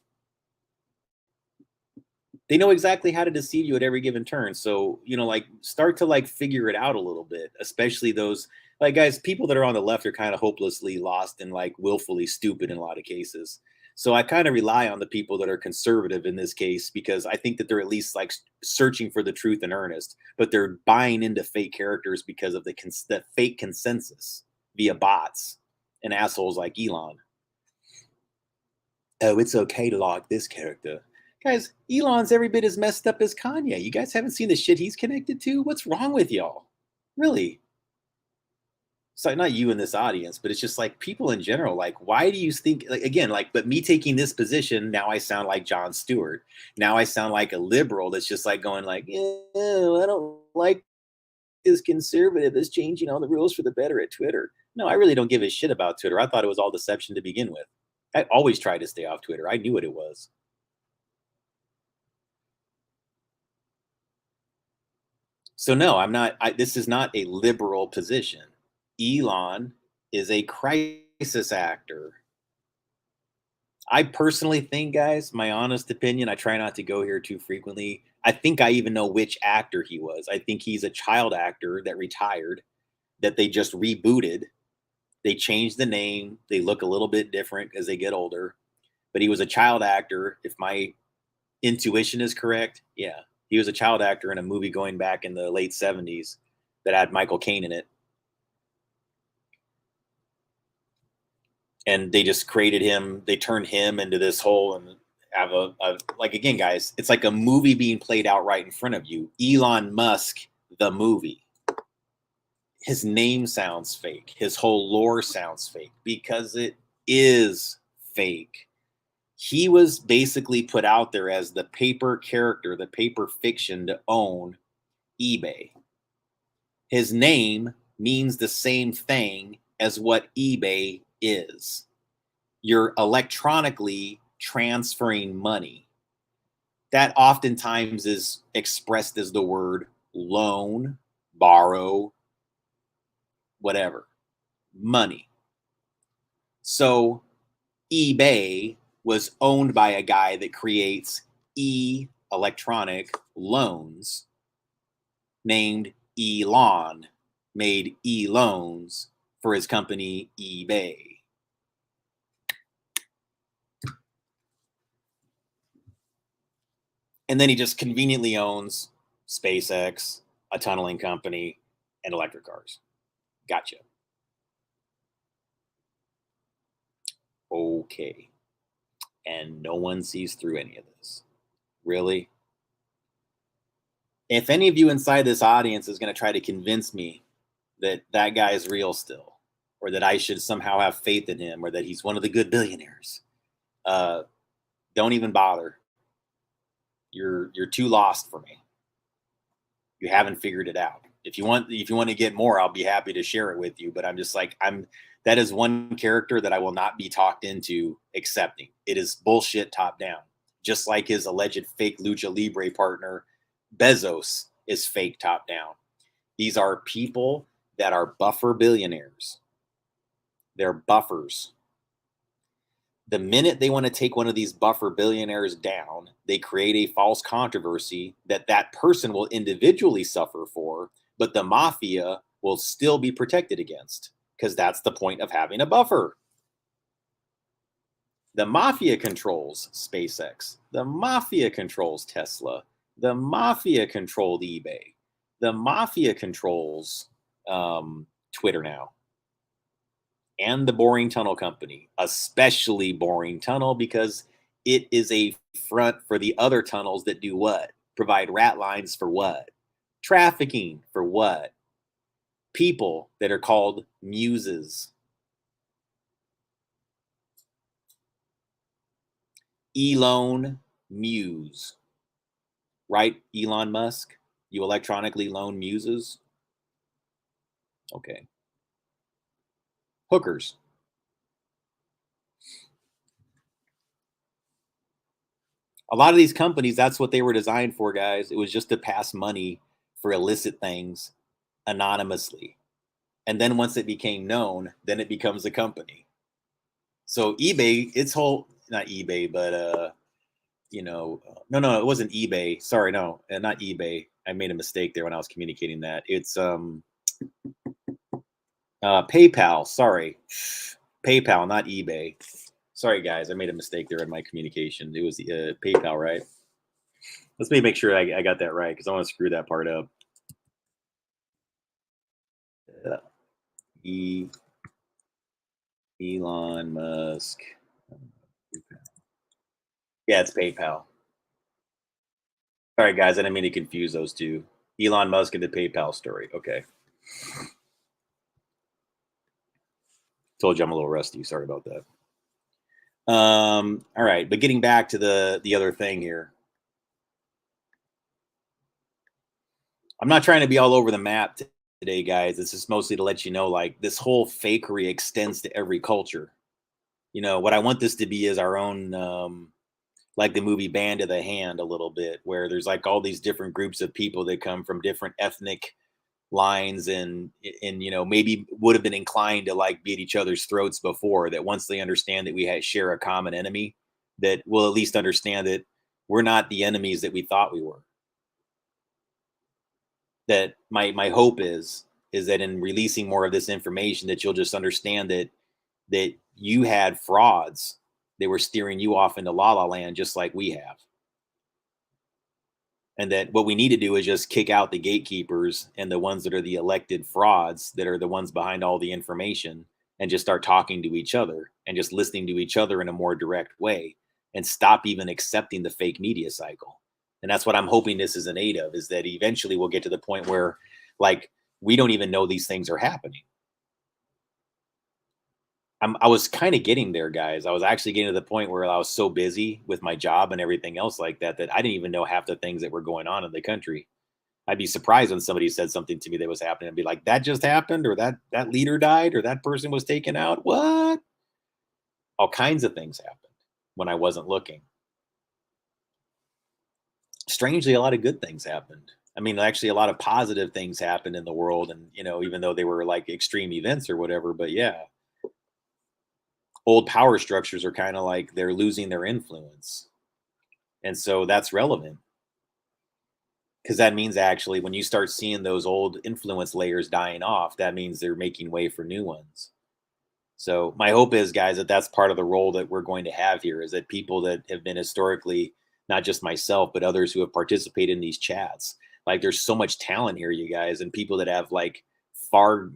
They know exactly how to deceive you at every given turn. So, you know, like start to like figure it out a little bit, especially those like guys, people that are on the left are kind of hopelessly lost and like willfully stupid in a lot of cases. So I kind of rely on the people that are conservative in this case because I think that they're at least like searching for the truth in earnest, but they're buying into fake characters because of the fake consensus via bots and assholes like Elon. Oh, it's okay to like this character. Guys, Elon's every bit as messed up as KanYe. You guys haven't seen the shit he's connected to? What's wrong with y'all? Really? It's like not you in this audience, but it's just like people in general. Like, why do you think, like, again, like, but me taking this position, now I sound like Jon Stewart. Now I sound like a liberal that's just like going, like, yeah, I don't like this conservative that's changing all the rules for the better at Twitter. No, I really don't give a shit about Twitter. I thought it was all deception to begin with. I always tried to stay off Twitter. I knew what it was. So no, I'm not. This is not a liberal position. Elon is a crisis actor. I personally think, guys, my honest opinion, I try not to go here too frequently. I think I even know which actor he was. I think he's a child actor that retired, that they just rebooted. They changed the name. They look a little bit different as they get older. But he was a child actor. If my intuition is correct, yeah. He was a child actor in a movie going back in the late 70s that had Michael Caine in it. And they just created him. They turned him into this whole and have like, again, guys, it's like a movie being played out right in front of you. Elon Musk, the movie. His name sounds fake. His whole lore sounds fake because it is fake. He was basically put out there as the paper character, the paper fiction to own eBay. His name means the same thing as what eBay is. You're electronically transferring money. That oftentimes is expressed as the word loan, borrow, whatever, money. So eBay was owned by a guy that creates electronic loans named Elon, made e-loans for his company eBay. And then he just conveniently owns SpaceX, a tunneling company, and electric cars. Gotcha. Okay. And no one sees through any of this. Really? If any of you inside this audience is going to try to convince me that that guy is real still, or that I should somehow have faith in him, or that he's one of the good billionaires, don't even bother. You're too lost for me. You haven't figured it out. If you want to get more, I'll be happy to share it with you. But I'm just like, that is one character that I will not be talked into accepting. It is bullshit top down. Just like his alleged fake Lucha Libre partner, Bezos, is fake top down. These are people that are buffer billionaires. They're buffers. The minute they want to take one of these buffer billionaires down, they create a false controversy that that person will individually suffer for, but the mafia will still be protected against, because that's the point of having a buffer. The mafia controls SpaceX. The mafia controls Tesla. The mafia controlled eBay. The mafia controls Twitter now. And the Boring Tunnel Company, especially Boring Tunnel, because it is a front for the other tunnels that do what? Provide rat lines for what? Trafficking for what? People that are called muses. Elon Muse. Right, Elon Musk? You electronically loan muses? Okay. Hookers. A lot of these companies, that's what they were designed for, guys. It was just to pass money for illicit things anonymously. And then once it became known, then it becomes a company. So eBay, its whole, not eBay, but no, it wasn't eBay. Sorry, no, not eBay. I made a mistake there when I was communicating that. It's PayPal. Sorry, PayPal, not eBay. Sorry, guys, I made a mistake there in my communication. It was PayPal, right? Let's make sure I got that right because I want to screw that part up. Elon Musk. Yeah, it's PayPal. All right, guys, I didn't mean to confuse those two. Elon Musk and the PayPal story. Okay. Told you I'm a little rusty. Sorry about that. All right, but getting back to the other thing here. I'm not trying to be all over the map today, guys. This is mostly to let you know, like, this whole fakery extends to every culture. What I want this to be is our own, like the movie Band of the Hand, a little bit, where there's like all these different groups of people that come from different ethnic lines and maybe would have been inclined to like be at each other's throats before, that once they understand that we share a common enemy, that we'll at least understand that we're not the enemies that we thought we were. That my hope is that in releasing more of this information, that you'll just understand that you had frauds. They were steering you off into la la land just like we have. And that what we need to do is just kick out the gatekeepers and the ones that are the elected frauds that are the ones behind all the information, and just start talking to each other and just listening to each other in a more direct way, and stop even accepting the fake media cycle. And that's what I'm hoping this is an aid of, is that eventually we'll get to the point where, like, we don't even know these things are happening. I was kind of getting there, guys. I was actually getting to the point where I was so busy with my job and everything else like that, that I didn't even know half the things that were going on in the country. I'd be surprised when somebody said something to me that was happening and be like, that just happened, or that leader died, or that person was taken out. What? All kinds of things happened when I wasn't looking. Strangely, a lot of good things happened. I mean, actually, a lot of positive things happened in the world, and even though they were like extreme events or whatever, but yeah, old power structures are kind of like they're losing their influence. And so that's relevant, because that means actually when you start seeing those old influence layers dying off, that means they're making way for new ones. So my hope is, guys, that that's part of the role that we're going to have here, is that people that have been historically, not just myself, but others who have participated in these chats, like, there's so much talent here, you guys, and people that have like far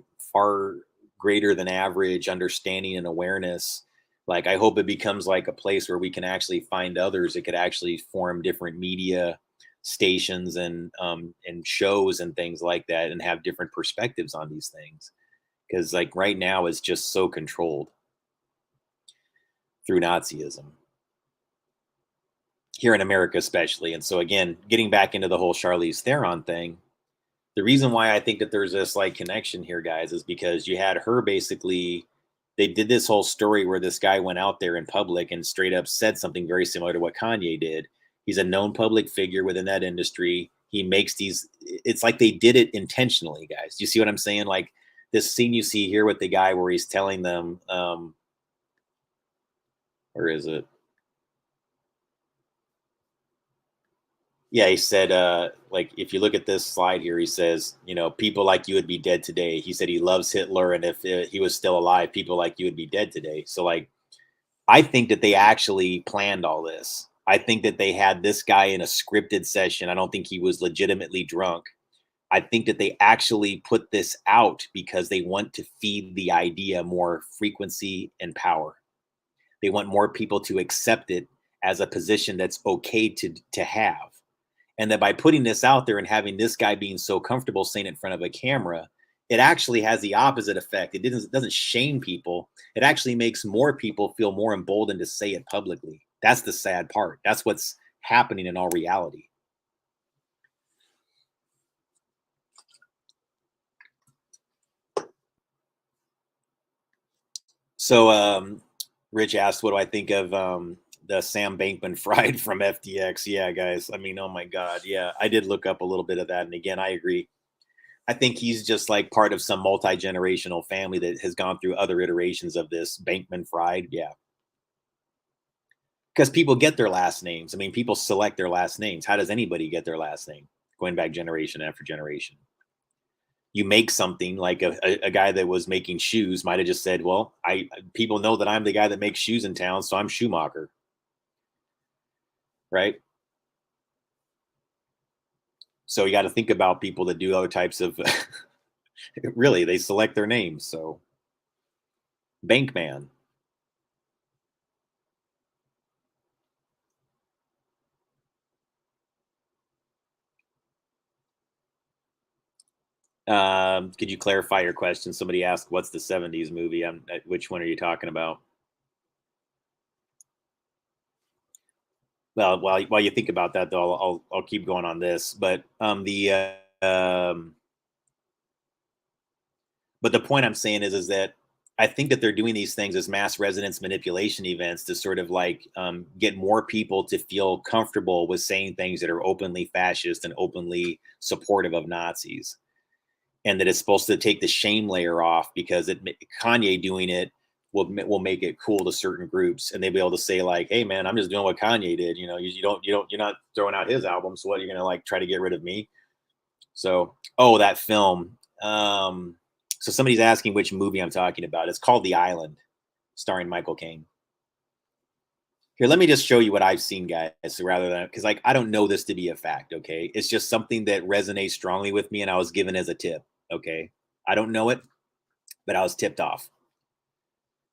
greater than average understanding and awareness. Like, I hope it becomes like a place where we can actually find others that could actually form different media stations and shows and things like that, and have different perspectives on these things. Because like right now it's just so controlled through Nazism here in America, especially. And so again, getting back into the whole Charlize Theron thing, the reason why I think that there's this like connection here, guys, is because you had her basically, they did this whole story where this guy went out there in public and straight up said something very similar to what Kanye did. He's a known public figure within that industry. He makes these, it's like they did it intentionally, guys. Do you see what I'm saying? Like this scene you see here with the guy where he's telling them, where is it? Yeah, he said, like, if you look at this slide here, he says, people like you would be dead today. He said he loves Hitler, and if he was still alive, people like you would be dead today. So, like, I think that they actually planned all this. I think that they had this guy in a scripted session. I don't think he was legitimately drunk. I think that they actually put this out because they want to feed the idea more frequency and power. They want more people to accept it as a position that's okay to have. And that by putting this out there and having this guy being so comfortable saying it in front of a camera, it actually has the opposite effect. It doesn't shame people. It actually makes more people feel more emboldened to say it publicly. That's the sad part. That's what's happening in all reality. So Rich asked, what do I think of the Sam Bankman-Fried from FTX? Yeah, guys. I mean, oh my God. Yeah, I did look up a little bit of that. And again, I agree. I think he's just like part of some multi-generational family that has gone through other iterations of this Bankman-Fried. Yeah. Because people get their last names. I mean, people select their last names. How does anybody get their last name? Going back generation after generation. You make something like a guy that was making shoes might have just said, well, people know that I'm the guy that makes shoes in town, so I'm Schumacher. Right? So you got to think about people that do other types of really, they select their names. So Bankman. Could you clarify your question? Somebody asked, "What's the '70s movie?" Which one are you talking about? Well, while you think about that, though, I'll keep going on this. But the point I'm saying is that I think that they're doing these things as mass resonance manipulation events to sort of like get more people to feel comfortable with saying things that are openly fascist and openly supportive of Nazis, and that it's supposed to take the shame layer off because Kanye doing it will make it cool to certain groups, and they'll be able to say like, "Hey, man, I'm just doing what Kanye did. You know, you're not throwing out his album, so what, you're gonna like try to get rid of me?" So, oh, that film. So somebody's asking which movie I'm talking about. It's called The Island, starring Michael Caine. Here, let me just show you what I've seen, guys. So rather than because like I don't know this to be a fact, okay? It's just something that resonates strongly with me, and I was given as a tip. Okay, I don't know it, but I was tipped off.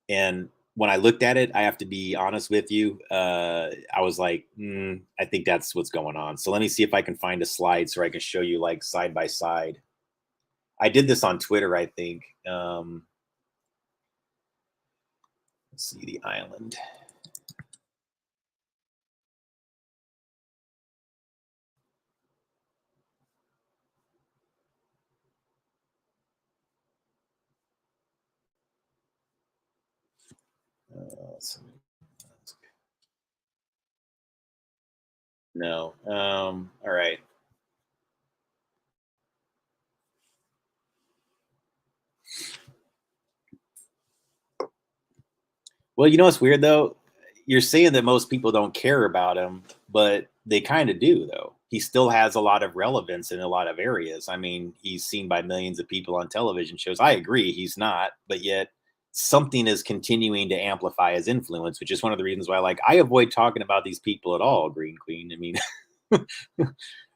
And when I looked at it, I have to be honest with you. I was like, I think that's what's going on. So let me see if I can find a slide so I can show you like side by side. I did this on Twitter, I think. Let's see, The Island. No. All right. Well, you know what's weird though? You're saying that most people don't care about him, but they kind of do though. He still has a lot of relevance in a lot of areas. I mean, he's seen by millions of people on television shows. I agree, he's not, but yet something is continuing to amplify his influence, which is one of the reasons why like I avoid talking about these people at all, Green Queen. I mean,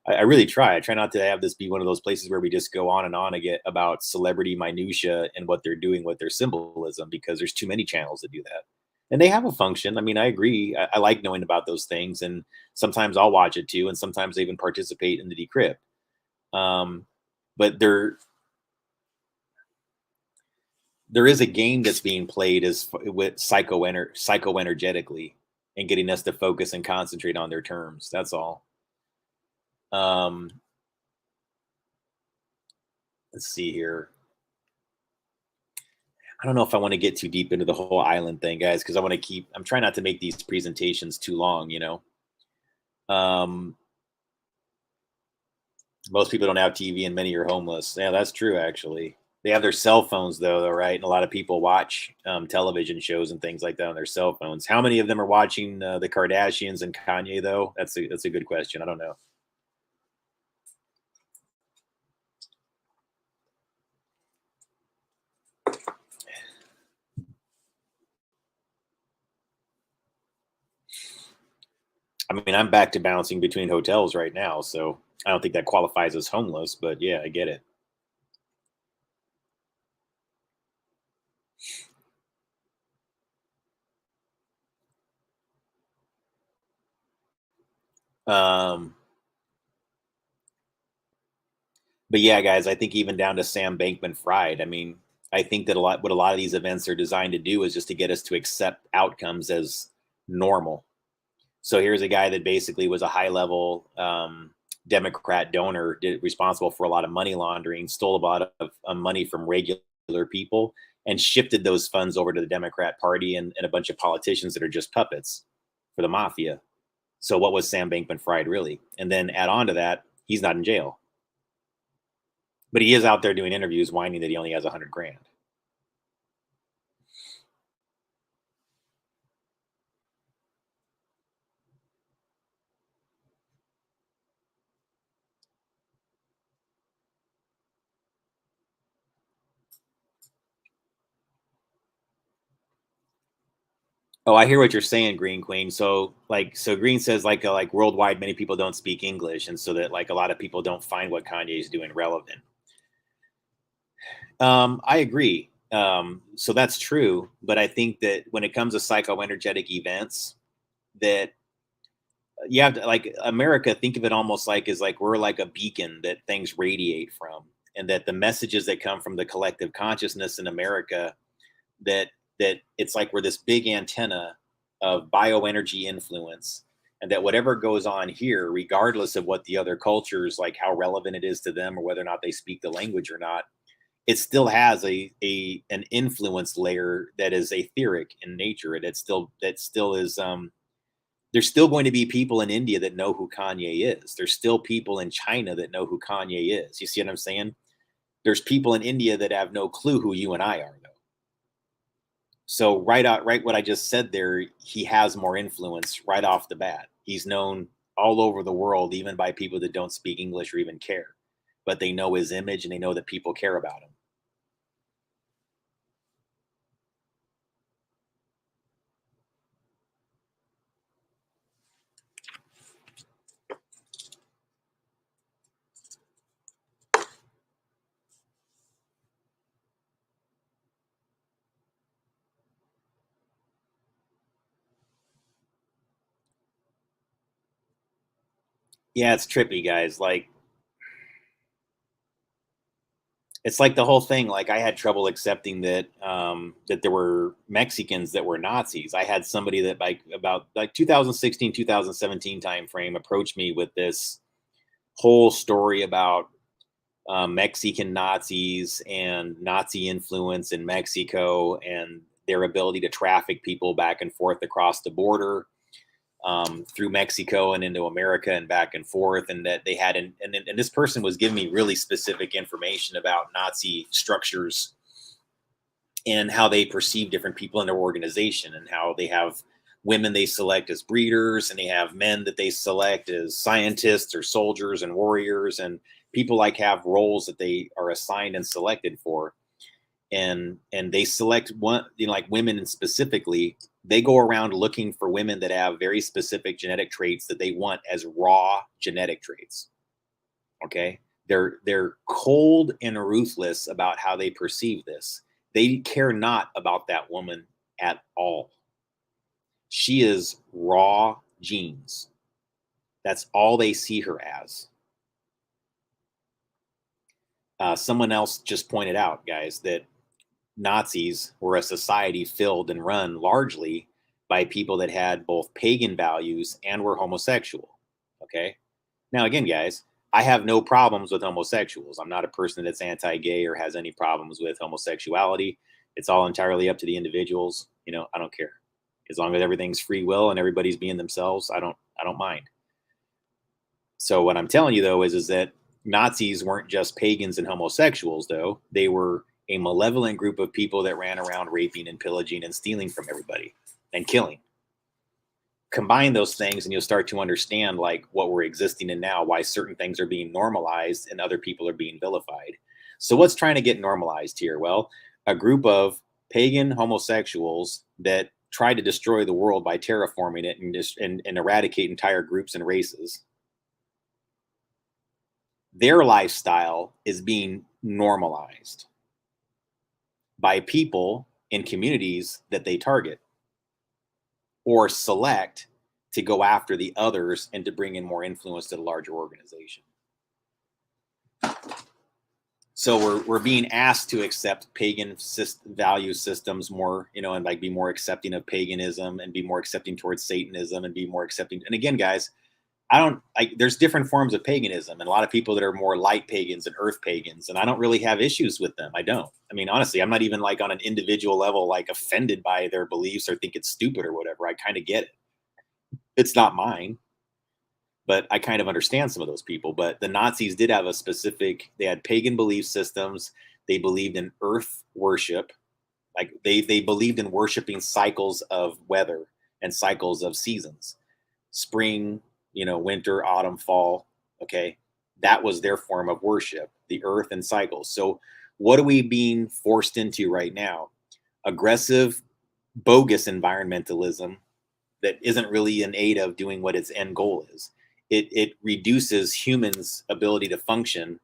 I really try. I try not to have this be one of those places where we just go on and on again about celebrity minutia and what they're doing with their symbolism, because there's too many channels that do that. And they have a function. I mean, I agree. I like knowing about those things, and sometimes I'll watch it too, and sometimes I even participate in the decrypt. But there is a game that's being played as with psychoenergetically and getting us to focus and concentrate on their terms. That's all. Um, let's see here. I don't know if I want to get too deep into the whole island thing, guys, because I'm trying not to make these presentations too long, you know. Um, most people don't have TV and many are homeless. Yeah, that's true, actually. They have their cell phones, though, right? And a lot of people watch television shows and things like that on their cell phones. How many of them are watching the Kardashians and Kanye, though? That's a good question. I don't know. I mean, I'm back to bouncing between hotels right now, so I don't think that qualifies as homeless, but yeah, I get it. Um, but yeah, guys, I think even down to Sam Bankman Fried. I mean, I think that what a lot of these events are designed to do is just to get us to accept outcomes as normal. So here's a guy that basically was a high level Democrat donor, responsible for a lot of money laundering, stole a lot of money from regular people, and shifted those funds over to the Democrat Party and a bunch of politicians that are just puppets for the mafia. So what was Sam Bankman Fried really? And then add on to that, he's not in jail, but he is out there doing interviews whining that he only has 100 grand. Oh, I hear what you're saying, Green Queen. So Green says like worldwide, many people don't speak English, and so that like a lot of people don't find what Kanye is doing relevant. I agree. So that's true, but I think that when it comes to psychoenergetic events, that you have to like America, think of it almost like is like we're like a beacon that things radiate from, and that the messages that come from the collective consciousness in America, that it's like we're this big antenna of bioenergy influence, and that whatever goes on here, regardless of what the other cultures like how relevant it is to them or whether or not they speak the language or not, it still has an influence layer that is etheric in nature, and that still is there's still going to be people in India that know who Kanye is. There's still people in China that know who Kanye is. You see what I'm saying? There's people in India that have no clue who you and I are, though. So right what I just said there, he has more influence right off the bat. He's known all over the world, even by people that don't speak English or even care, but they know his image and they know that people care about him. Yeah, it's trippy, guys. Like it's like the whole thing. Like I had trouble accepting that that there were Mexicans that were Nazis. I had somebody that like about like 2016, 2017 time frame approached me with this whole story about Mexican Nazis and Nazi influence in Mexico and their ability to traffic people back and forth across the border through Mexico and into America and back and forth, and that they had, and this person was giving me really specific information about Nazi structures and how they perceive different people in their organization, and how they have women they select as breeders, and they have men that they select as scientists or soldiers and warriors, and people like have roles that they are assigned and selected for, and they select one, you know, like women, and specifically they go around looking for women that have very specific genetic traits that they want as raw genetic traits. Okay, they're cold and ruthless about how they perceive this. They care not about that woman at all. She is raw genes. That's all they see her as. Someone else just pointed out, guys, that Nazis were a society filled and run largely by people that had both pagan values and were homosexual. Okay. Now, again, guys, I have no problems with homosexuals. I'm not a person that's anti gay or has any problems with homosexuality. It's all entirely up to the individuals. You know, I don't care. As long as everything's free will and everybody's being themselves, I don't mind. So what I'm telling you though is that Nazis weren't just pagans and homosexuals, though. They were a malevolent group of people that ran around raping and pillaging and stealing from everybody and killing. Combine those things and you'll start to understand like what we're existing in now, why certain things are being normalized and other people are being vilified. So what's trying to get normalized here? Well, a group of pagan homosexuals that tried to destroy the world by terraforming it and eradicate entire groups and races. Their lifestyle is being normalized by people in communities that they target or select to go after the others and to bring in more influence to the larger organization. So we're being asked to accept pagan value systems more, you know, and like be more accepting of paganism and be more accepting towards Satanism and be more accepting. And again, guys, I don't like there's different forms of paganism and a lot of people that are more light pagans and earth pagans. And I don't really have issues with them. I don't. I mean, honestly, I'm not even like on an individual level, like offended by their beliefs or think it's stupid or whatever. I kind of get it. It's not mine, but I kind of understand some of those people. But the Nazis did have they had pagan belief systems. They believed in earth worship. Like they believed in worshiping cycles of weather and cycles of seasons, spring, you know, winter, autumn, fall. Okay. That was their form of worship, the earth and cycles. So what are we being forced into right now? Aggressive bogus environmentalism that isn't really in aid of doing what its end goal is. It reduces humans' ability to function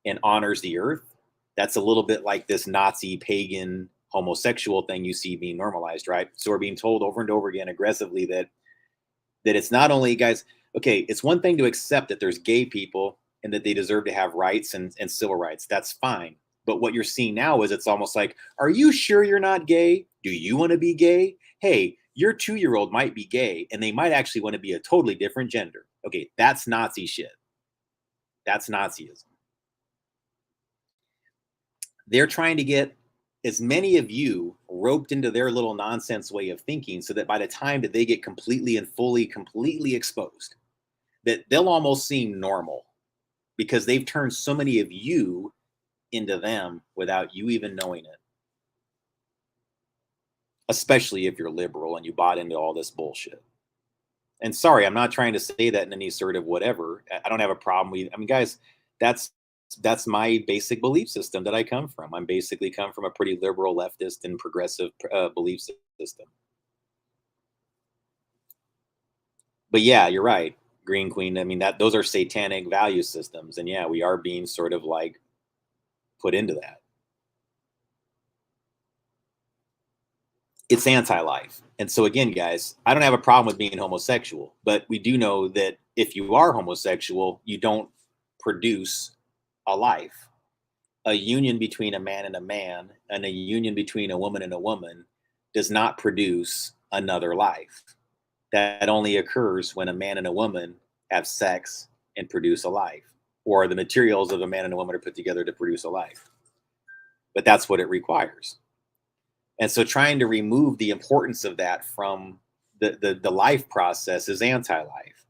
and honors the earth. That's a little bit like this Nazi pagan homosexual thing you see being normalized, right? So we're being told over and over again aggressively that it's not only, guys, okay, it's one thing to accept that there's gay people and that they deserve to have rights and civil rights. That's fine. But what you're seeing now is it's almost like, are you sure you're not gay? Do you want to be gay? Hey, your 2-year-old might be gay and they might actually want to be a totally different gender. Okay, that's Nazi shit. That's Nazism. They're trying to get as many of you roped into their little nonsense way of thinking so that by the time that they get completely and fully, completely exposed, that they'll almost seem normal because they've turned so many of you into them without you even knowing it. Especially if you're liberal and you bought into all this bullshit. And sorry, I'm not trying to say that in any sort of whatever. I don't have a problem with, I mean, guys, that's my basic belief system that I come from. I'm basically come from a pretty liberal, leftist, and progressive belief system. But yeah, you're right, Green Queen. I mean, those are satanic value systems, and yeah, we are being sort of like put into that. It's anti-life. And so again, guys, I don't have a problem with being homosexual, but we do know that if you are homosexual, you don't produce a life. A union between a man and a union between a woman and a woman does not produce another life. That only occurs when a man and a woman have sex and produce a life, or the materials of a man and a woman are put together to produce a life. But that's what it requires. And so trying to remove the importance of that from the life process is anti-life.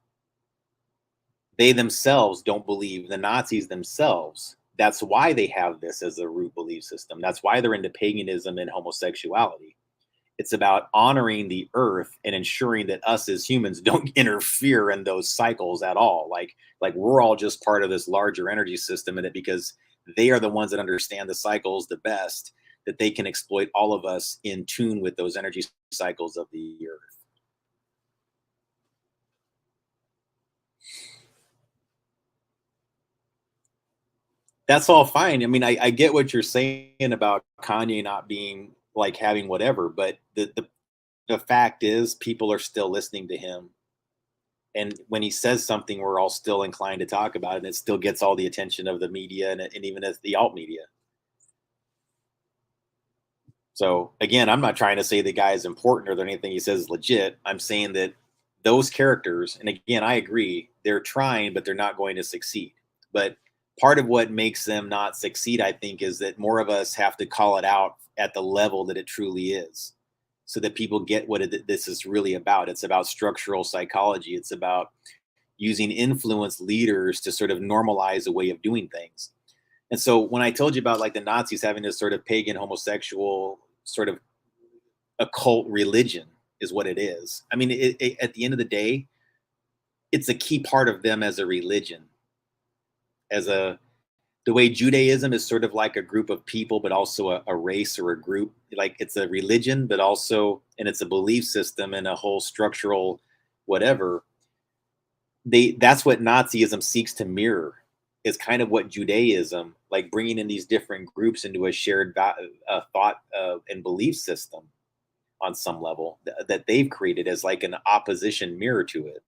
They themselves don't believe, the Nazis themselves, that's why they have this as a root belief system. That's why they're into paganism and homosexuality. It's about honoring the earth and ensuring that us as humans don't interfere in those cycles at all. Like we're all just part of this larger energy system in it because they are the ones that understand the cycles the best, that they can exploit all of us in tune with those energy cycles of the earth. That's all fine. I mean, I get what you're saying about Kanye not being like having whatever, but the fact is people are still listening to him. And when he says something, we're all still inclined to talk about it. And it still gets all the attention of the media and even as the alt media. So again, I'm not trying to say the guy is important or that anything he says is legit. I'm saying that those characters, and again, I agree, they're trying, but they're not going to succeed. But part of what makes them not succeed, I think, is that more of us have to call it out at the level that it truly is, so that people get what this is really about. It's about structural psychology. It's about using influence leaders to sort of normalize a way of doing things. And so when I told you about like the Nazis having this sort of pagan homosexual sort of occult religion is what it is. I mean, at the end of the day, it's a key part of them as a religion, as the way Judaism is sort of like a group of people, but also a race or a group. Like it's a religion, but also, and it's a belief system and a whole structural whatever. That's what Nazism seeks to mirror, is kind of what Judaism, like bringing in these different groups into a shared thought and belief system on some level that they've created as like an opposition mirror to it.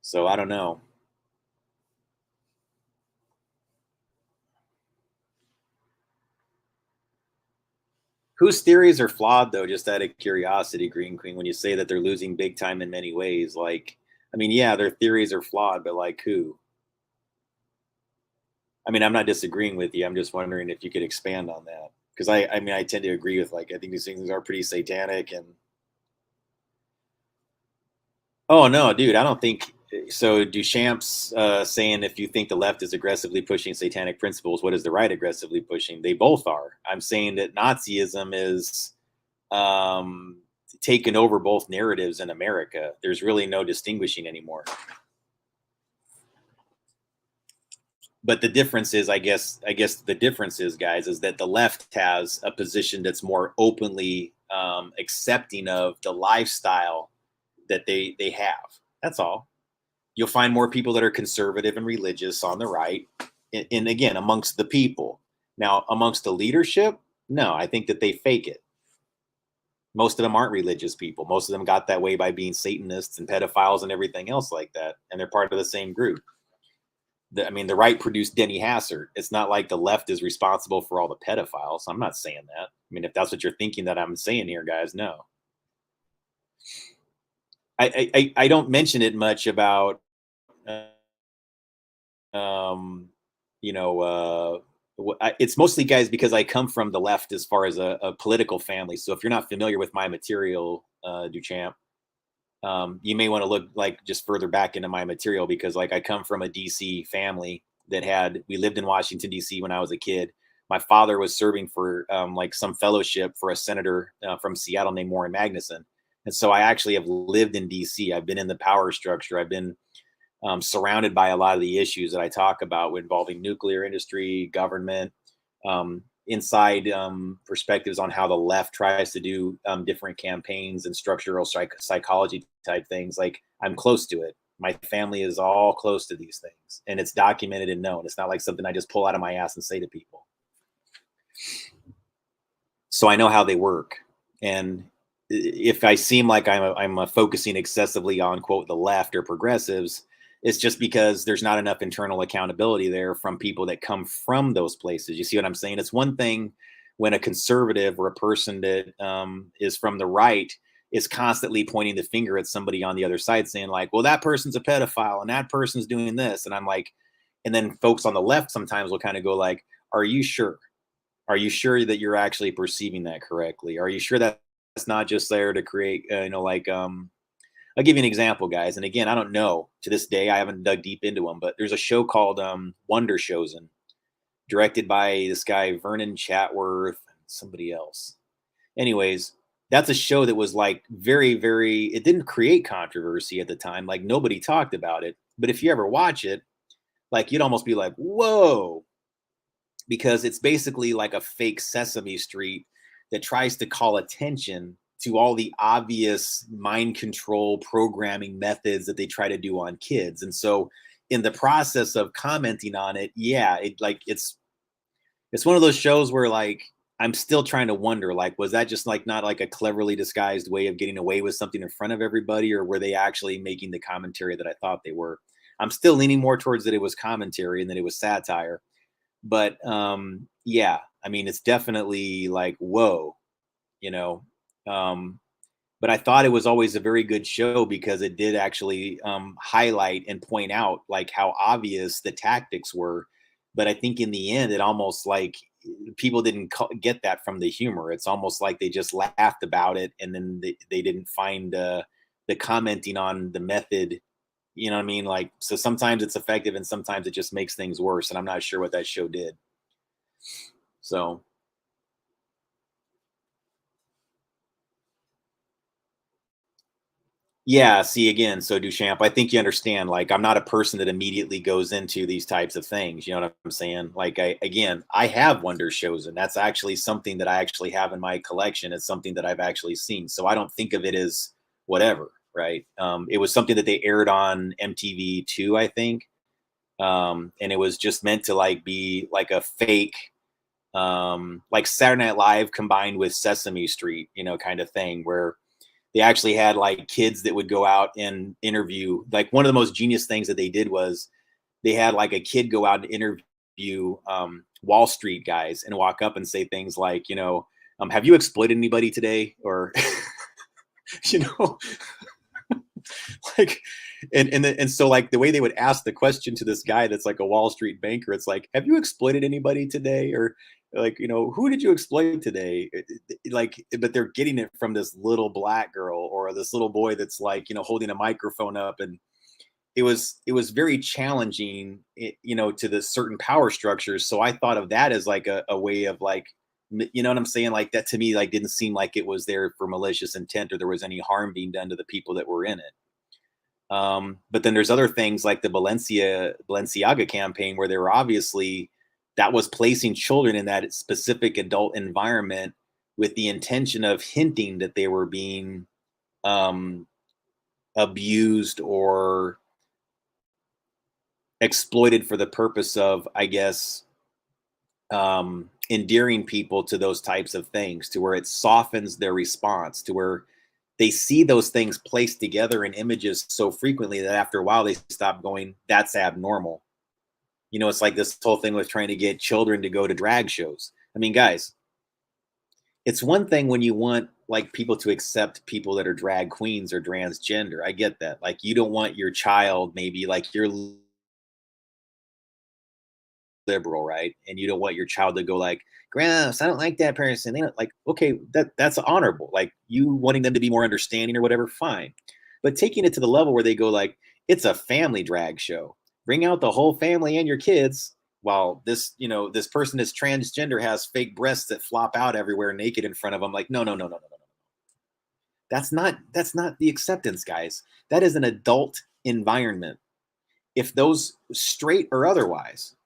So I don't know. Whose theories are flawed though, just out of curiosity, Green Queen, when you say that they're losing big time in many ways? Like, I mean, yeah, their theories are flawed, but like who? I mean, I'm not disagreeing with you. I'm just wondering if you could expand on that. Because I mean, I tend to agree with like, I think these things are pretty satanic and, oh no, dude, I don't think so. Duchamp's saying if you think the left is aggressively pushing satanic principles, what is the right aggressively pushing? They both are. I'm saying that Nazism is taken over both narratives in America. There's really no distinguishing anymore. But the difference is, I guess the difference is, guys, is that the left has a position that's more openly accepting of the lifestyle that they have. That's all. You'll find more people that are conservative and religious on the right, and again, amongst the people. Now, amongst the leadership, no, I think that they fake it. Most of them aren't religious people. Most of them got that way by being Satanists and pedophiles and everything else like that, and they're part of the same group. I mean, the right produced Denny Hassert. It's not like the left is responsible for all the pedophiles. I'm not saying that. I mean, if that's what you're thinking that I'm saying here, guys, no. I don't mention it much about uh, um, you know, it's mostly, guys, because I come from the left as far as a political family. So if you're not familiar with my material, Duchamp, you may want to look like just further back into my material, because like I come from a DC family we lived in Washington DC when I was a kid. My father was serving for like some fellowship for a senator from Seattle named Warren Magnuson. And so I actually have lived in DC. I've been in the power structure. I've been surrounded by a lot of the issues that I talk about involving nuclear industry, government, inside perspectives on how the left tries to do different campaigns and structural psychology type things. Like, I'm close to it. My family is all close to these things, and it's documented and known. It's not like something I just pull out of my ass and say to people. So I know how they work. And if I seem like I'm focusing excessively on, quote, the left or progressives, it's just because there's not enough internal accountability there from people that come from those places. You see what I'm saying? It's one thing when a conservative or a person that is from the right is constantly pointing the finger at somebody on the other side, saying like, well, that person's a pedophile and that person's doing this. And I'm like, and then folks on the left sometimes will kind of go like, are you sure? Are you sure that you're actually perceiving that correctly? Are you sure that it's not just there to create, I'll give you an example, guys. And again, I don't know, to this day, I haven't dug deep into them, but there's a show called Wonder Chosen, directed by this guy, Vernon Chatworth, and somebody else. Anyways, that's a show that was like very, very, it didn't create controversy at the time. Like, nobody talked about it. But if you ever watch it, like, you'd almost be like, whoa, because it's basically like a fake Sesame Street that tries to call attention to all the obvious mind control programming methods that they try to do on kids. And so in the process of commenting on it, yeah, it's one of those shows where like I'm still trying to wonder, like, was that just like not like a cleverly disguised way of getting away with something in front of everybody, or were they actually making the commentary that I thought they were? I'm still leaning more towards that it was commentary and that it was satire. But yeah, I mean, it's definitely like, whoa, you know. But I thought it was always a very good show because it did actually highlight and point out like how obvious the tactics were. But I think in the end, it almost like people didn't get that from the humor. It's almost like they just laughed about it, and then they didn't find the commenting on the method. You know what I mean? Like, so sometimes it's effective and sometimes it just makes things worse. And I'm not sure what that show did. So yeah, see again, so Duchamp, I think you understand, like, I'm not a person that immediately goes into these types of things, you know what I'm saying? Like, I have Wonder shows, and that's actually something that I actually have in my collection. It's something that I've actually seen. So I don't think of it as whatever, right? It was something that they aired on MTV2, I think. And it was just meant to like be like a fake like Saturday Night Live combined with Sesame Street, you know, kind of thing, where they actually had like kids that would go out and interview. Like, one of the most genius things that they did was they had like a kid go out and interview Wall Street guys and walk up and say things like, you know, have you exploited anybody today? Or, you know, like, and so like the way they would ask the question to this guy that's like a Wall Street banker, it's like, have you exploited anybody today? Or like, you know, who did you exploit today? Like, but they're getting it from this little black girl or this little boy that's like, you know, holding a microphone up. And it was very challenging, you know, to the certain power structures. So I thought of that as like a way of like, you know what I'm saying? Like, that to me, like, didn't seem like it was there for malicious intent or there was any harm being done to the people that were in it. But then there's other things like the Balenciaga campaign where they were obviously, that was placing children in that specific adult environment with the intention of hinting that they were being um, abused or exploited for the purpose of, I guess, endearing people to those types of things, to where it softens their response, to where they see those things placed together in images so frequently that after a while they stop going, that's abnormal. You know, it's like this whole thing with trying to get children to go to drag shows. I mean, guys, it's one thing when you want like people to accept people that are drag queens or transgender. I get that. Like, you don't want your child, maybe like you're liberal, right? And you don't want your child to go like, gross, I don't like that person. They don't like, okay, that's honorable. Like, you wanting them to be more understanding or whatever, fine. But taking it to the level where they go like, it's a family drag show. Bring out the whole family and your kids, while this, you know, this person is transgender, has fake breasts that flop out everywhere naked in front of them. Like, no, no, no, no, no, no. That's not the acceptance, guys. That is an adult environment. If those, straight or otherwise,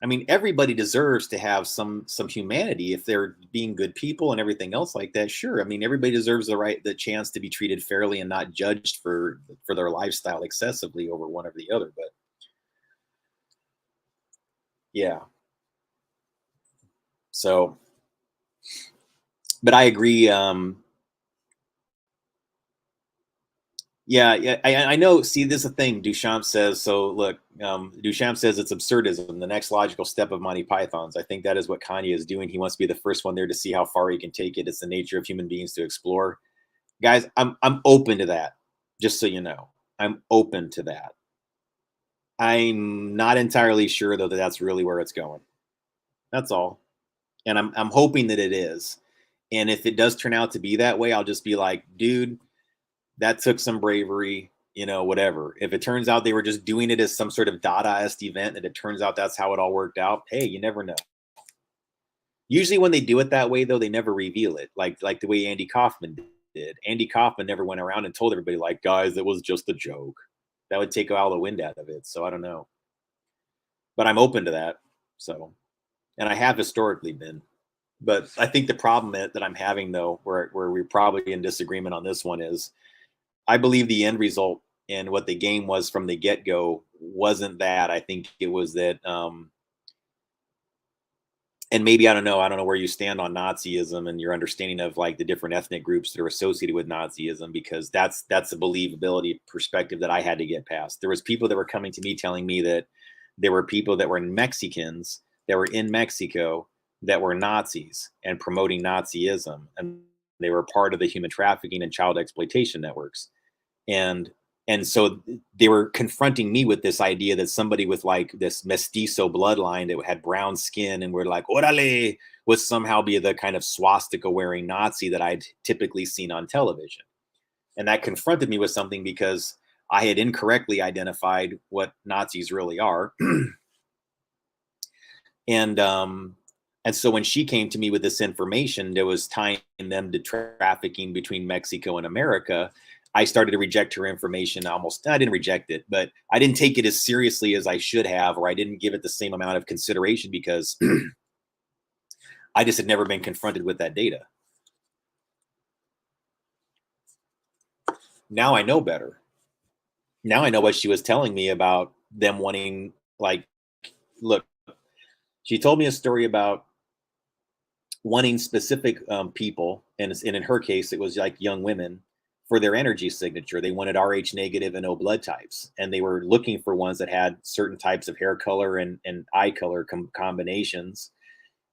I mean, everybody deserves to have some humanity if they're being good people and everything else like that. Sure, I mean, everybody deserves the chance to be treated fairly and not judged for their lifestyle excessively over one or the other. But yeah, so, but I agree. Yeah, yeah, I know. See, this is the thing. Duchamp says. So look, Duchamp says it's absurdism, the next logical step of Monty Python's. I think that is what Kanye is doing. He wants to be the first one there to see how far he can take it. It's the nature of human beings to explore. Guys, I'm open to that. Just so you know, I'm open to that. I'm not entirely sure though that that's really where it's going. That's all. And I'm hoping that it is. And if it does turn out to be that way, I'll just be like, dude, that took some bravery, you know, whatever. If it turns out they were just doing it as some sort of Dadaist event and it turns out that's how it all worked out, hey, you never know. Usually when they do it that way, though, they never reveal it. Like the way Andy Kaufman did. Andy Kaufman never went around and told everybody, like, guys, it was just a joke. That would take all the wind out of it. So I don't know. But I'm open to that. So, and I have historically been. But I think the problem that I'm having, though, where we're probably in disagreement on this one, is I believe the end result and what the game was from the get go wasn't that. I think it was that, and maybe I don't know where you stand on Nazism and your understanding of like the different ethnic groups that are associated with Nazism, because that's a believability perspective that I had to get past. There was people that were coming to me telling me that there were people that were Mexicans that were in Mexico that were Nazis and promoting Nazism, and they were part of the human trafficking and child exploitation networks. and and so they were confronting me with this idea that somebody with like this mestizo bloodline that had brown skin and were like orale would somehow be the kind of swastika wearing Nazi that I'd typically seen on television. And that confronted me with something, because I had incorrectly identified what Nazis really are. And so when she came to me with this information that was tying them to trafficking between Mexico and America, I started to reject her information. I didn't reject it, but I didn't take it as seriously as I should have, or I didn't give it the same amount of consideration, because I just had never been confronted with that data. Now I know better. Now I know what she was telling me about them wanting, like, look, she told me a story about wanting specific people, and in her case, it was like young women, for their energy signature. They wanted Rh negative and O blood types, and they were looking for ones that had certain types of hair color and eye color combinations.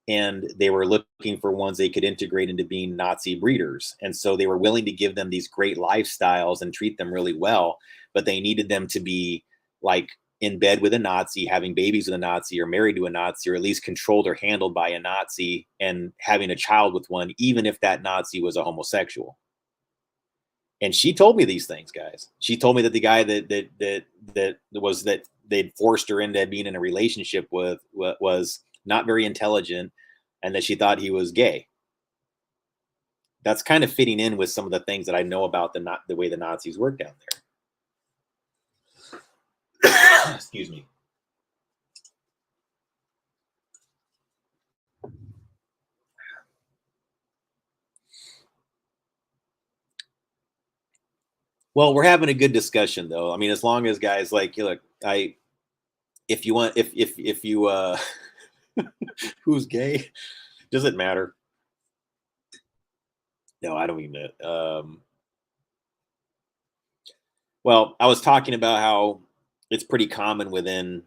And they were looking for ones they could integrate into being Nazi breeders. And so they were willing to give them these great lifestyles and treat them really well, but they needed them to be like in bed with a Nazi, having babies with a Nazi, or married to a Nazi, or at least controlled or handled by a Nazi, and having a child with one, even if that Nazi was a homosexual. And she told me these things, guys. She told me that the guy that they'd forced her into being in a relationship with was not very intelligent, and that she thought he was gay. That's kind of fitting in with some of the things that I know about the way the Nazis work down there. Excuse me. Well, we're having a good discussion though. I mean, as long as guys like, look, if you want, if you, who's gay, doesn't matter. No, I don't mean that. Well, I was talking about how it's pretty common within,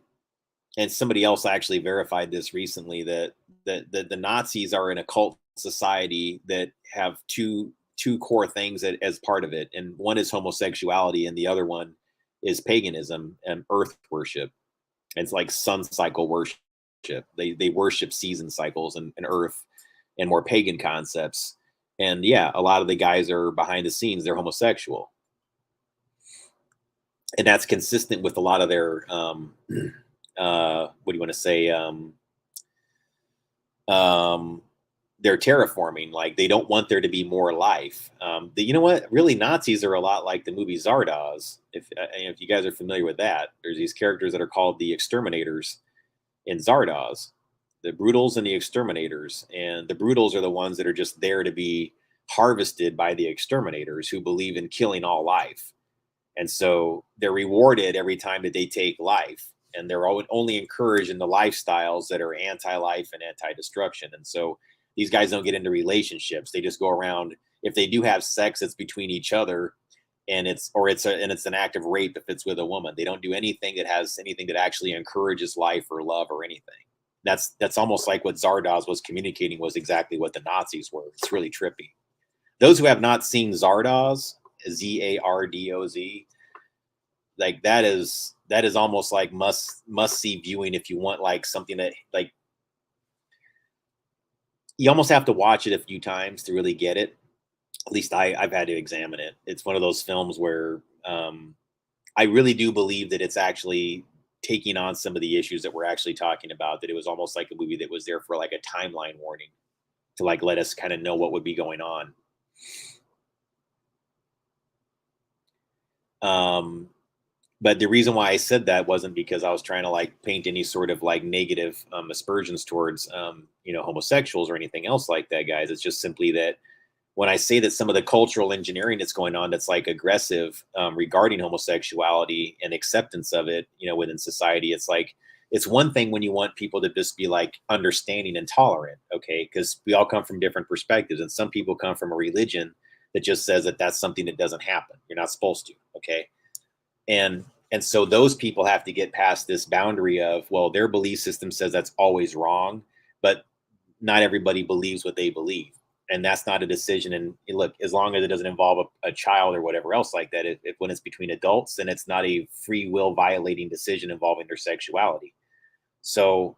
and somebody else actually verified this recently, that the Nazis are an occult society that have two core things as part of it, and one is homosexuality, and the other one is paganism and earth worship. It's like sun cycle worship. They worship season cycles and earth and more pagan concepts. And yeah, a lot of the guys are behind the scenes, they're homosexual. And that's consistent with a lot of their what do you want to say? They're terraforming. Like they don't want there to be more life. You know what? Really, Nazis are a lot like the movie Zardoz. If you guys are familiar with that, there's these characters that are called the exterminators in Zardoz, the brutals and the exterminators. And the brutals are the ones that are just there to be harvested by the exterminators who believe in killing all life. And so they're rewarded every time that they take life. And they're only encouraged in the lifestyles that are anti-life and anti-destruction. And so these guys don't get into relationships. They just go around. If they do have sex, it's between each other, and it's an act of rape if it's with a woman. They don't do anything that actually encourages life or love or anything. That's almost like what Zardoz was communicating was exactly what the Nazis were. It's really trippy. Those who have not seen Zardoz, Zardoz, like that is almost like must see viewing if you want like something that like you almost have to watch it a few times to really get it. At least I've had to examine it. It's one of those films where I really do believe that it's actually taking on some of the issues that we're actually talking about, that it was almost like a movie that was there for like a timeline warning to like let us kind of know what would be going on. But the reason why I said that wasn't because I was trying to like paint any sort of like negative aspersions towards homosexuals or anything else like that, guys. It's just simply that when I say that some of the cultural engineering that's going on that's like aggressive regarding homosexuality and acceptance of it, within society, it's like it's one thing when you want people to just be like understanding and tolerant, okay? Because we all come from different perspectives, and some people come from a religion that just says that that's something that doesn't happen. You're not supposed to, okay? And so those people have to get past this boundary of, well, their belief system says that's always wrong, but not everybody believes what they believe. And that's not a decision. And look, as long as it doesn't involve a child or whatever else like that, if when it's between adults, then it's not a free will violating decision involving their sexuality. So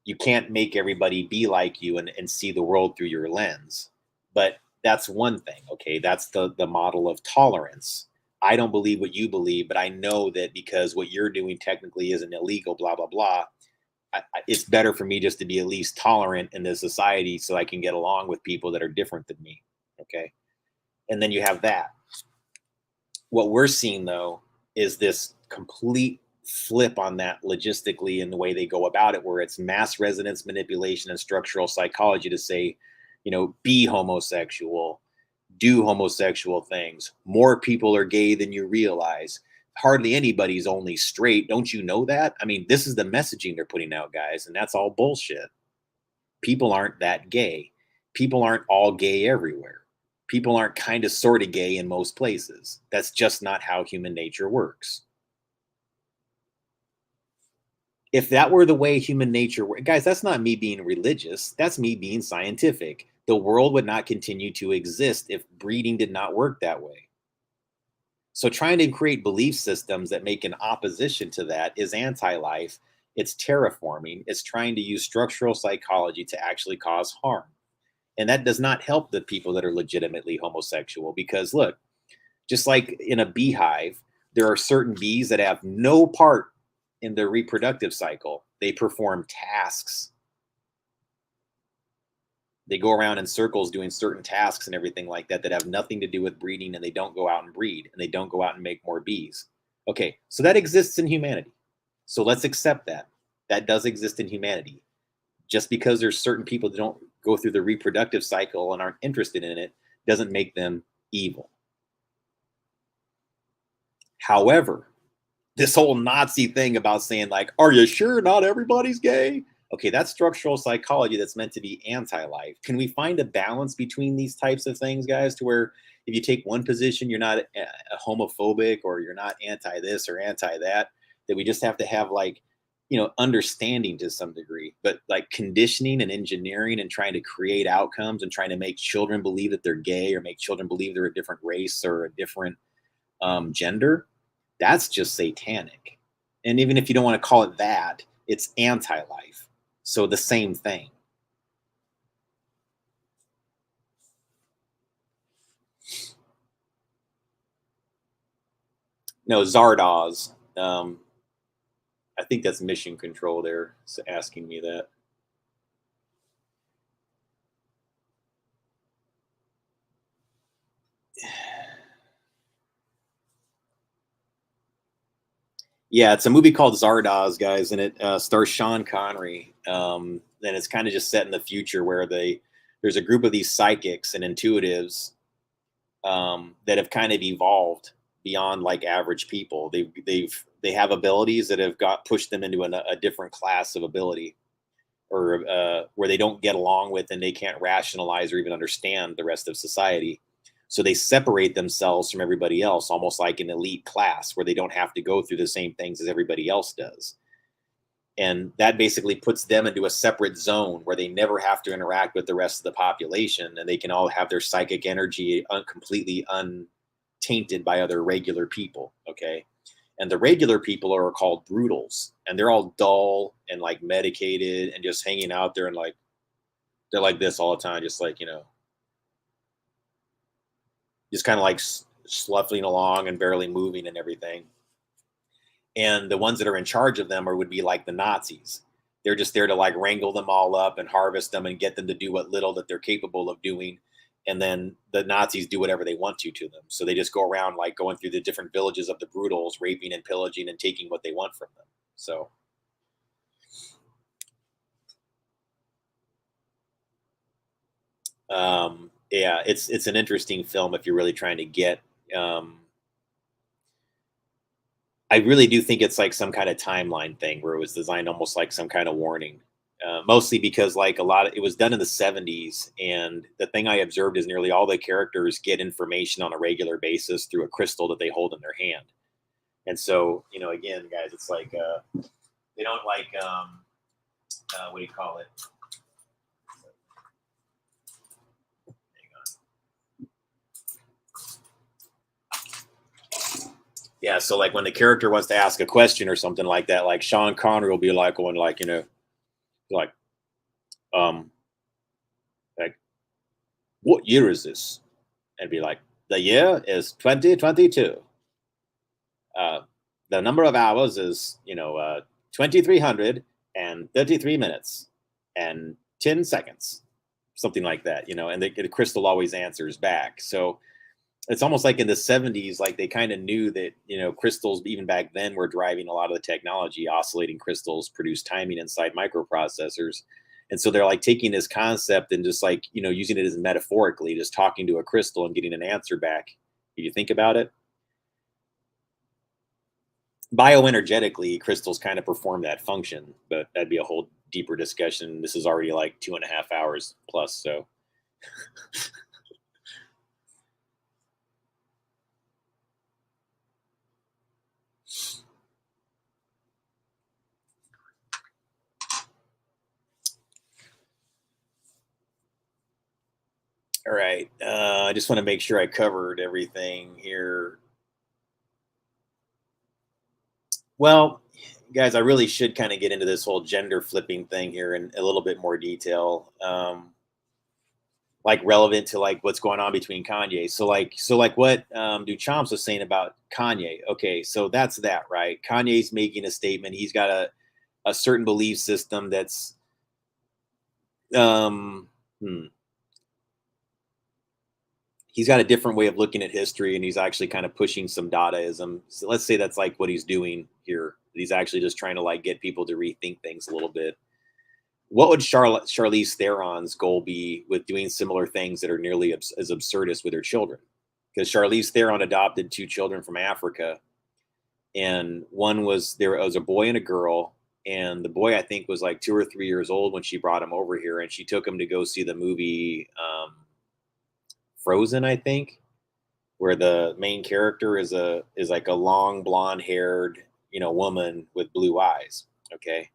you can't make everybody be like you and see the world through your lens. But that's one thing, okay? That's the model of tolerance. I don't believe what you believe, but I know that because what you're doing technically isn't illegal, blah, blah, blah. It's better for me just to be at least tolerant in this society so I can get along with people that are different than me. Okay. And then you have that. What we're seeing though is this complete flip on that logistically in the way they go about it, where it's mass resonance manipulation and structural psychology to say, be homosexual, do homosexual things. More people are gay than you realize. Hardly anybody's only straight. Don't you know that? I mean, this is the messaging they're putting out, guys, and that's all bullshit. People aren't that gay. People aren't all gay everywhere. People aren't kind of sort of gay in most places. That's just not how human nature works. If that were the way human nature works, guys, that's not me being religious. That's me being scientific. The world would not continue to exist if breeding did not work that way. So trying to create belief systems that make an opposition to that is anti-life. It's terraforming. It's trying to use structural psychology to actually cause harm. And that does not help the people that are legitimately homosexual, because look, just like in a beehive, there are certain bees that have no part in their reproductive cycle. They perform tasks. They go around in circles doing certain tasks and everything like that have nothing to do with breeding, and they don't go out and breed, and they don't go out and make more bees. Okay, so that exists in humanity. So let's accept that. That does exist in humanity. Just because there's certain people that don't go through the reproductive cycle and aren't interested in it doesn't make them evil. However, this whole Nazi thing about saying, like, are you sure not everybody's gay? Okay, that's structural psychology that's meant to be anti-life. Can we find a balance between these types of things, guys, to where if you take one position, you're not a homophobic or you're not anti this or anti that, that we just have to have, like, understanding to some degree, but like conditioning and engineering and trying to create outcomes and trying to make children believe that they're gay or make children believe they're a different race or a different gender, that's just satanic. And even if you don't want to call it that, it's anti-life. So the same thing. No, Zardoz. I think that's mission control there asking me that. Yeah, it's a movie called Zardoz, guys, and it stars Sean Connery. And it's kind of just set in the future where there's a group of these psychics and intuitives that have kind of evolved beyond like average people. They have abilities that have got pushed them into a different class of ability, or where they don't get along with and they can't rationalize or even understand the rest of society. So they separate themselves from everybody else, almost like an elite class where they don't have to go through the same things as everybody else does. And that basically puts them into a separate zone where they never have to interact with the rest of the population, and they can all have their psychic energy completely untainted by other regular people. Okay. And the regular people are called brutals, and they're all dull and like medicated and just hanging out there, and like they're like this all the time, just like, just kind of like sluffing along and barely moving and everything. And the ones that are in charge of them would be like the Nazis. They're just there to like wrangle them all up and harvest them and get them to do what little that they're capable of doing. And then the Nazis do whatever they want to them. So they just go around like going through the different villages of the brutals, raping and pillaging and taking what they want from them. So yeah, it's an interesting film if you're really trying to get I really do think it's like some kind of timeline thing where it was designed almost like some kind of warning. Mostly because like it was done in the 70s, and the thing I observed is nearly all the characters get information on a regular basis through a crystal that they hold in their hand. And so, again, guys, it's like they don't like what do you call it? Yeah, so like when the character wants to ask a question or something like that, like Sean Connery will be like going like, like, um, like, what year is this? And be like, the year is 2022. Uh, the number of hours is, 2,333 minutes and 10 seconds, something like that, and the crystal always answers back. So it's almost like in the 70s, like they kind of knew that, crystals, even back then, were driving a lot of the technology. Oscillating crystals produce timing inside microprocessors. And so they're like taking this concept and just like, using it as metaphorically, just talking to a crystal and getting an answer back. If you think about it, bioenergetically, crystals kind of perform that function, but that'd be a whole deeper discussion. This is already like 2.5 hours plus. So all right. I just want to make sure I covered everything here. Well, guys, I really should kind of get into this whole gender flipping thing here in a little bit more detail, like relevant to like what's going on between Kanye. So like what Duchamps was saying about Kanye. Okay, so that's that, right? Kanye's making a statement. He's got a certain belief system that's um, hmm, he's got a different way of looking at history, and he's actually kind of pushing some Dadaism. So let's say that's like what he's doing here. He's actually just trying to like get people to rethink things a little bit. What would Charlize Theron's goal be with doing similar things that are nearly as absurd as with her children? Because Charlize Theron adopted two children from Africa, and one was there was a boy and a girl, and the boy I think was like 2 or 3 years old when she brought him over here, and she took him to go see the movie Frozen, I think, where the main character is like a long blonde haired woman with blue eyes. Okay,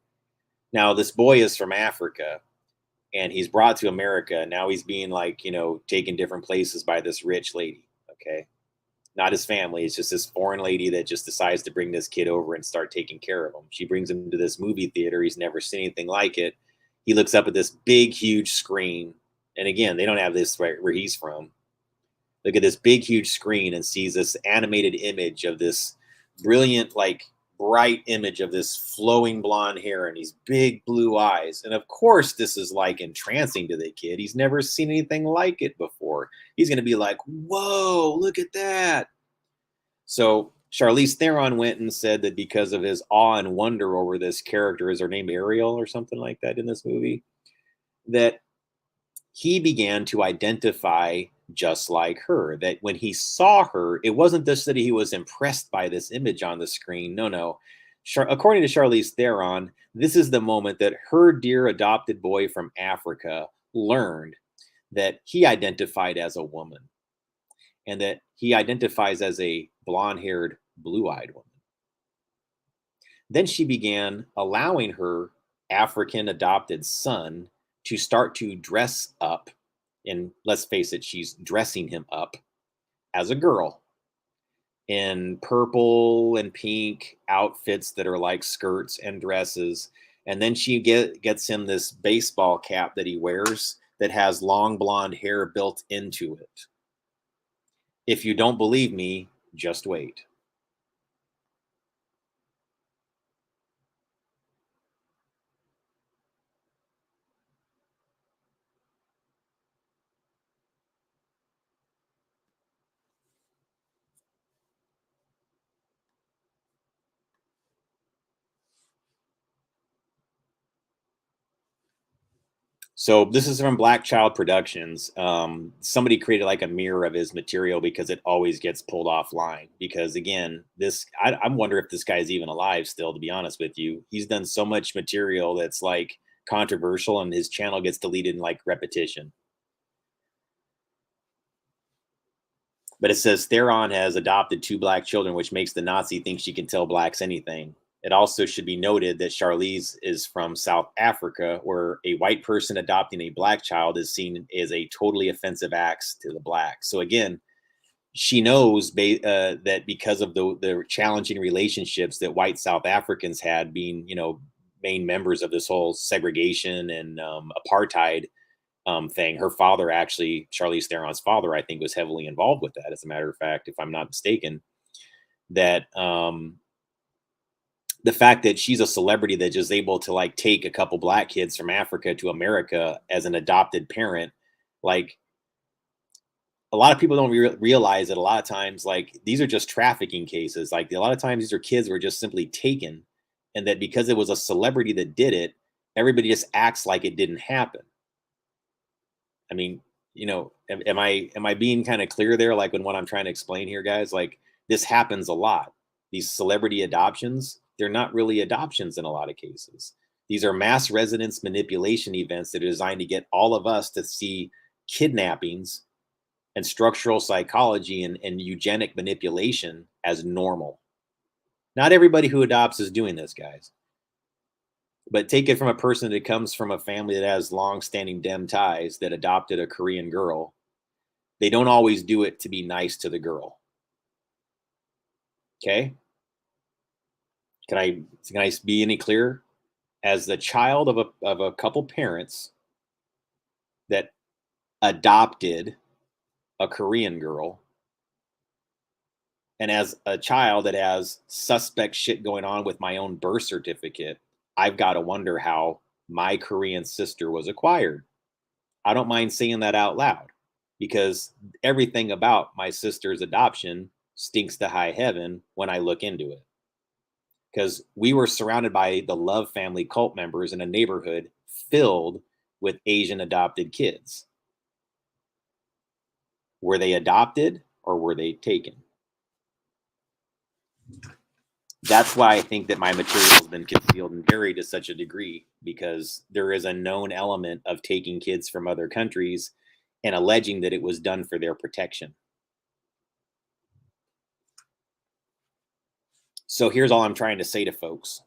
now this boy is from Africa, and he's brought to America. Now he's being like taken different places by this rich lady. Okay, not his family. It's just this foreign lady that just decides to bring this kid over and start taking care of him. She brings him to this movie theater. He's never seen anything like it. He looks up at this big, huge screen. And again, they don't have this right where he's from. Look at this big, huge screen and sees this animated image of this brilliant, like bright image of this flowing blonde hair and these big blue eyes. And of course, this is like entrancing to the kid. He's never seen anything like it before. He's going to be like, whoa, look at that. So Charlize Theron went and said that because of his awe and wonder over this character, is her name Ariel or something like that in this movie, that he began to identify just like her. That when he saw her, it wasn't just that he was impressed by this image on the screen. No. According to Charlize Theron, this is the moment that her dear adopted boy from Africa learned that he identified as a woman, and that he identifies as a blonde-haired, blue-eyed woman. Then she began allowing her African adopted son to start to dress up. And let's face it, she's dressing him up as a girl in purple and pink outfits that are like skirts and dresses. And then she gets him this baseball cap that he wears that has long blonde hair built into it. If you don't believe me, just wait. So this is from Black Child Productions. Somebody created like a mirror of his material because it always gets pulled offline. Because again, I wonder if this guy is even alive still. To be honest with you, he's done so much material that's like controversial, and his channel gets deleted in like repetition. But it says Theron has adopted two black children, which makes the Nazi think she can tell blacks anything. It also should be noted that Charlize is from South Africa, where a white person adopting a black child is seen as a totally offensive act to the blacks. So again, she knows that because of the challenging relationships that white South Africans had, being main members of this whole segregation and apartheid thing. Her father, actually, Charlize Theron's father, I think, was heavily involved with that. As a matter of fact, if I'm not mistaken, that the fact that she's a celebrity that is able to like take a couple black kids from Africa to America as an adopted parent, like a lot of people don't realize that a lot of times, like these are just trafficking cases. Like a lot of times these are kids were just simply taken, and that because it was a celebrity that did it, everybody just acts like it didn't happen. I mean, am I being kind of clear there? Like when what I'm trying to explain here, guys, like this happens a lot. These celebrity adoptions, they're not really adoptions in a lot of cases. These are mass residence manipulation events that are designed to get all of us to see kidnappings and structural psychology and eugenic manipulation as normal. Not everybody who adopts is doing this, guys. But take it from a person that comes from a family that has long-standing Dem ties that adopted a Korean girl. They don't always do it to be nice to the girl. Okay? Can I be any clearer? As the child of a couple parents that adopted a Korean girl, and as a child that has suspect shit going on with my own birth certificate, I've got to wonder how my Korean sister was acquired. I don't mind saying that out loud. because everything about my sister's adoption stinks to high heaven when I look into it. Because we were surrounded by the Love family cult members in a neighborhood filled with Asian adopted kids. Were they adopted or were they taken? That's why I think that my material has been concealed and buried to such a degree, because there is a known element of taking kids from other countries and alleging that it was done for their protection. So here's all I'm trying to say to folks.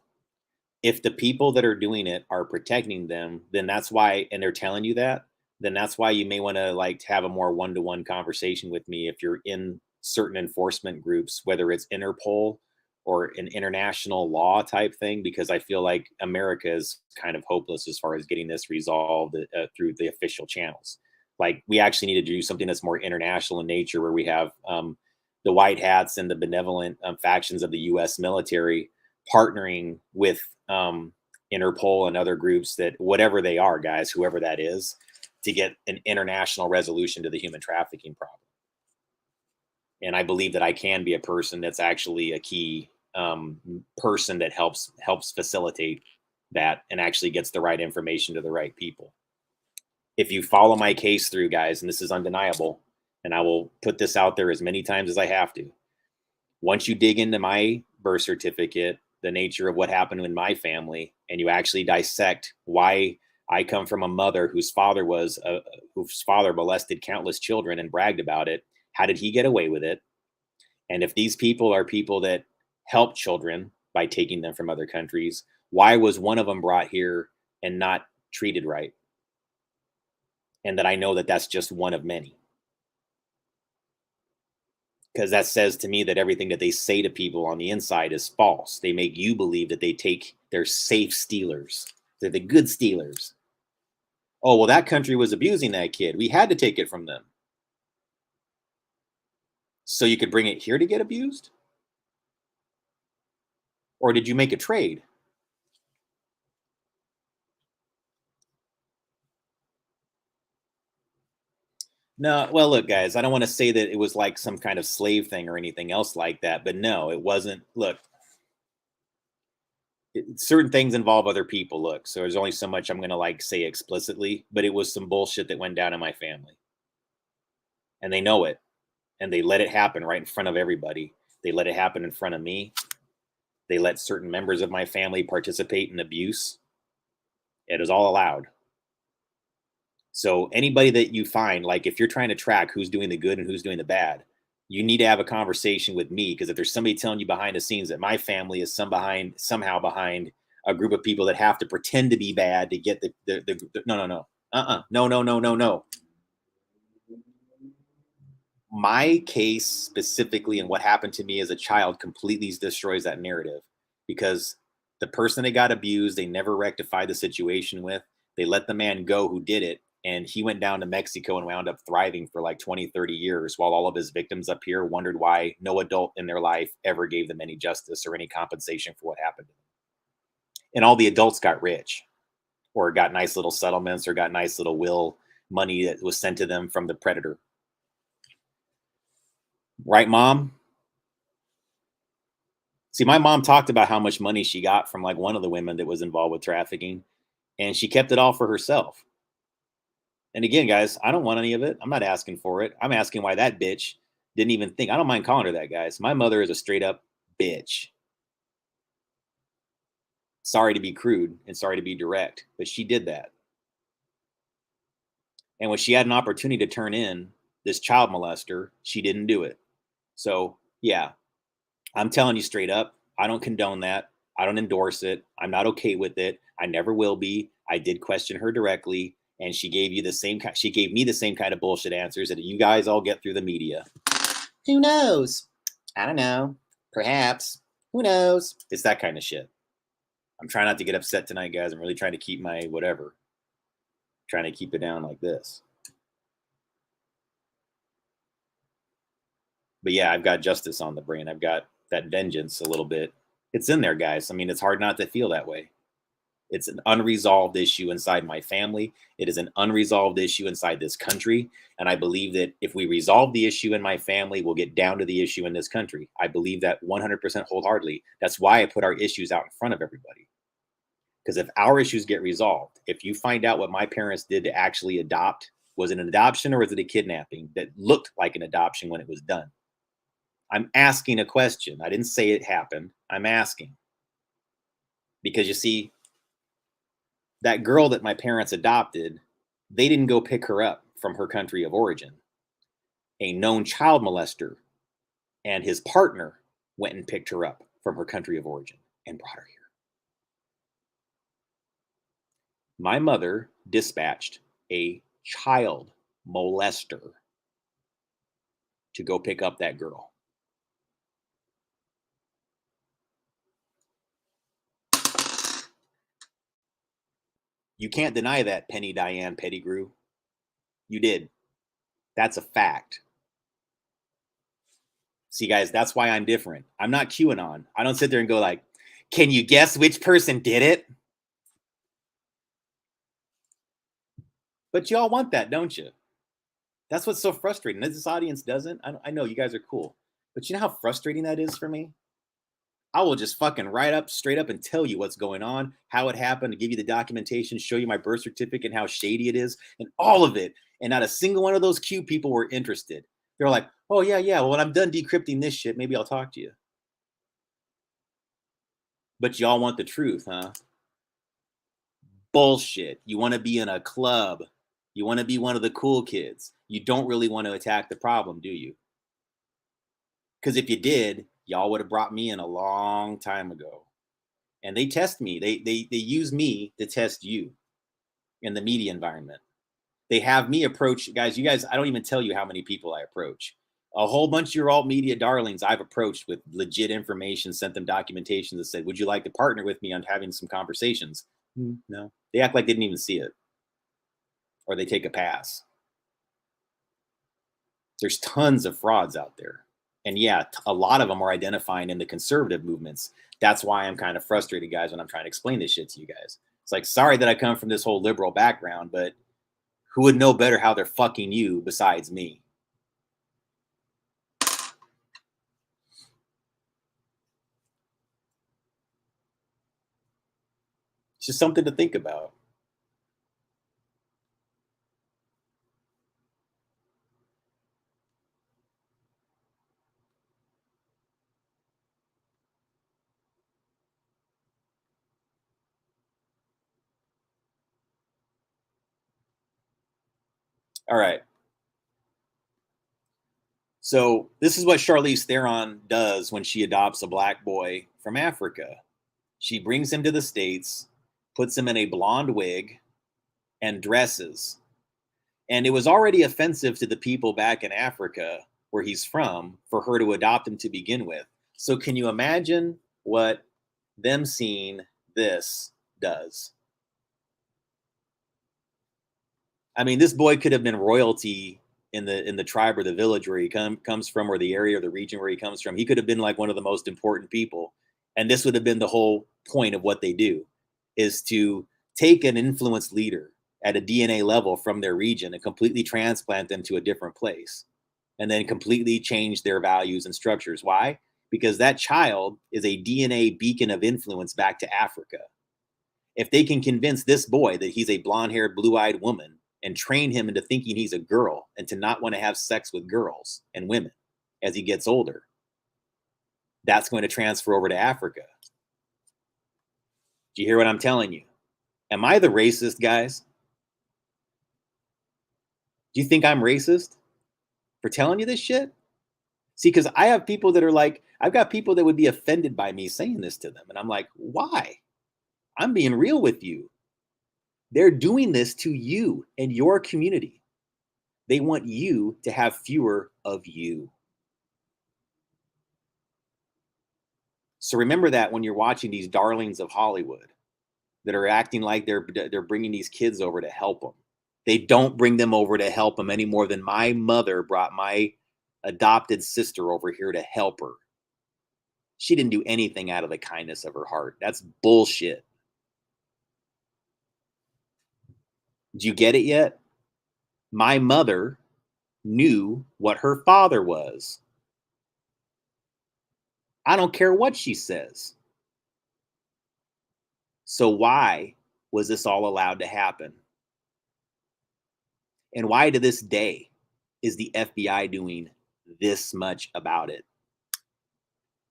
If the people that are doing it are protecting them, then that's why, and they're telling you that, then that's why you may want to like have a more one-to-one conversation with me if you're in certain enforcement groups, whether it's Interpol or an international law type thing, because I feel like America is kind of hopeless as far as getting this resolved through the official channels. Like we actually need to do something that's more international in nature, where we have the white hats and the benevolent factions of the U.S. military partnering with Interpol and other groups, that whatever they are, guys, whoever that is, to get an international resolution to the human trafficking problem. And I believe that I can be a person that's actually a key person that helps facilitate that and actually gets the right information to the right people. If you follow my case through, guys, and this is undeniable, and I will put this out there as many times as I have to, once you dig into my birth certificate, the nature of what happened in my family, and you actually dissect why I come from a mother whose father molested countless children and bragged about it. How did he get away with it? And if these people are people that help children by taking them from other countries, why was one of them brought here and not treated right? And that I know that that's just one of many. Because that says to me that everything that they say to people on the inside is false. They make you believe that they're safe stealers. They're the good stealers. Oh, well, that country was abusing that kid. We had to take it from them. So you could bring it here to get abused? Or did you make a trade? No, well, look, guys, I don't want to say that it was like some kind of slave thing or anything else like that, but no, it wasn't. Look, certain things involve other people. Look, so there's only so much I'm going to like say explicitly, but it was some bullshit that went down in my family. And they know it. And they let it happen right in front of everybody. They let it happen in front of me. They let certain members of my family participate in abuse. It is all allowed. So anybody that you find, like if you're trying to track who's doing the good and who's doing the bad, you need to have a conversation with me, because if there's somebody telling you behind the scenes that my family is somehow behind a group of people that have to pretend to be bad to get the no. My case specifically and what happened to me as a child completely destroys that narrative, because the person that got abused, they never rectified the situation with. They let the man go who did it, and he went down to Mexico and wound up thriving for like 20, 30 years, while all of his victims up here wondered why no adult in their life ever gave them any justice or any compensation for what happened to them. And all the adults got rich, or got nice little settlements, or got nice little will money that was sent to them from the predator. Right, Mom? See, my mom talked about how much money she got from like one of the women that was involved with trafficking, and she kept it all for herself. And again, guys, I don't want any of it. I'm not asking for it. I'm asking why that bitch didn't even think. I don't mind calling her that, guys. My mother is a straight up bitch. Sorry to be crude and sorry to be direct, but she did that. And when she had an opportunity to turn in this child molester, she didn't do it. So, yeah, I'm telling you straight up, I don't condone that. I don't endorse it. I'm not okay with it. I never will be. I did question her directly, and she gave me the same kind of bullshit answers that you guys all get through the media. Who knows? I don't know. Perhaps. Who knows? It's that kind of shit. I'm trying not to get upset tonight, guys. I'm really trying to keep my whatever. Trying to keep it down like this. But yeah, I've got justice on the brain. I've got that vengeance a little bit. It's in there, guys. I mean, it's hard not to feel that way. It's an unresolved issue inside my family. It is an unresolved issue inside this country. And I believe that if we resolve the issue in my family, we'll get down to the issue in this country. I believe that 100% wholeheartedly. That's why I put our issues out in front of everybody. Because if our issues get resolved, if you find out what my parents did to actually adopt, was it an adoption or was it a kidnapping that looked like an adoption when it was done? I'm asking a question. I didn't say it happened. I'm asking. Because you see, that girl that my parents adopted, they didn't go pick her up from her country of origin. A known child molester and his partner went and picked her up from her country of origin and brought her here. My mother dispatched a child molester to go pick up that girl. You can't deny that, Penny Diane Pettigrew. You did. That's a fact. See, guys, that's why I'm different. I'm not QAnon. I don't sit there and go like, can you guess which person did it? But y'all want that, don't you? That's what's so frustrating. This audience doesn't. I know you guys are cool. But you know how frustrating that is for me? I will just fucking straight up and tell you what's going on, how it happened, to give you the documentation, show you my birth certificate and how shady it is, and all of it. And not a single one of those Q people were interested. They're like, oh, yeah. Well, when I'm done decrypting this shit, maybe I'll talk to you. But y'all want the truth, huh? Bullshit. You want to be in a club. You want to be one of the cool kids. You don't really want to attack the problem, do you? Because if you did, y'all would have brought me in a long time ago. And they test me. They use me to test you in the media environment. They have me approach, guys, I don't even tell you how many people I approach. A whole bunch of your alt media darlings I've approached with legit information, sent them documentation that said, would you like to partner with me on having some conversations? No. They act like they didn't even see it. Or they take a pass. There's tons of frauds out there. And yeah, a lot of them are identifying in the conservative movements. That's why I'm kind of frustrated, guys, when I'm trying to explain this shit to you guys. It's like, sorry that I come from this whole liberal background, but who would know better how they're fucking you besides me? It's just something to think about. All right. So this is what Charlize Theron does when she adopts a black boy from Africa. She brings him to the States, puts him in a blonde wig, and dresses. And it was already offensive to the people back in Africa where he's from for her to adopt him to begin with. So can you imagine what them seeing this does? I mean, this boy could have been royalty in the tribe or the village where he comes from, or the area or the region where he comes from. He could have been like one of the most important people. And this would have been the whole point of what they do, is to take an influenced leader at a DNA level from their region and completely transplant them to a different place, and then completely change their values and structures. Why? Because that child is a DNA beacon of influence back to Africa. If they can convince this boy that he's a blonde-haired, blue-eyed woman and train him into thinking he's a girl and to not want to have sex with girls and women as he gets older, that's going to transfer over to Africa. Do you hear what I'm telling you? Am I the racist, guys? Do you think I'm racist for telling you this shit? See, because I have people that are like, I've got people that would be offended by me saying this to them. And I'm like, why? I'm being real with you. They're doing this to you and your community. They want you to have fewer of you. So remember that when you're watching these darlings of Hollywood that are acting like they're bringing these kids over to help them. They don't bring them over to help them any more than my mother brought my adopted sister over here to help her. She didn't do anything out of the kindness of her heart. That's bullshit. Do you get it yet? My mother knew what her father was. I don't care what she says. So why was this all allowed to happen? And why to this day is the FBI doing this much about it?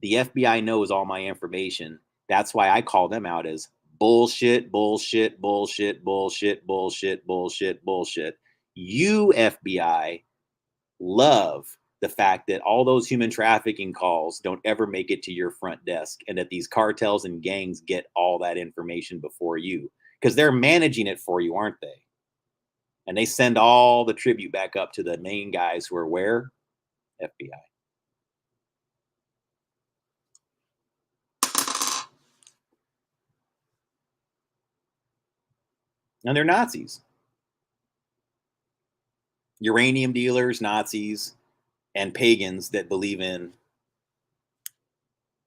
The FBI knows all my information. That's why I call them out as bullshit, bullshit, bullshit, bullshit, bullshit, bullshit, bullshit. You, FBI, love the fact that all those human trafficking calls don't ever make it to your front desk, and that these cartels and gangs get all that information before you, because they're managing it for you, aren't they? And they send all the tribute back up to the main guys who are where? FBI. And they're Nazis. Uranium dealers, Nazis, and pagans that believe in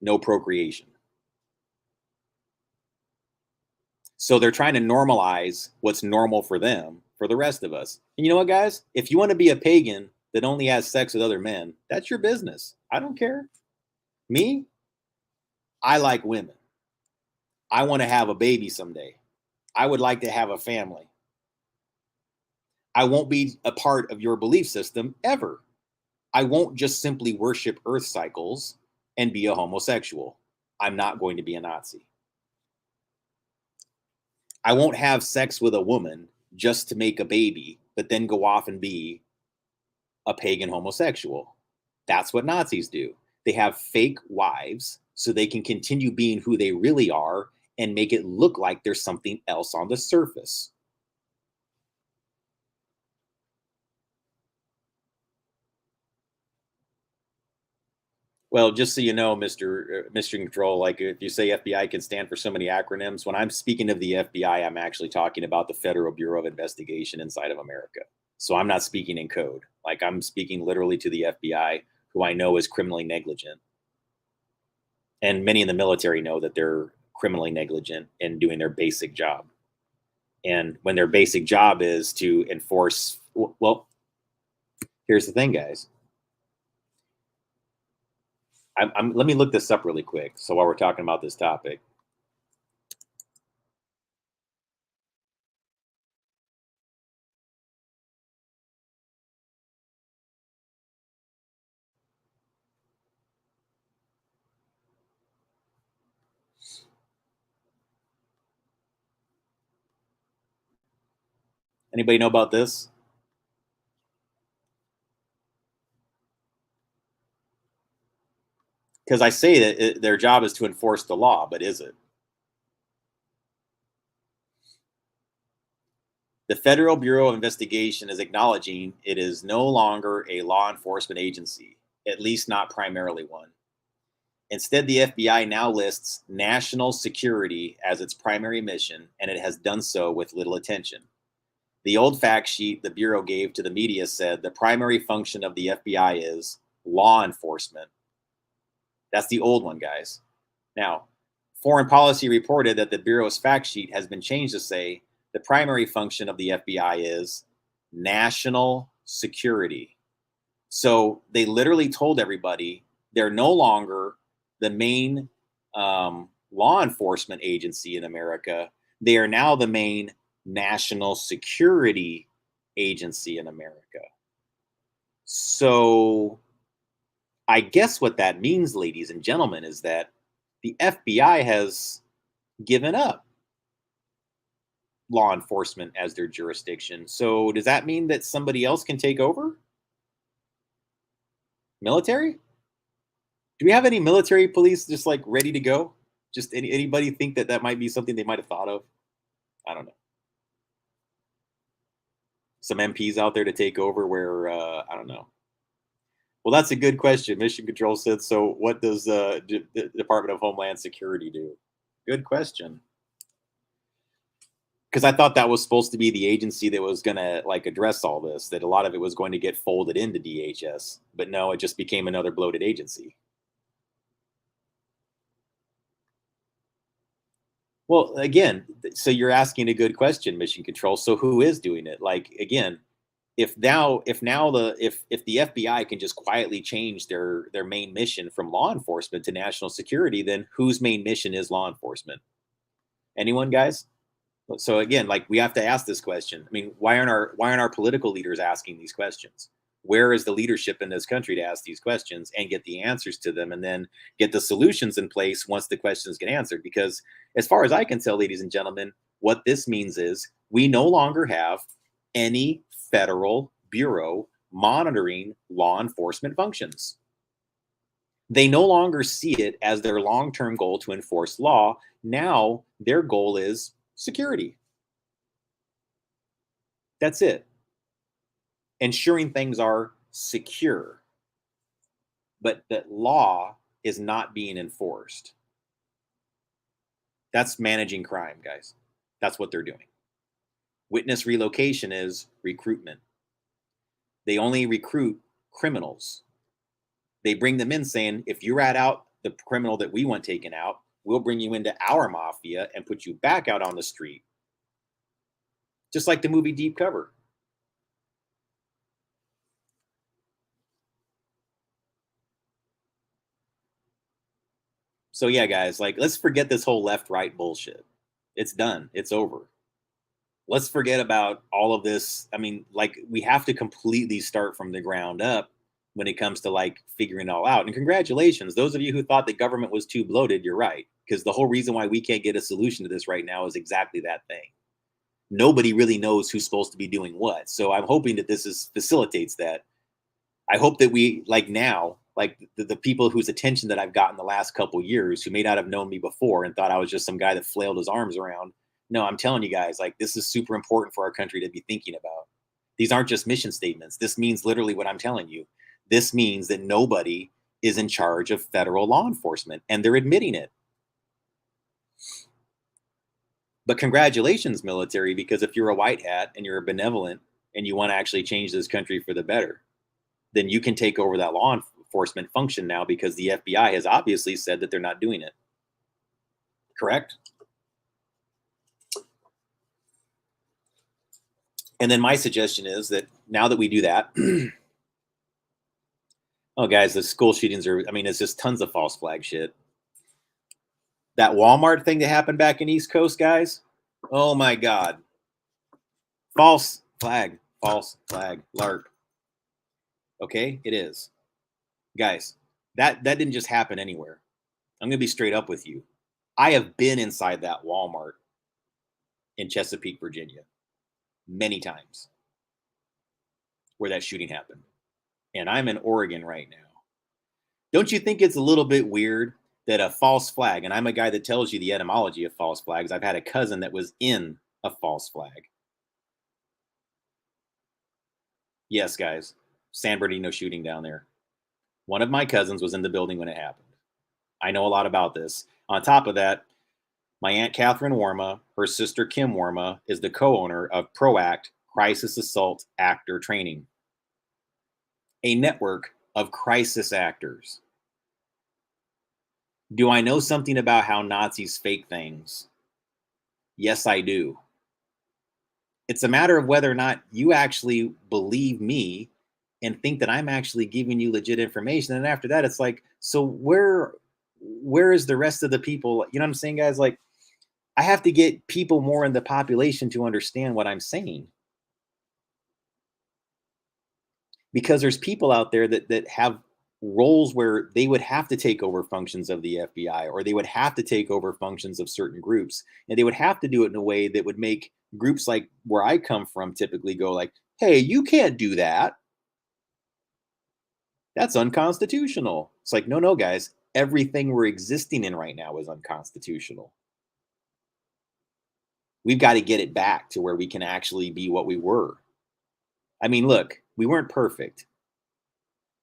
no procreation. So they're trying to normalize what's normal for them for the rest of us. And you know what, guys? If you want to be a pagan that only has sex with other men, that's your business. I don't care. Me, I like women. I want to have a baby someday. I would like to have a family. I won't be a part of your belief system ever. I won't just simply worship earth cycles and be a homosexual. I'm not going to be a Nazi. I won't have sex with a woman just to make a baby, but then go off and be a pagan homosexual. That's what Nazis do. They have fake wives so they can continue being who they really are and make it look like there's something else on the surface. Well, just so you know, Mr. Control, like if you say FBI can stand for so many acronyms, when I'm speaking of the FBI, I'm actually talking about the Federal Bureau of Investigation inside of America. So I'm not speaking in code. Like I'm speaking literally to the FBI, who I know is criminally negligent. And many in the military know that they're criminally negligent in doing their basic job. And when their basic job is to enforce, well, here's the thing, guys. Let me look this up really quick. So while we're talking about this topic, anybody know about this? Because I say that their job is to enforce the law, but is it? The Federal Bureau of Investigation is acknowledging it is no longer a law enforcement agency, at least not primarily one. Instead, the FBI now lists national security as its primary mission, and it has done so with little attention. The old fact sheet the Bureau gave to the media said the primary function of the FBI is law enforcement. That's the old one, guys. Now, Foreign Policy reported that the Bureau's fact sheet has been changed to say the primary function of the FBI is national security. So they literally told everybody they're no longer the main law enforcement agency in America. They are now the main national security agency in America. So I guess what that means, ladies and gentlemen, is that the FBI has given up law enforcement as their jurisdiction. So does that mean that somebody else can take over? Military? Do we have any military police just like ready to go? Just anybody think that that might be something they might have thought of? I don't know. Some MPs out there to take over where, I don't know. Well, that's a good question. Mission Control said, so what does the Department of Homeland Security do? Good question. Because I thought that was supposed to be the agency that was going to like address all this, that a lot of it was going to get folded into DHS. But no, it just became another bloated agency. Well, again, so you're asking a good question, Mission Control. So who is doing it? Like, again, if the FBI can just quietly change their main mission from law enforcement to national security, then whose main mission is law enforcement? Anyone, guys? So again, like, we have to ask this question. I mean, why aren't our political leaders asking these questions? Where is the leadership in this country to ask these questions and get the answers to them, and then get the solutions in place once the questions get answered? Because as far as I can tell, ladies and gentlemen, what this means is we no longer have any federal bureau monitoring law enforcement functions. They no longer see it as their long-term goal to enforce law. Now their goal is security. That's it. Ensuring things are secure, but that law is not being enforced. That's managing crime, guys. That's what they're doing. Witness relocation is recruitment. They only recruit criminals. They bring them in saying, if you rat out the criminal that we want taken out, we'll bring you into our mafia and put you back out on the street. Just like the movie Deep Cover. So yeah, guys, like, let's forget this whole left-right bullshit. It's done. It's over. Let's forget about all of this. I mean, like, we have to completely start from the ground up when it comes to, like, figuring it all out. And congratulations, those of you who thought the government was too bloated, you're right. Because the whole reason why we can't get a solution to this right now is exactly that thing. Nobody really knows who's supposed to be doing what. So I'm hoping that facilitates that. I hope that we, like, now, like, the people whose attention that I've gotten the last couple years, who may not have known me before and thought I was just some guy that flailed his arms around. No, I'm telling you guys, like, this is super important for our country to be thinking about. These aren't just mission statements. This means literally what I'm telling you. This means that nobody is in charge of federal law enforcement, and they're admitting it. But congratulations, military, because if you're a white hat and you're a benevolent and you want to actually change this country for the better, then you can take over that law enforcement function now, because the FBI has obviously said that they're not doing it. Correct? And then my suggestion is that now that we do that, oh, guys, the school shootings are, I mean, it's just tons of false flag shit. That Walmart thing that happened back in East Coast, guys, oh my God. False flag, LARP. Okay, it is. Guys, that didn't just happen anywhere. I'm going to be straight up with you. I have been inside that Walmart in Chesapeake, Virginia, many times where that shooting happened. And I'm in Oregon right now. Don't you think it's a little bit weird that a false flag, and I'm a guy that tells you the etymology of false flags. I've had a cousin that was in a false flag. Yes, guys, San Bernardino shooting down there. One of my cousins was in the building when it happened. I know a lot about this. On top of that, my Aunt Catherine Warma, her sister Kim Warma, is the co-owner of ProAct Crisis Assault Actor Training, a network of crisis actors. Do I know something about how Nazis fake things? Yes, I do. It's a matter of whether or not you actually believe me and think that I'm actually giving you legit information. And after that, it's like, so where is the rest of the people? You know what I'm saying, guys? Like, I have to get people more in the population to understand what I'm saying. Because there's people out there that have roles where they would have to take over functions of the FBI, or they would have to take over functions of certain groups, and they would have to do it in a way that would make groups like where I come from typically go like, "Hey, you can't do that. That's unconstitutional." It's like, "No, no, guys. Everything we're existing in right now is unconstitutional. We've got to get it back to where we can actually be what we were." I mean, look, we weren't perfect,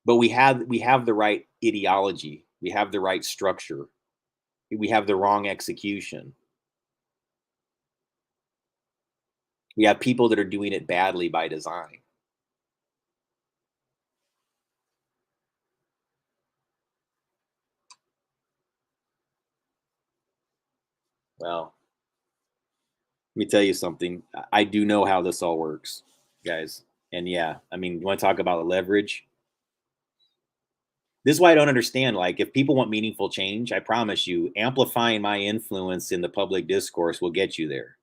but we have the right ideology, we have the right structure, we have the wrong execution. We have people that are doing it badly by design. Well, me tell you something. I do know how this all works, guys. And yeah, I mean, you want to talk about leverage? This is why I don't understand. Like, if people want meaningful change, I promise you, amplifying my influence in the public discourse will get you there.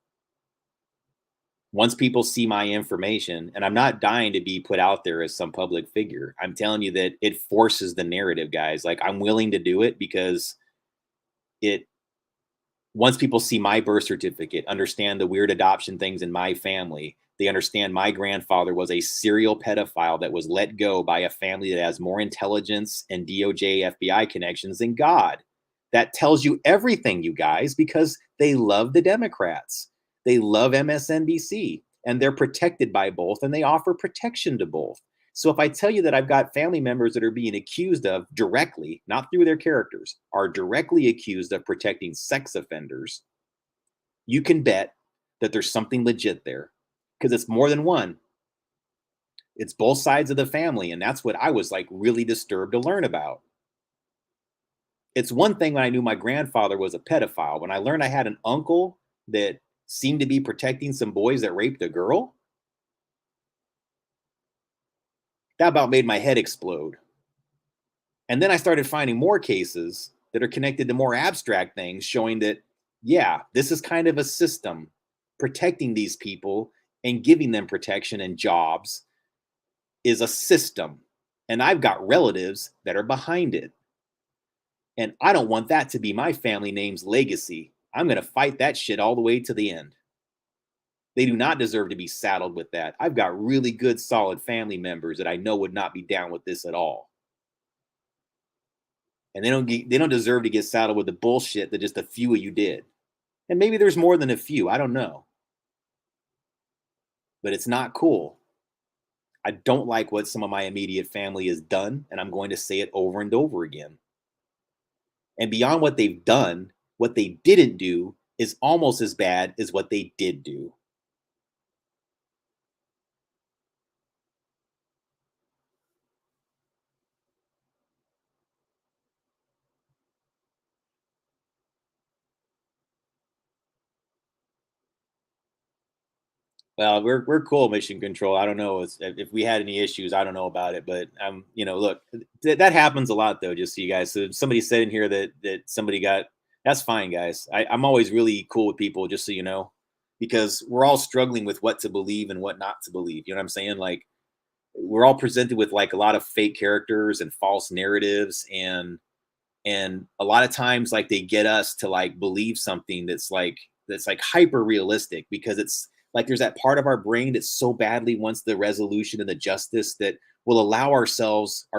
Once people see my information, and I'm not dying to be put out there as some public figure, I'm telling you that it forces the narrative, guys. Like, I'm willing to do it because it, once people see my birth certificate, understand the weird adoption things in my family, they understand my grandfather was a serial pedophile that was let go by a family that has more intelligence and DOJ, FBI connections than God. That tells you everything, you guys, because they love the Democrats. They love MSNBC, and they're protected by both, and they offer protection to both. So if I tell you that I've got family members that are being accused of directly, not through their characters, are directly accused of protecting sex offenders, you can bet that there's something legit there, because it's more than one. It's both sides of the family, and that's what I was like really disturbed to learn about. It's one thing when I knew my grandfather was a pedophile. When I learned I had an uncle that seemed to be protecting some boys that raped a girl, that about made my head explode. And then I started finding more cases that are connected to more abstract things, showing that, yeah, this is kind of a system protecting these people and giving them protection and jobs is a system. And I've got relatives that are behind it. And I don't want that to be my family name's legacy. I'm going to fight that shit all the way to the end. They do not deserve to be saddled with that. I've got really good, solid family members that I know would not be down with this at all. And they don't deserve to get saddled with the bullshit that just a few of you did. And maybe there's more than a few. I don't know. But it's not cool. I don't like what some of my immediate family has done, and I'm going to say it over and over again. And beyond what they've done, what they didn't do is almost as bad as what they did do. Well, we're cool, Mission Control. I don't know if we had any issues. I don't know about it, but look, that happens a lot though. Just so you guys, so somebody said in here that somebody got. That's fine, guys. I'm always really cool with people, just so you know, because we're all struggling with what to believe and what not to believe. You know what I'm saying? Like, we're all presented with like a lot of fake characters and false narratives, and a lot of times like they get us to like believe something that's like hyper realistic, because it's like there's that part of our brain that so badly wants the resolution and the justice that will allow our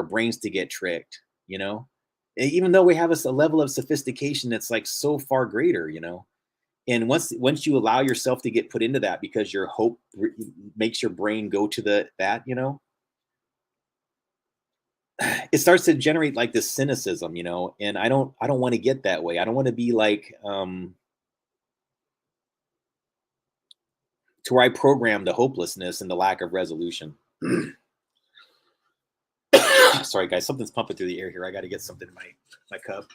brains to get tricked, even though we have a level of sophistication that's like so far greater. And once you allow yourself to get put into that because your hope makes your brain go to that, it starts to generate like this cynicism, and I don't want to get that way. I don't want to be like to where I program the hopelessness and the lack of resolution. Sorry guys, something's pumping through the air here. I got to get something in my cup.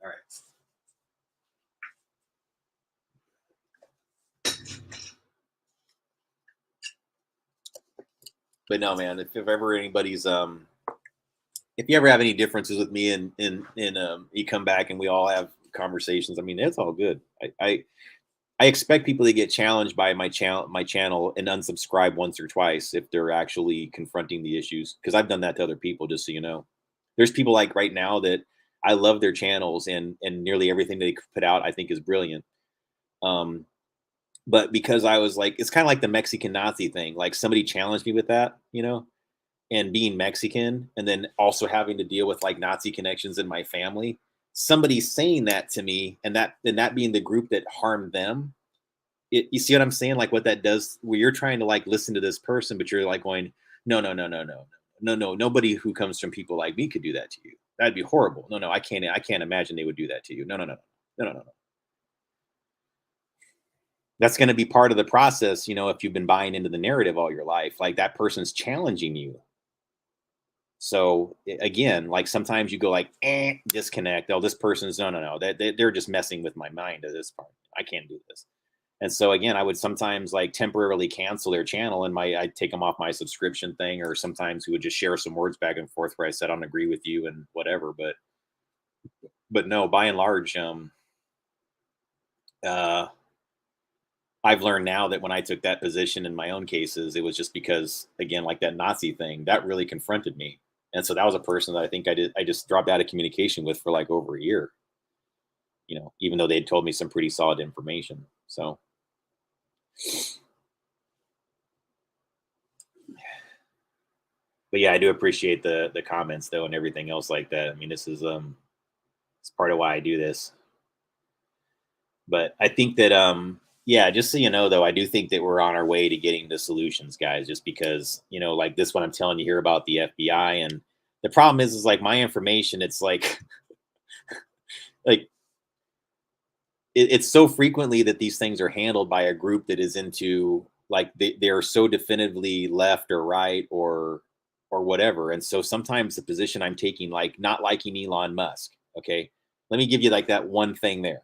All right. But no, man, if ever anybody's if you ever have any differences with me and you come back and we all have conversations, I mean, it's all good. I expect people to get challenged by my channel and unsubscribe once or twice if they're actually confronting the issues, because I've done that to other people, just so you know. There's people like right now that I love their channels, and nearly everything they put out I think is brilliant. But because I was like, it's kind of like the Mexican Nazi thing. Like, somebody challenged me with that, and being Mexican, and then also having to deal with like Nazi connections in my family. Somebody saying that to me, and that being the group that harmed them. You see what I'm saying? Like, what that does, where you're trying to like listen to this person, but you're like going, no, no, no, no, no, no, no. Nobody who comes from people like me could do that to you. That'd be horrible. No, no, I can't imagine they would do that to you. No, no, no, no, no, no, no. That's going to be part of the process, you know, if you've been buying into the narrative all your life. Like that person's challenging you. So again, like sometimes you go like, disconnect. Oh, this person's no. They're just messing with my mind at this point. I can't do this. And so again, I would sometimes like temporarily cancel their channel and I'd take them off my subscription thing, or sometimes we would just share some words back and forth where I said, I don't agree with you and whatever. But no, by and large, uh, I've learned now that when I took that position in my own cases, it was just because, again, like that Nazi thing, that really confronted me. And so that was a person that I think I just dropped out of communication with for like over a year, you know, even though they'd told me some pretty solid information. So, but yeah, I do appreciate the comments though and everything else like that. I mean, this is it's part of why I do this. But I think that yeah, just so you know though, I do think that we're on our way to getting the solutions, guys, just because, you know, like this one I'm telling you here about the FBI. And the problem is like my information, it's like like it's so frequently that these things are handled by a group that is into like they're so definitively left or right or whatever. And so sometimes the position I'm taking, like not liking Elon Musk, okay, let me give you like that one thing there.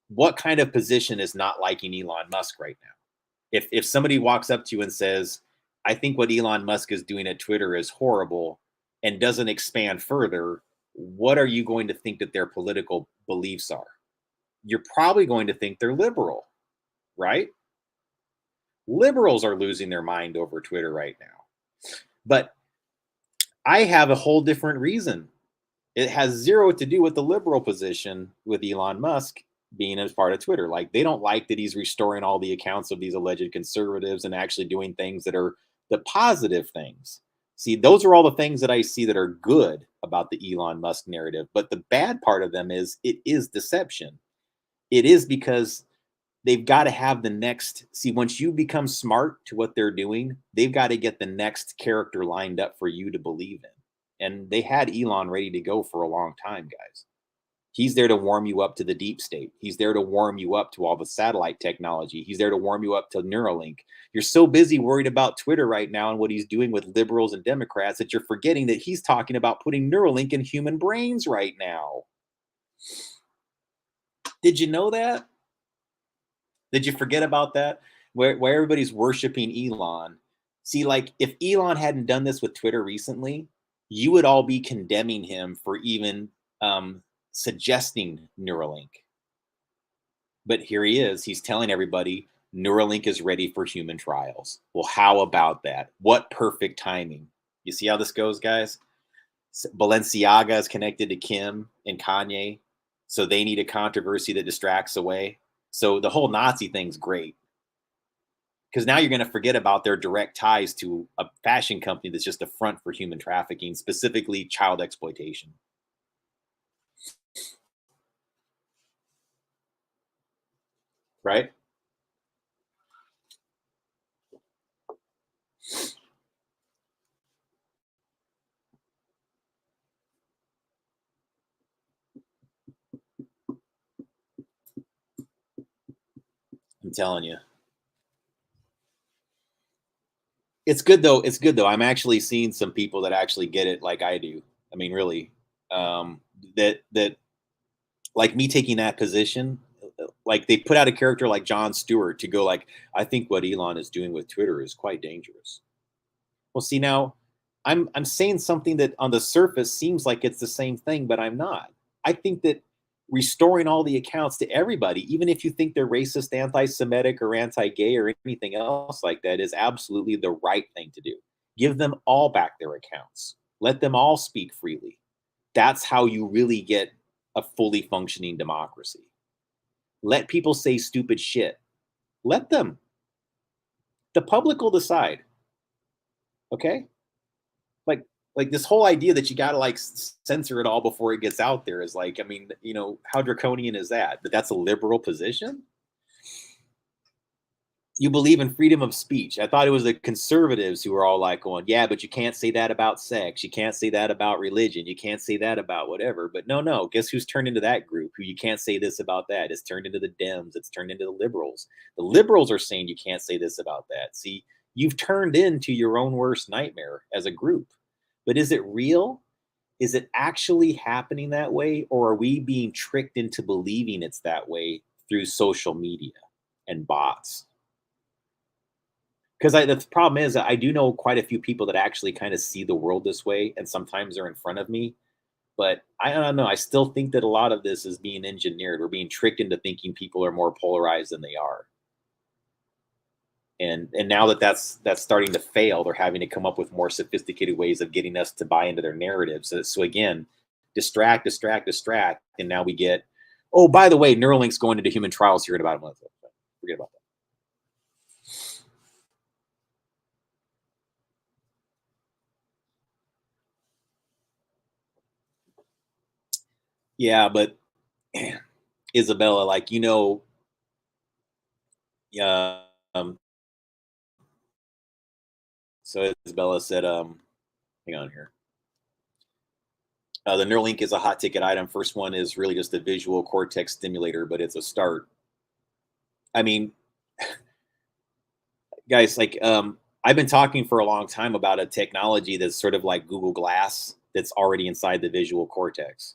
What kind of position is not liking Elon Musk right now? If somebody walks up to you and says, I think what Elon Musk is doing at Twitter is horrible, and doesn't expand further, what are you going to think that their political beliefs are? You're probably going to think they're liberal, right? Liberals are losing their mind over Twitter right now. But I have a whole different reason. It has zero to do with the liberal position with Elon Musk being as part of Twitter. Like they don't like that he's restoring all the accounts of these alleged conservatives and actually doing things that are the positive things. See, those are all the things that I see that are good about the Elon Musk narrative. But the bad part of them is it is deception. It is because they've got to have the next, see, once you become smart to what they're doing, they've got to get the next character lined up for you to believe in. And they had Elon ready to go for a long time, guys. He's there to warm you up to the deep state. He's there to warm you up to all the satellite technology. He's there to warm you up to Neuralink. You're so busy worried about Twitter right now and what he's doing with liberals and Democrats that you're forgetting that he's talking about putting Neuralink in human brains right now. Did you know that? Did you forget about that? Where everybody's worshiping Elon. See, like if Elon hadn't done this with Twitter recently, you would all be condemning him for even suggesting Neuralink. But here he is. He's telling everybody Neuralink is ready for human trials. Well, how about that? What perfect timing. You see how this goes, guys? Balenciaga is connected to Kim and Kanye. So they need a controversy that distracts away. So the whole Nazi thing's great. Because now you're going to forget about their direct ties to a fashion company that's just a front for human trafficking, specifically child exploitation. Right? I'm telling you. It's good though. It's good though. I'm actually seeing some people that actually get it like I do. I mean, really, that like me taking that position, like they put out a character like Jon Stewart to go like, I think what Elon is doing with Twitter is quite dangerous. Well, see now, I'm saying something that on the surface seems like it's the same thing, but I'm not. I think that restoring all the accounts to everybody, even if you think they're racist, anti-Semitic, or anti-gay, or anything else like that, is absolutely the right thing to do. Give them all back their accounts. Let them all speak freely. That's how you really get a fully functioning democracy. Let people say stupid shit. Let them. The public will decide. Okay? Like like this whole idea that you got to like censor it all before it gets out there is like, I mean, you know, how draconian is that? But that's a liberal position. you believe in freedom of speech. I thought it was the conservatives who were all like going, yeah, but you can't say that about sex. You can't say that about religion. You can't say that about whatever. But no, no. Guess who's turned into that group? Who you can't say this about that? It's turned into the Dems. It's turned into the liberals. The liberals are saying you can't say this about that. See, you've turned into your own worst nightmare as a group. But is it real? Is it actually happening that way? Or are we being tricked into believing it's that way through social media and bots? Because the problem is I do know quite a few people that actually kind of see the world this way, and sometimes they're in front of me. But I don't know. I still think that a lot of this is being engineered. We're being tricked into thinking people are more polarized than they are. And now that that's starting to fail, they're having to come up with more sophisticated ways of getting us to buy into their narratives. So again, distract, distract, distract, and now we get. Oh, by the way, Neuralink's going into human trials here in about a month. Forget about that. Yeah, but Isabella, like yeah. So Isabella said, hang on here. The Neuralink is a hot ticket item. First one is really just a visual cortex stimulator, but it's a start. I mean, guys, like I've been talking for a long time about a technology that's sort of like Google Glass that's already inside the visual cortex.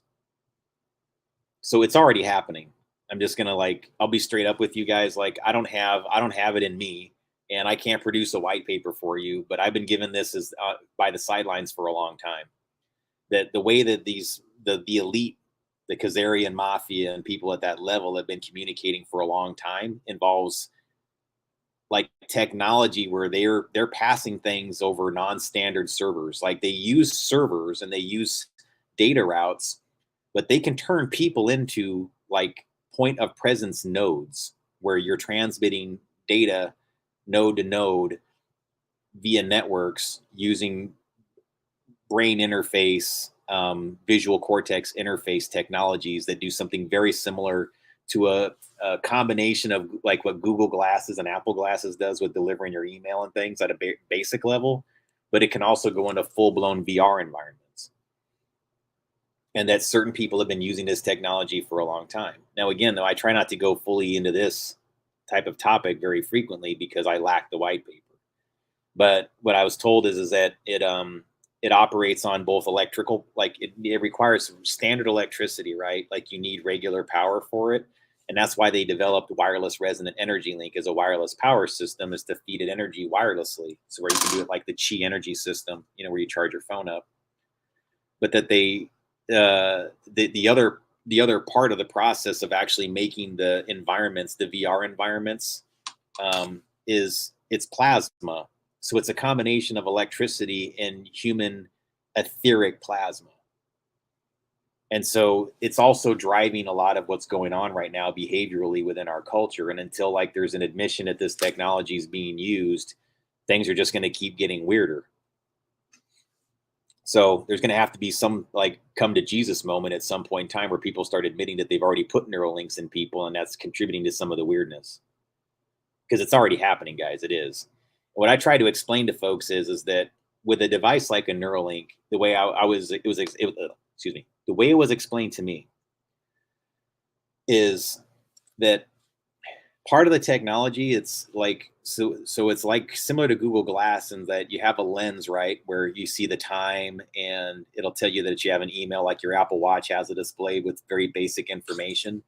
So it's already happening. I'm just gonna I'll be straight up with you guys. Like I don't have it in me, and I can't produce a white paper for you. But I've been given this as by the sidelines for a long time. That the way that the elite, the Khazarian mafia, and people at that level have been communicating for a long time involves like technology where they're passing things over non-standard servers. Like they use servers and they use data routes, but they can turn people into like point of presence nodes where you're transmitting data node to node via networks using brain interface, visual cortex interface technologies that do something very similar to a combination of like what Google Glasses and Apple Glasses does with delivering your email and things at a basic level, but it can also go into full blown VR environments. And that certain people have been using this technology for a long time. Now, again, though, I try not to go fully into this type of topic very frequently because I lack the white paper. But what I was told is that it operates on both electrical, like it requires standard electricity, right? Like you need regular power for it. And that's why they developed wireless resonant energy link as a wireless power system, is to feed it energy wirelessly. So where you can do it like the Qi energy system, where you charge your phone up. But that the other part of the process of actually making the environments, the VR environments, is it's plasma. So it's a combination of electricity and human etheric plasma. And so it's also driving a lot of what's going on right now behaviorally within our culture. And until like there's an admission that this technology is being used, things are just going to keep getting weirder. So there's going to have to be some like come to Jesus moment at some point in time where people start admitting that they've already put neural links in people, and that's contributing to some of the weirdness. Because it's already happening, guys. It is. What I try to explain to folks is that with a device like a Neuralink, the way excuse me, the way it was explained to me is that part of the technology, it's like so it's like similar to Google Glass in that you have a lens, right, where you see the time and it'll tell you that you have an email, like your Apple Watch has a display with very basic information,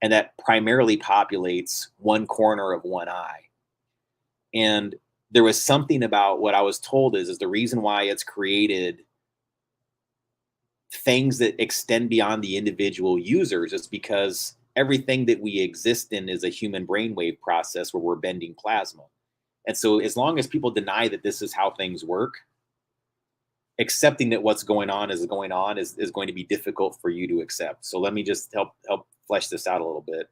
and that primarily populates one corner of one eye. And there was something about what I was told is the reason why it's created things that extend beyond the individual users is because everything that we exist in is a human brainwave process where we're bending plasma. And so as long as people deny that this is how things work, accepting that what's going on is going to be difficult for you to accept. So let me just help flesh this out a little bit.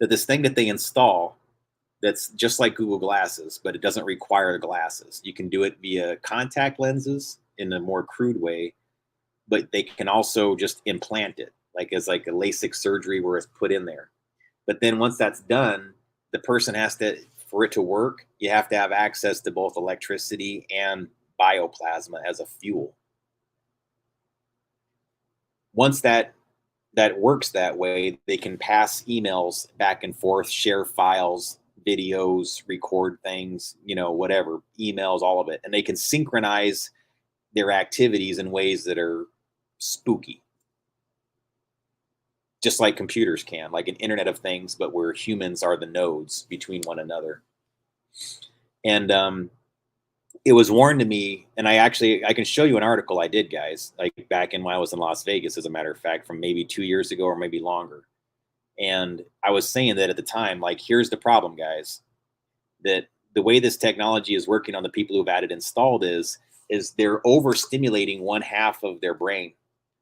That this thing that they install that's just like Google Glasses, but it doesn't require glasses. You can do it via contact lenses in a more crude way, but they can also just implant it, like as like a LASIK surgery where it's put in there. But then once that's done, the person has to, for it to work, you have to have access to both electricity and bioplasma as a fuel. Once that works that way, they can pass emails back and forth, share files, videos, record things, whatever, emails, all of it. And they can synchronize their activities in ways that are spooky, just like computers can, like an Internet of Things, but where humans are the nodes between one another. And it was warned to me, and I can show you an article I did, guys, like back in when I was in Las Vegas, as a matter of fact, from maybe 2 years ago or maybe longer. And I was saying that at the time, like, here's the problem, guys, that the way this technology is working on the people who've had it installed is they're overstimulating one half of their brain.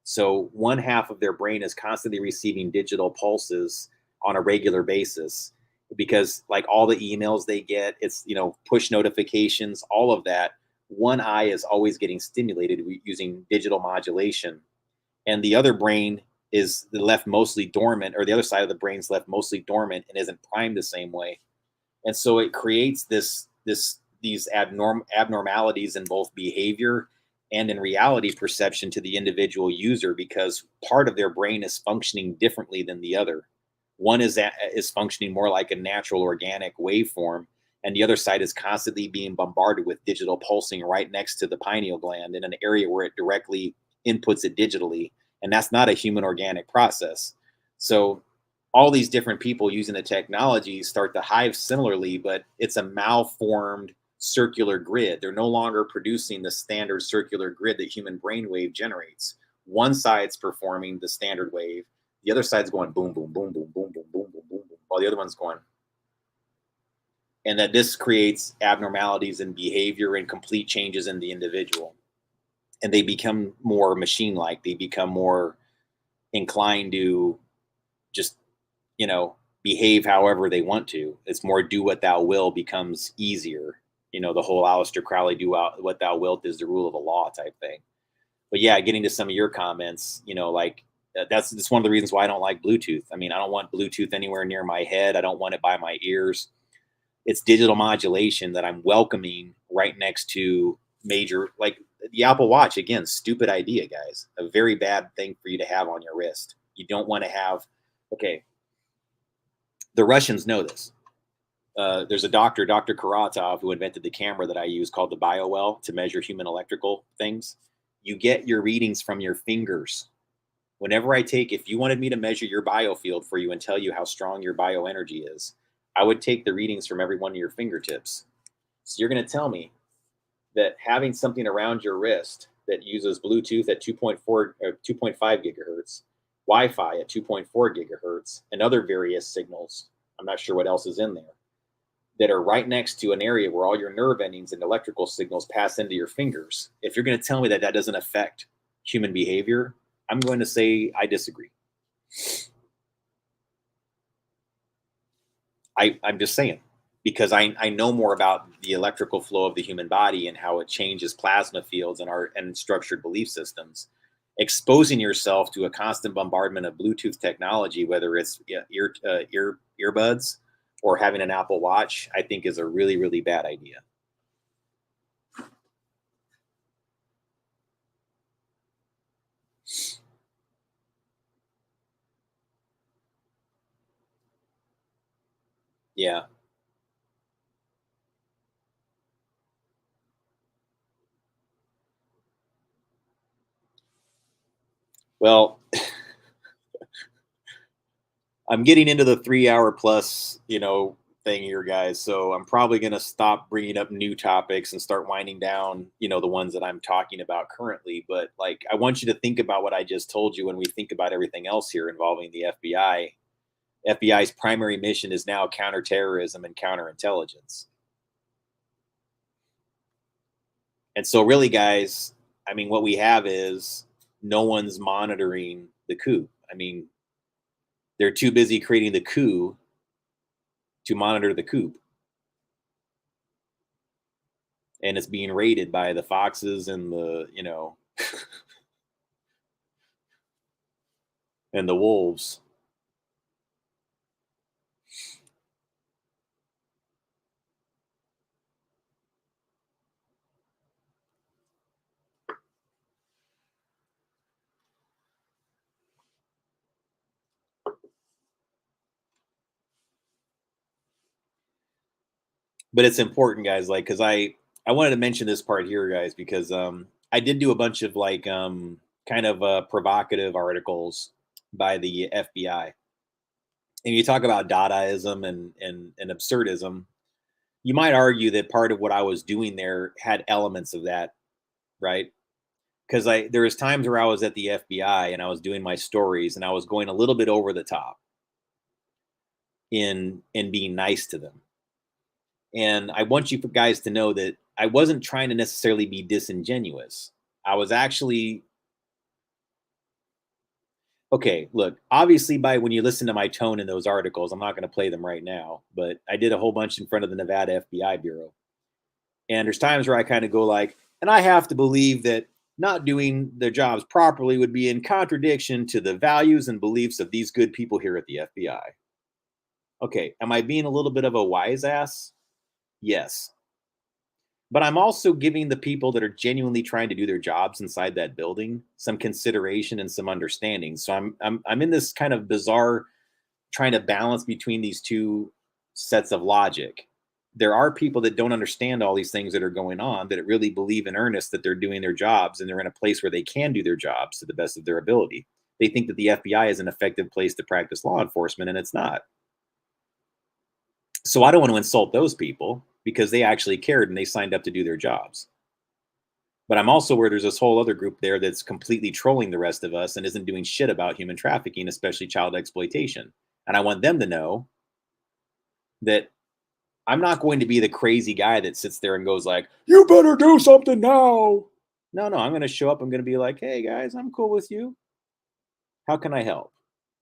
So one half of their brain is constantly receiving digital pulses on a regular basis, because like all the emails they get, it's, push notifications, all of that. One eye is always getting stimulated using digital modulation. And the other brain is left mostly dormant, or the other side of the brain's left mostly dormant and isn't primed the same way. And so it creates these abnormalities in both behavior and in reality perception to the individual user, because part of their brain is functioning differently than the other. One is functioning more like a natural organic waveform, and the other side is constantly being bombarded with digital pulsing right next to the pineal gland in an area where it directly inputs it digitally. And that's not a human organic process. So all these different people using the technology start to hive similarly, but it's a malformed circular grid. They're no longer producing the standard circular grid that human brainwave generates. One side's performing the standard wave, the other side's going boom, boom, boom, boom, boom, boom, boom, boom, boom, boom, while the other one's going. And that this creates abnormalities in behavior and complete changes in the individual. And they become more machine-like. They become more inclined to just, behave however they want to. It's more do what thou will becomes easier. The whole Aleister Crowley, do what thou wilt is the rule of the law type thing. But yeah, getting to some of your comments, like that's one of the reasons why I don't like Bluetooth. I mean, I don't want Bluetooth anywhere near my head. I don't want it by my ears. It's digital modulation that I'm welcoming right next to major, like the Apple Watch. Again, stupid idea, guys. A very bad thing for you to have on your wrist. You don't want to have, okay, the Russians know this. There's a doctor, Dr. Karatov, who invented the camera that I use called the BioWell to measure human electrical things. You get your readings from your fingers. Whenever if you wanted me to measure your biofield for you and tell you how strong your bioenergy is, I would take the readings from every one of your fingertips. So you're going to tell me that having something around your wrist that uses Bluetooth at 2.4 or 2.5 gigahertz, Wi-Fi at 2.4 gigahertz, and other various signals, I'm not sure what else is in there, that are right next to an area where all your nerve endings and electrical signals pass into your fingers. If you're going to tell me that doesn't affect human behavior, I'm going to say I disagree. I'm just saying, because I know more about the electrical flow of the human body and how it changes plasma fields and structured belief systems. Exposing yourself to a constant bombardment of Bluetooth technology, whether it's earbuds or having an Apple Watch, I think is a really, really bad idea. Yeah. Well, I'm getting into the 3 hour plus, thing here, guys. So I'm probably going to stop bringing up new topics and start winding down, the ones that I'm talking about currently. But like, I want you to think about what I just told you when we think about everything else here involving the FBI. FBI's primary mission is now counterterrorism and counterintelligence. And so really, guys, I mean, what we have is no one's monitoring the coup. I mean, they're too busy creating the coup to monitor the coup. And it's being raided by the foxes and the, and the wolves. But it's important, guys, like, because I wanted to mention this part here, guys, because I did do a bunch of like kind of provocative articles by the FBI. And you talk about Dadaism and absurdism. You might argue that part of what I was doing there had elements of that, right? Because there was times where I was at the FBI and I was doing my stories and I was going a little bit over the top in being nice to them. And I want you guys to know that I wasn't trying to necessarily be disingenuous. I was actually okay. Look, obviously, by when you listen to my tone in those articles, I'm not going to play them right now, but I did a whole bunch in front of the Nevada FBI Bureau. And there's times where I kind of go like, and I have to believe that not doing their jobs properly would be in contradiction to the values and beliefs of these good people here at the FBI. Okay, am I being a little bit of a wise ass? Yes. But I'm also giving the people that are genuinely trying to do their jobs inside that building some consideration and some understanding. So I'm in this kind of bizarre trying to balance between these two sets of logic. There are people that don't understand all these things that are going on, that really believe in earnest that they're doing their jobs and they're in a place where they can do their jobs to the best of their ability. They think that the FBI is an effective place to practice law enforcement, and it's not. So I don't want to insult those people because they actually cared and they signed up to do their jobs. But I'm also aware there's this whole other group there that's completely trolling the rest of us and isn't doing shit about human trafficking, especially child exploitation. And I want them to know that I'm not going to be the crazy guy that sits there and goes like, "You better do something now." No, I'm going to show up. I'm going to be like, "Hey guys, I'm cool with you. How can I help?"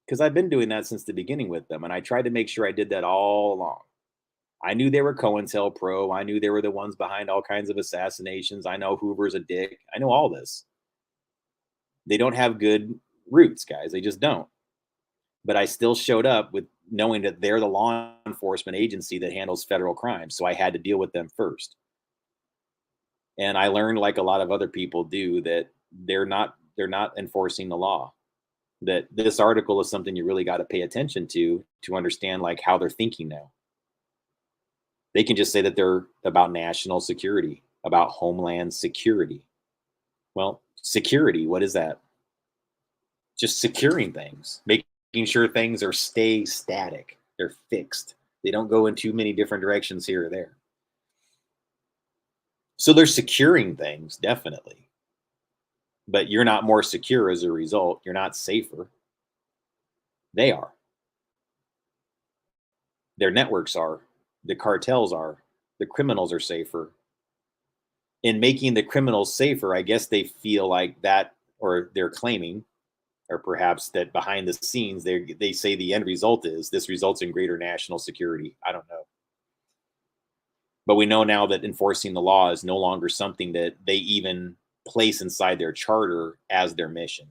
Because I've been doing that since the beginning with them, and I tried to make sure I did that all along. I knew they were COINTELPRO. I knew they were the ones behind all kinds of assassinations. I know Hoover's a dick. I know all this. They don't have good roots, guys. They just don't. But I still showed up with knowing that they're the law enforcement agency that handles federal crimes. So I had to deal with them first. And I learned, like a lot of other people do, that they're not enforcing the law. That this article is something you really got to pay attention to understand like how they're thinking now. They can just say that they're about national security, about homeland security. Well, security, what is that? Just securing things, making sure things stay static. They're fixed. They don't go in too many different directions here or there. So they're securing things, definitely. But you're not more secure as a result. You're not safer. They are. Their networks are. The cartels are. The criminals are safer. In making the criminals safer, I guess they feel like that, or they're claiming, or perhaps that behind the scenes, they say the end result is this results in greater national security. I don't know. But we know now that enforcing the law is no longer something that they even place inside their charter as their mission.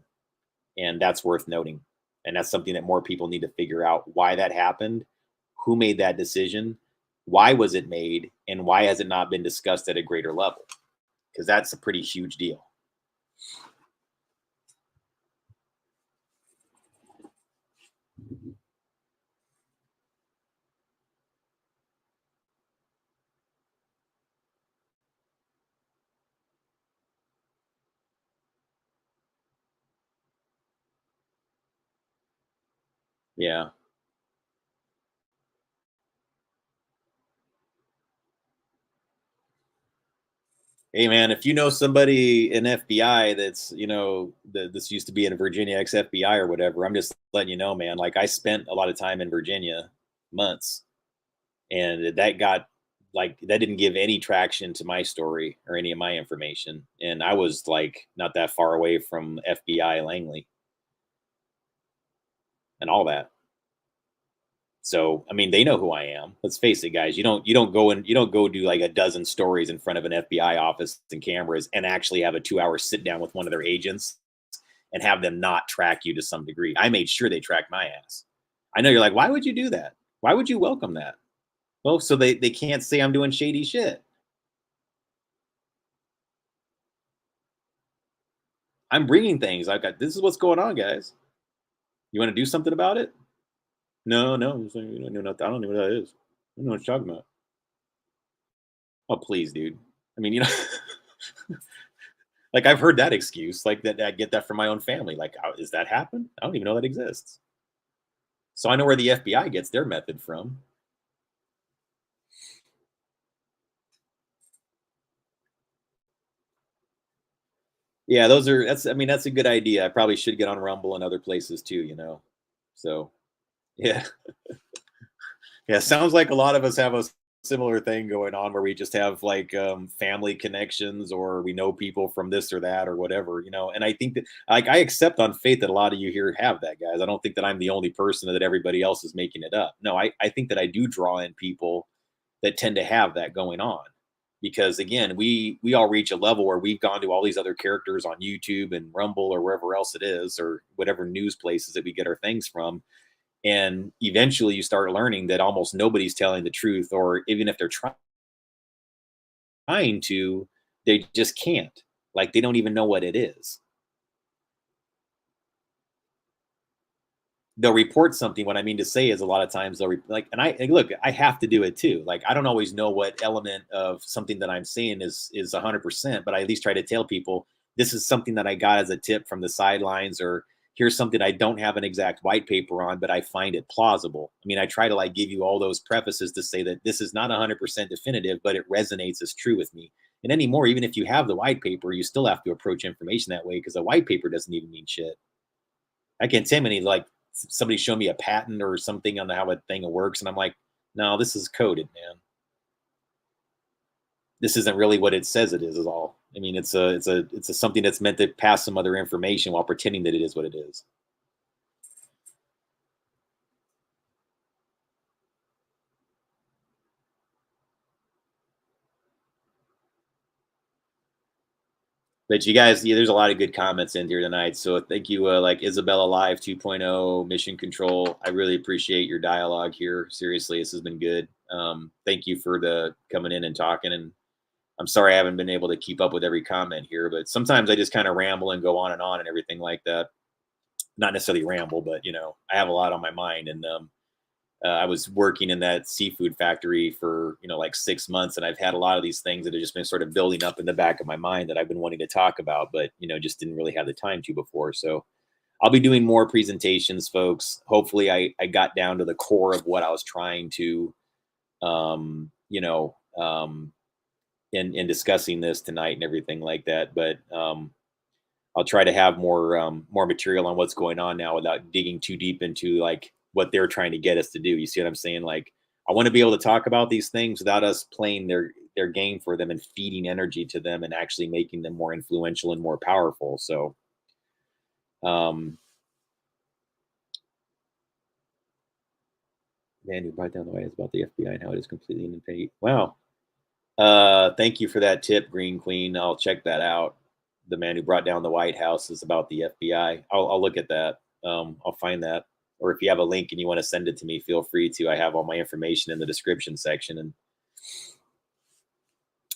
And that's worth noting. And that's something that more people need to figure out why that happened, who made that decision, why was it made, and why has it not been discussed at a greater level? Because that's a pretty huge deal. Yeah. Hey man, if you know somebody in FBI that's, this used to be in Virginia ex FBI or whatever, I'm just letting you know, man. Like I spent a lot of time in Virginia, months, and that didn't give any traction to my story or any of my information. And I was like not that far away from FBI Langley and all that. So, I mean, they know who I am. Let's face it, guys. You don't go do like a dozen stories in front of an FBI office and cameras and actually have a 2 hour sit down with one of their agents and have them not track you to some degree. I made sure they tracked my ass. I know you're like, why would you do that? Why would you welcome that? Well, so they can't say I'm doing shady shit. I'm bringing things. I've got, this is what's going on, guys. You want to do something about it? No. I don't know what that is. I don't know what you're talking about. Oh, please, dude. I mean, like I've heard that excuse, like that I get that from my own family. Like, is that happen? I don't even know that exists. So I know where the FBI gets their method from. Yeah, I mean, that's a good idea. I probably should get on Rumble and other places too. So yeah. Yeah, sounds like a lot of us have a similar thing going on where we just have like family connections or we know people from this or that or whatever. And I think that like I accept on faith that a lot of you here have that, guys. I don't think that I'm the only person, that everybody else is making it up. No, I think that I do draw in people that tend to have that going on. Because again, we all reach a level where we've gone to all these other characters on YouTube and Rumble or wherever else it is, or whatever news places that we get our things from, and eventually you start learning that almost nobody's telling the truth, or even if they're trying to, they just can't. Like they don't even know what it is. They'll report something. What I mean to say is a lot of times like, and look, I have to do it too. Like I don't always know what element of something that I'm saying is 100%, but I at least try to tell people this is something that I got as a tip from the sidelines, or here's something I don't have an exact white paper on, but I find it plausible. I mean, I try to like give you all those prefaces to say that this is not 100% definitive, but it resonates as true with me. And anymore, even if you have the white paper, you still have to approach information that way, because a white paper doesn't even mean shit. I can't tell many like somebody show me a patent or something on how a thing works, and I'm like, no, this is coded, man. This isn't really what it says it is all. I mean, it's a something that's meant to pass some other information while pretending that it is what it is. But you guys, yeah, there's a lot of good comments in here tonight. So thank you, like Isabella Live 2.0, Mission Control. I really appreciate your dialogue here. Seriously, this has been good. Thank you for the coming in and talking. And I'm sorry I haven't been able to keep up with every comment here, but sometimes I just kind of ramble and go on and everything like that. Not necessarily ramble, but I have a lot on my mind. And I was working in that seafood factory for like 6 months, and I've had a lot of these things that have just been sort of building up in the back of my mind that I've been wanting to talk about, but just didn't really have the time to before. So I'll be doing more presentations, folks. Hopefully, I got down to the core of what I was trying to, um, you know, um, in discussing this tonight and everything like that. But I'll try to have more material on what's going on now without digging too deep into like what they're trying to get us to do. You see what I'm saying? Like I want to be able to talk about these things without us playing their game for them and feeding energy to them and actually making them more influential and more powerful. So um man who brought down the White House about the FBI and how it is completely independent. Wow. Thank you for that tip, Green Queen. I'll check that out. The man who brought down the White House is about the FBI. I'll look at that. I'll find that. Or if you have a link and you want to send it to me, feel free to. I have all my information in the description section. And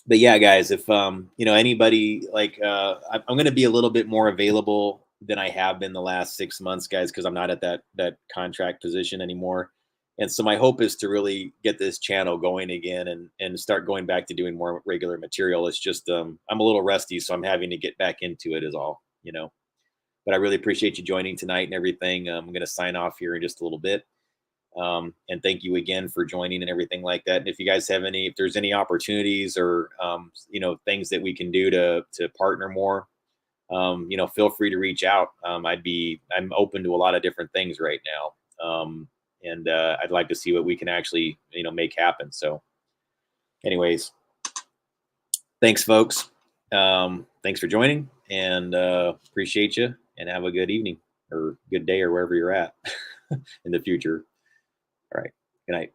but yeah, guys, if anybody like I'm going to be a little bit more available than I have been the last 6 months, guys, because I'm not at that contract position anymore. And so my hope is to really get this channel going again and start going back to doing more regular material. It's just I'm a little rusty, so I'm having to get back into it is all. But I really appreciate you joining tonight and everything. I'm going to sign off here in just a little bit. And thank you again for joining and everything like that. And if you guys have if there's any opportunities or things that we can do to partner more, feel free to reach out. I'm open to a lot of different things right now. And I'd like to see what we can actually make happen. So anyways, thanks folks. Thanks for joining, and appreciate you, and have a good evening or good day or wherever you're at in the future. All right. Good night.